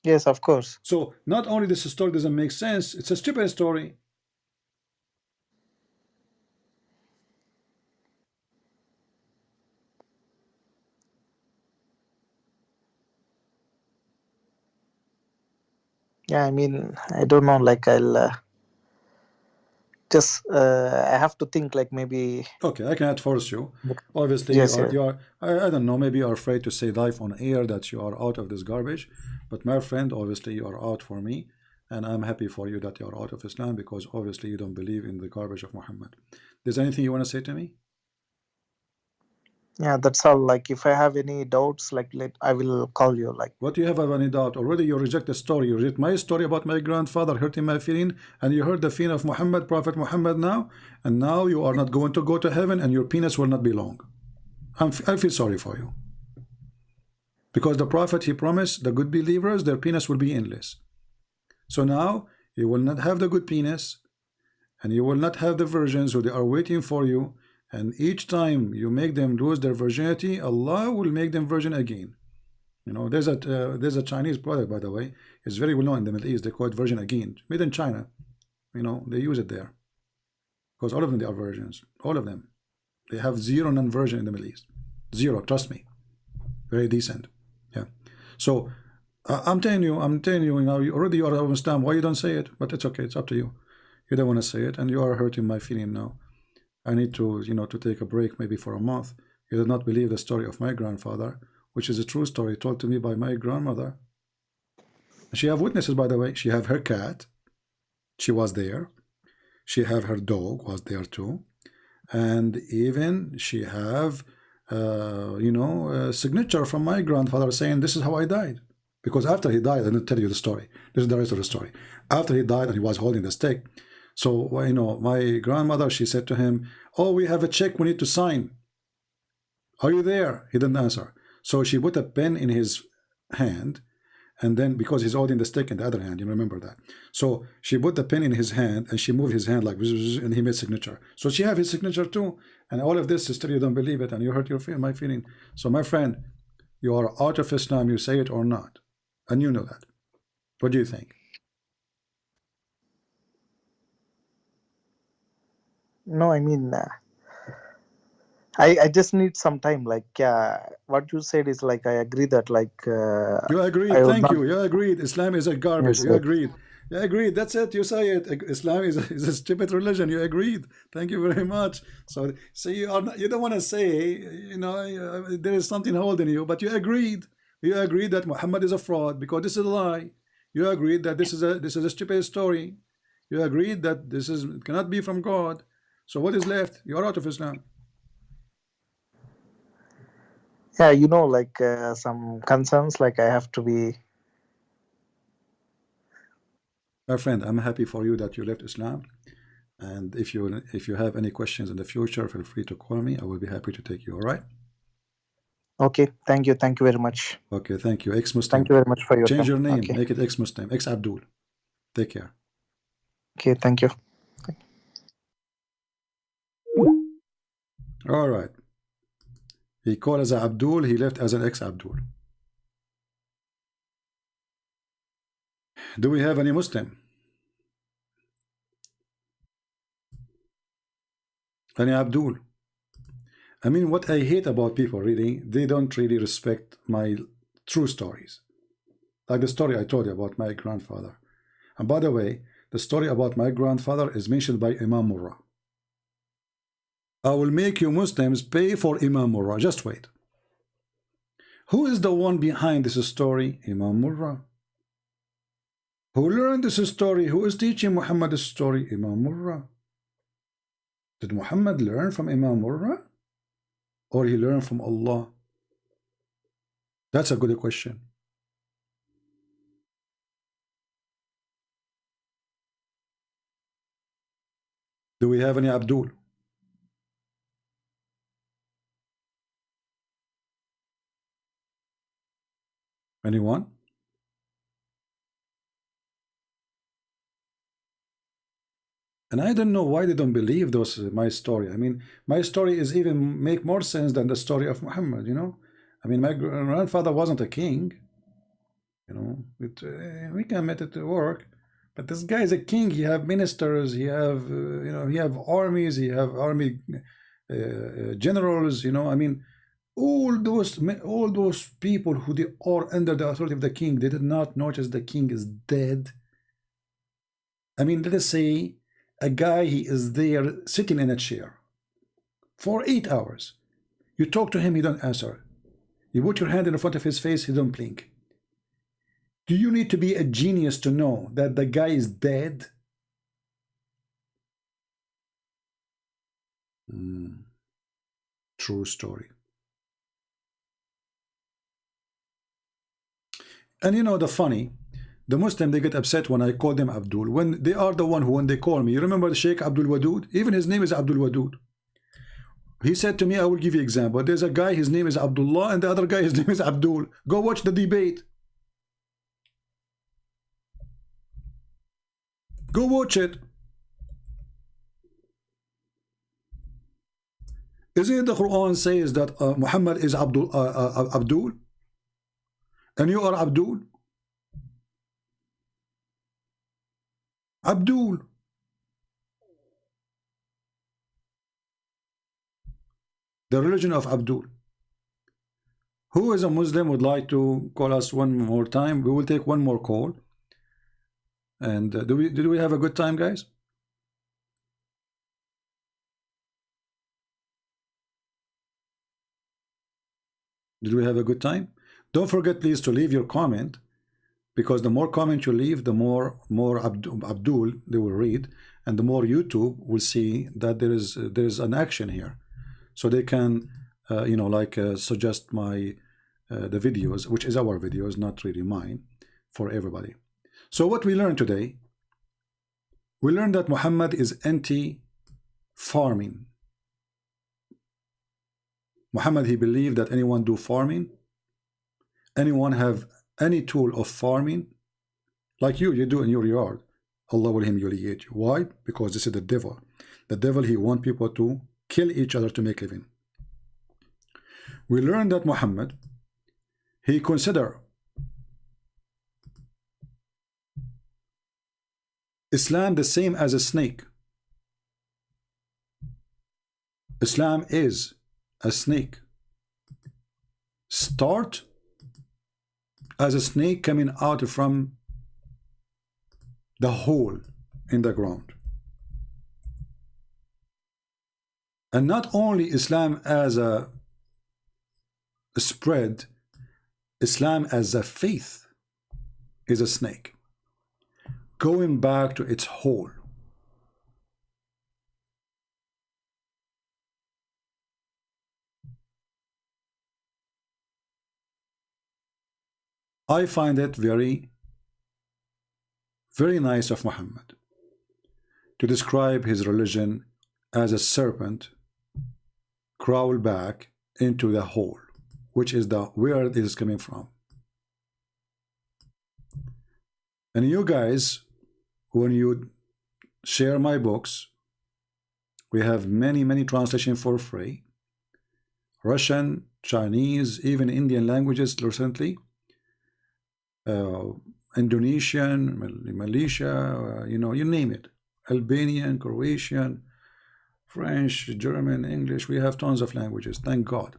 Yes, of course. So not only this story doesn't make sense, it's a stupid story. Yeah, I mean, I don't know. Like I'll just I have to think. Like maybe. Okay, I cannot force you. Obviously, Yes, yes. you are. I don't know. Maybe you are afraid to say live on air that you are out of this garbage. But my friend, obviously, you are out for me, and I'm happy for you that you are out of Islam, because obviously you don't believe in the garbage of Muhammad. There's anything you want to say to me? Yeah, that's all. Like if I have any doubts, like I will call you. Like. What do you have any doubt? Already you reject the story. You reject my story about my grandfather hurting my feeling, and you heard the feeling of Muhammad, Prophet Muhammad now, and now you are not going to go to heaven, and your penis will not be long. I feel sorry for you. Because the Prophet, he promised the good believers, their penis will be endless. So now you will not have the good penis, and you will not have the virgins who they are waiting for you. And each time you make them lose their virginity, Allah will make them virgin again. There's a Chinese product, by the way. It's very well known in the Middle East. They call it virgin again, made in China. They use it there because all of them, they are virgins. All of them. They have zero non-virgin in the Middle East. Zero, trust me. Very decent. Yeah. So I'm telling you, you already are of Islam. Why you don't say it? But it's okay. It's up to you. You don't want to say it, and you are hurting my feeling now. I need to, to take a break maybe for a month. You did not believe the story of my grandfather, which is a true story told to me by my grandmother. She have witnesses, by the way. She have her cat. She was there. She have her dog was there too. And even she have, a signature from my grandfather saying, this is how I died. Because after he died, I didn't tell you the story. This is the rest of the story. After he died and he was holding the stick, so, my grandmother, she said to him, oh, we have a check we need to sign. Are you there? He didn't answer. So she put a pen in his hand, and then, because he's holding the stick in the other hand, you remember that. So she put the pen in his hand, and she moved his hand like, and he made signature. So she have his signature too. And all of this, still you don't believe it, and you hurt my feeling. So my friend, You are out of Islam, you say it or not. And you know that. What do you think? No, I mean, I just need some time. Like, yeah, what you said is like, I agree that like, You agreed. I would Thank not. you. You agreed. Islam is a garbage. Yes, You yes. agreed. You agreed. That's it. You say it. Islam is a stupid religion. You agreed. Thank you very much. So you are not, you don't want to say, you know, there is something holding you, but you agreed. You agreed that Muhammad is a fraud because this is a lie. You agreed that this is a stupid story. You agreed that this is cannot be from God. So what is left? You are out of Islam. Yeah, you know, like some concerns, like I have to be. My friend, I'm happy for you that you left Islam. And if you have any questions in the future, feel free to call me. I will be happy to take you. All right? Okay, thank you very much. Okay, thank you. Ex-Muslim. Thank you very much for your Change time. your name. Okay. Make it ex-Muslim. Ex-Abdul. Take care. Okay, thank you. All right. He called as a Abdul. He left as an ex-Abdul. Do we have any Muslim? Any Abdul? I mean, what I hate about people really, they don't really respect my true stories. Like the story I told you about my grandfather. And by the way, the story about my grandfather is mentioned by Imam Murrah. I will make you Muslims pay for Imam Murrah. Just wait. Who is the one behind this story? Imam Murrah. Who learned this story? Who is teaching Muhammad this story? Imam Murrah. Did Muhammad learn from Imam Murrah? Or he learned from Allah? That's a good question. Do we have any Abdul? Anyone? And I don't know why they don't believe those my story. I mean, my story is even make more sense than the story of Muhammad, you know? I mean, my grandfather wasn't a king, you know? We can make it work. But this guy is a king. He have ministers. He have, you know, he have armies. He have army generals. You know, I mean, all those people who they are under the authority of the king, they did not notice the king is dead. I mean, let us say a guy, he is there sitting in a chair for 8 hours. You talk to him, he don't answer. You put your hand in front of his face, he don't blink. Do you need to be a genius to know that the guy is dead? True story. And you know the funny, the Muslim, they get upset when I call them Abdul, when they are the one who, when they call me, you remember the Sheikh Abdul Wadud? Even his name is Abdul Wadud. He said to me, I will give you an example. There's a guy, his name is Abdullah, and the other guy, his name is Abdul. Go watch the debate. Go watch it. Isn't it the Quran says that Muhammad is Abdul, and you are Abdul? Abdul. The religion of Abdul. Who is a Muslim would like to call us one more time? We will take one more call. And did we have a good time, guys? Did we have a good time? Don't forget, please, to leave your comment, because the more comments you leave, the more Abdul they will read, and the more YouTube will see that there is an action here, so they can you know, like suggest my the videos, which is our videos, not really mine, for everybody. So what we learned today, we learned that Muhammad is anti-farming. Muhammad, he believed that anyone do farming, anyone have any tool of farming, like you do in your yard, Allah will humiliate you. Why? Because this is the devil. The devil, he want people to kill each other to make living. We learned that Muhammad, he consider Islam the same as a snake. Islam is a snake. Start as a snake coming out from the hole in the ground. And not only Islam as a spread, Islam as a faith is a snake going back to its hole. I find it very, very nice of Muhammad to describe his religion as a serpent crawl back into the hole, which is the where it is coming from. And you guys, when you share my books, we have many translations for free. Russian, Chinese, even Indian languages recently. Indonesian, Malaysia, you know, you name it. Albanian, Croatian, French, German, English. We have tons of languages, thank God.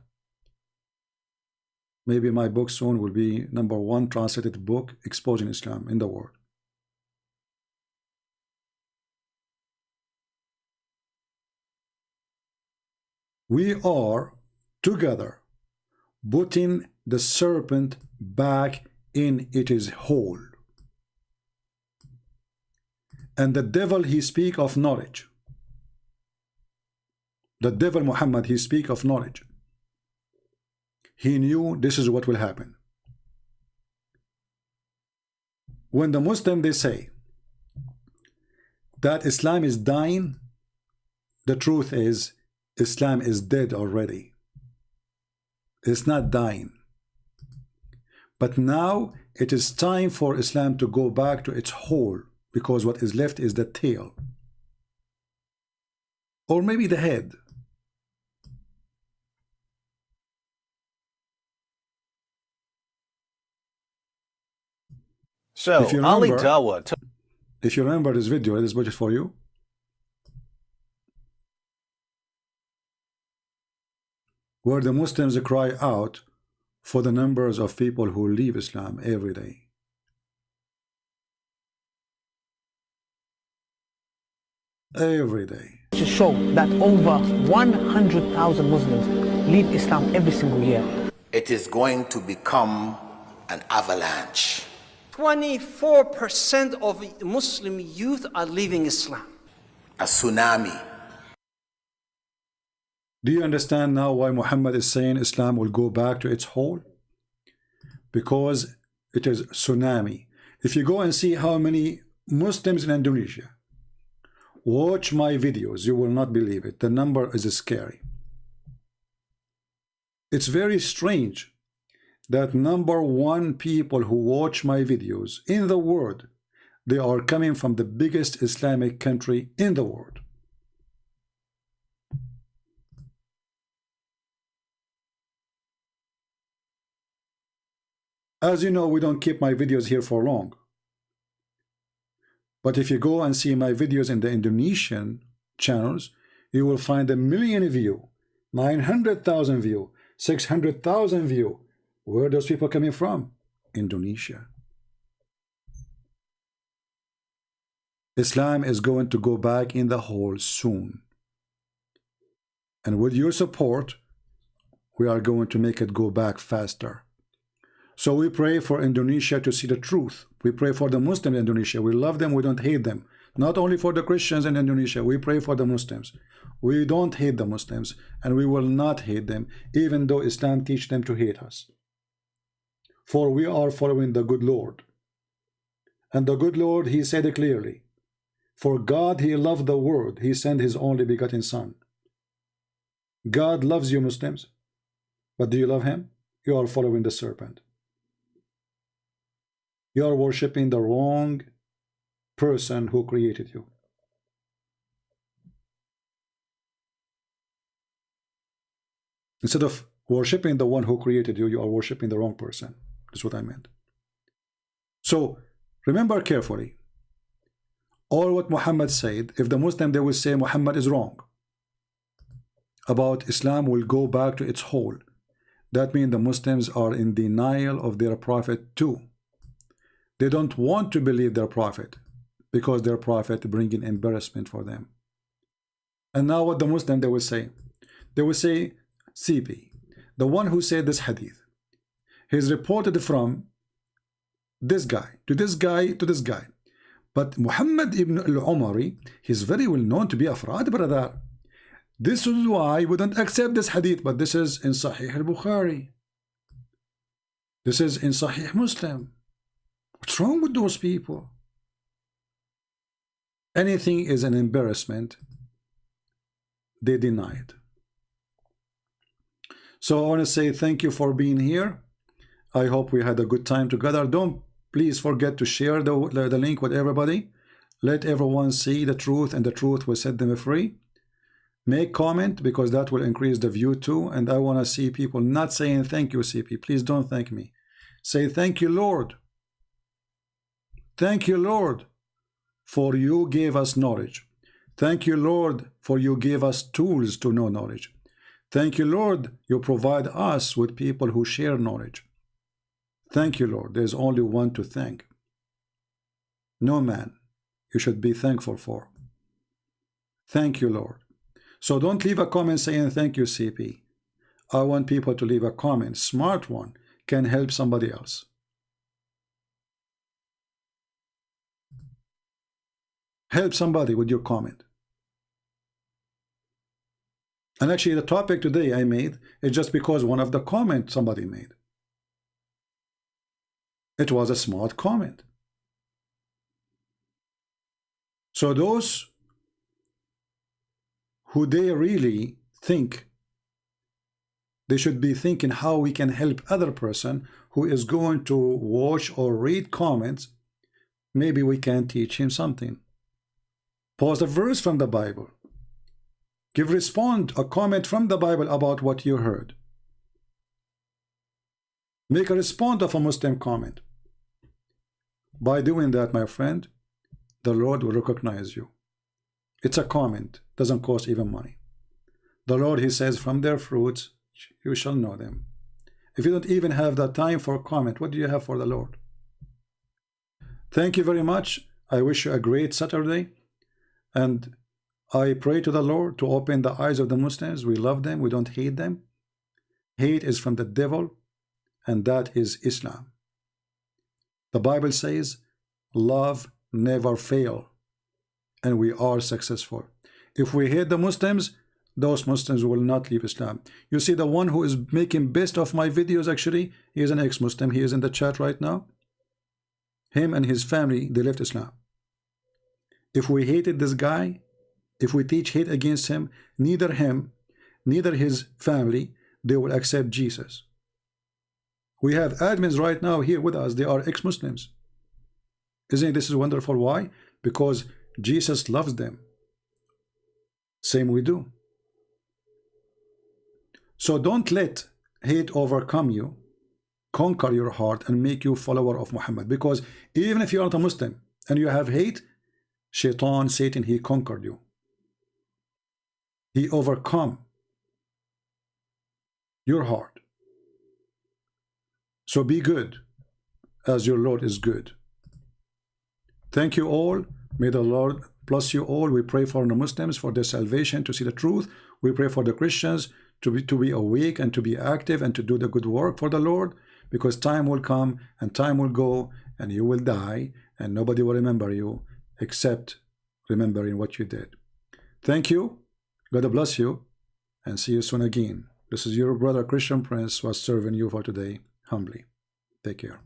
Maybe my book soon will be #1 translated book exposing Islam in the world. We are together putting the serpent back in its hole. And the devil, he speak of knowledge. The devil Muhammad, he speak of knowledge. He knew this is what will happen. When the Muslim, they say that Islam is dying, the truth is Islam is dead already. It's not dying. But now it is time for Islam to go back to its hole, because what is left is the tail. Or maybe the head. So, if you remember this video, this budget for you. Where the Muslims cry out for the numbers of people who leave Islam every day. Every day. To show that over 100,000 Muslims leave Islam every single year. It is going to become an avalanche. 24% of Muslim youth are leaving Islam. A tsunami. Do you understand now why Muhammad is saying Islam will go back to its hole? Because it is tsunami. If you go and see how many Muslims in Indonesia watch my videos, you will not believe it. The number is scary. It's very strange that #1 people who watch my videos in the world, they are coming from the biggest Islamic country in the world. As you know, we don't keep my videos here for long. But if you go and see my videos in the Indonesian channels, you will find 1 million view, 900,000 view, 600,000 view. Where are those people coming from? Indonesia. Islam is going to go back in the hole soon. And with your support, we are going to make it go back faster. So we pray for Indonesia to see the truth. We pray for the Muslims in Indonesia. We love them, we don't hate them. Not only for the Christians in Indonesia, we pray for the Muslims. We don't hate the Muslims, and we will not hate them, even though Islam teaches them to hate us. For we are following the good Lord. And the good Lord, he said it clearly. For God, he loved the world. He sent his only begotten Son. God loves you, Muslims. But do you love him? You are following the serpent. You are worshiping the wrong person who created you. Instead of Worshipping the one who created you, you are worshipping the wrong person. That's what I meant. So remember carefully, all what Muhammad said, if the Muslim, they will say Muhammad is wrong about Islam, will go back to its whole. That means the Muslims are in denial of their prophet too. They don't want to believe their prophet because their prophet bringing embarrassment for them. And now what the Muslim, they will say? They will say, CP, the one who said this hadith, he's reported from this guy to this guy to this guy. But Muhammad ibn al-Umari, he's very well known to be a fraud, brother. This is why we don't accept this hadith, but this is in Sahih al-Bukhari. This is in Sahih Muslim. What's wrong with those people? Anything is an embarrassment, they deny it. So I want to say thank you for being here. I hope we had a good time together. Don't please forget to share the link with everybody. Let everyone see the truth, and the truth will set them free. Make comment, because that will increase the view too. And I want to see people not saying thank you, CP. Please don't thank me. Say thank you, Lord. Thank you, Lord, for you gave us knowledge. Thank you, Lord, for you gave us tools to know knowledge. Thank you, Lord, you provide us with people who share knowledge. Thank you, Lord. There's only one to thank. No man you should be thankful for. Thank you, Lord. So don't leave a comment saying thank you, CP. I want people to leave a comment. Smart one can help somebody else. Help somebody with your comment. And actually the topic today I made is just because one of the comments somebody made. It was a smart comment. So those who they really think, they should be thinking how we can help other person who is going to watch or read comments. Maybe we can teach him something. Post a verse from the Bible. Respond a comment from the Bible about what you heard. Make a response of a Muslim comment. By doing that, my friend, the Lord will recognize you. It's a comment, doesn't cost even money. The Lord, he says, from their fruits you shall know them. If you don't even have the time for a comment, what do you have for the Lord? Thank you very much. I wish you a great Saturday. And I pray to the Lord to open the eyes of the Muslims. We love them. We don't hate them. Hate is from the devil, and that is Islam. The Bible says, love never fails, and we are successful. If we hate the Muslims, those Muslims will not leave Islam. You see, the one who is making best of my videos, actually, he is an ex-Muslim. He is in the chat right now. Him and his family, they left Islam. If we hated this guy, if we teach hate against him, neither him, neither his family, they will accept Jesus. We have admins right now here with us. They are ex-Muslims. Isn't this is wonderful? Why? Because Jesus loves them. Same we do. So don't let hate overcome you, conquer your heart, and make you follower of Muhammad. Because even if you are not a Muslim and you have hate, Shaitan, Satan, he conquered you. He overcome your heart. So be good as your Lord is good. Thank you all. May the Lord bless you all. We pray for the Muslims, for their salvation, to see the truth. We pray for the Christians to be awake and to be active and to do the good work for the Lord, because time will come and time will go and you will die and nobody will remember you except remembering what you did. Thank you. God bless you and see you soon again. This is your brother Christian Prince was serving you for today humbly. Take care.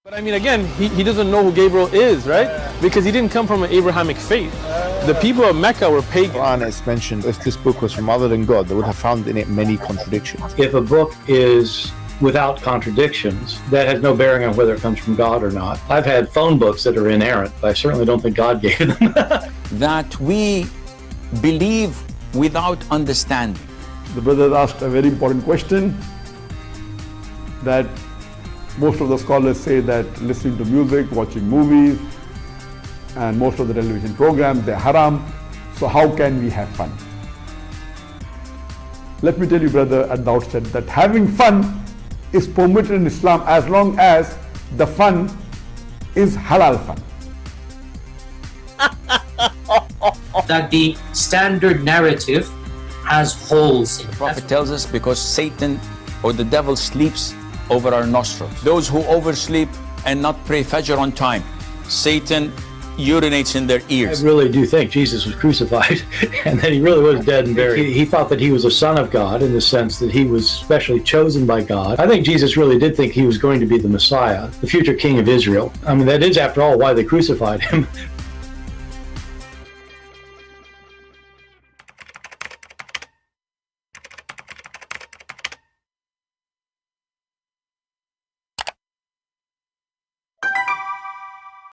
But I mean, again, he doesn't know who Gabriel is, right? Because he didn't come from an Abrahamic faith. The people of Mecca were pagan. Qur'an is mentioned, if this book was from other than God, they would have found in it many contradictions. If a book is without contradictions, that has no bearing on whether it comes from God or not. I've had phone books that are inerrant, but I certainly don't think God gave them. That we believe without understanding. The brother asked a very important question, that most of the scholars say that listening to music, watching movies, and most of the television programs, they're haram. So how can we have fun? Let me tell you, brother, at the outset that having fun is permitted in Islam as long as the fun is halal fun. That the standard narrative has holes in it. The Prophet tells us because Satan or the devil sleeps over our nostrils. Those who oversleep and not pray Fajr on time, Satan urinates in their ears. I really do think Jesus was crucified and that he really was dead and buried. He thought that he was a son of God in the sense that he was specially chosen by God. I think Jesus really did think he was going to be the Messiah, the future king of Israel. I mean, that is, after all, why they crucified him.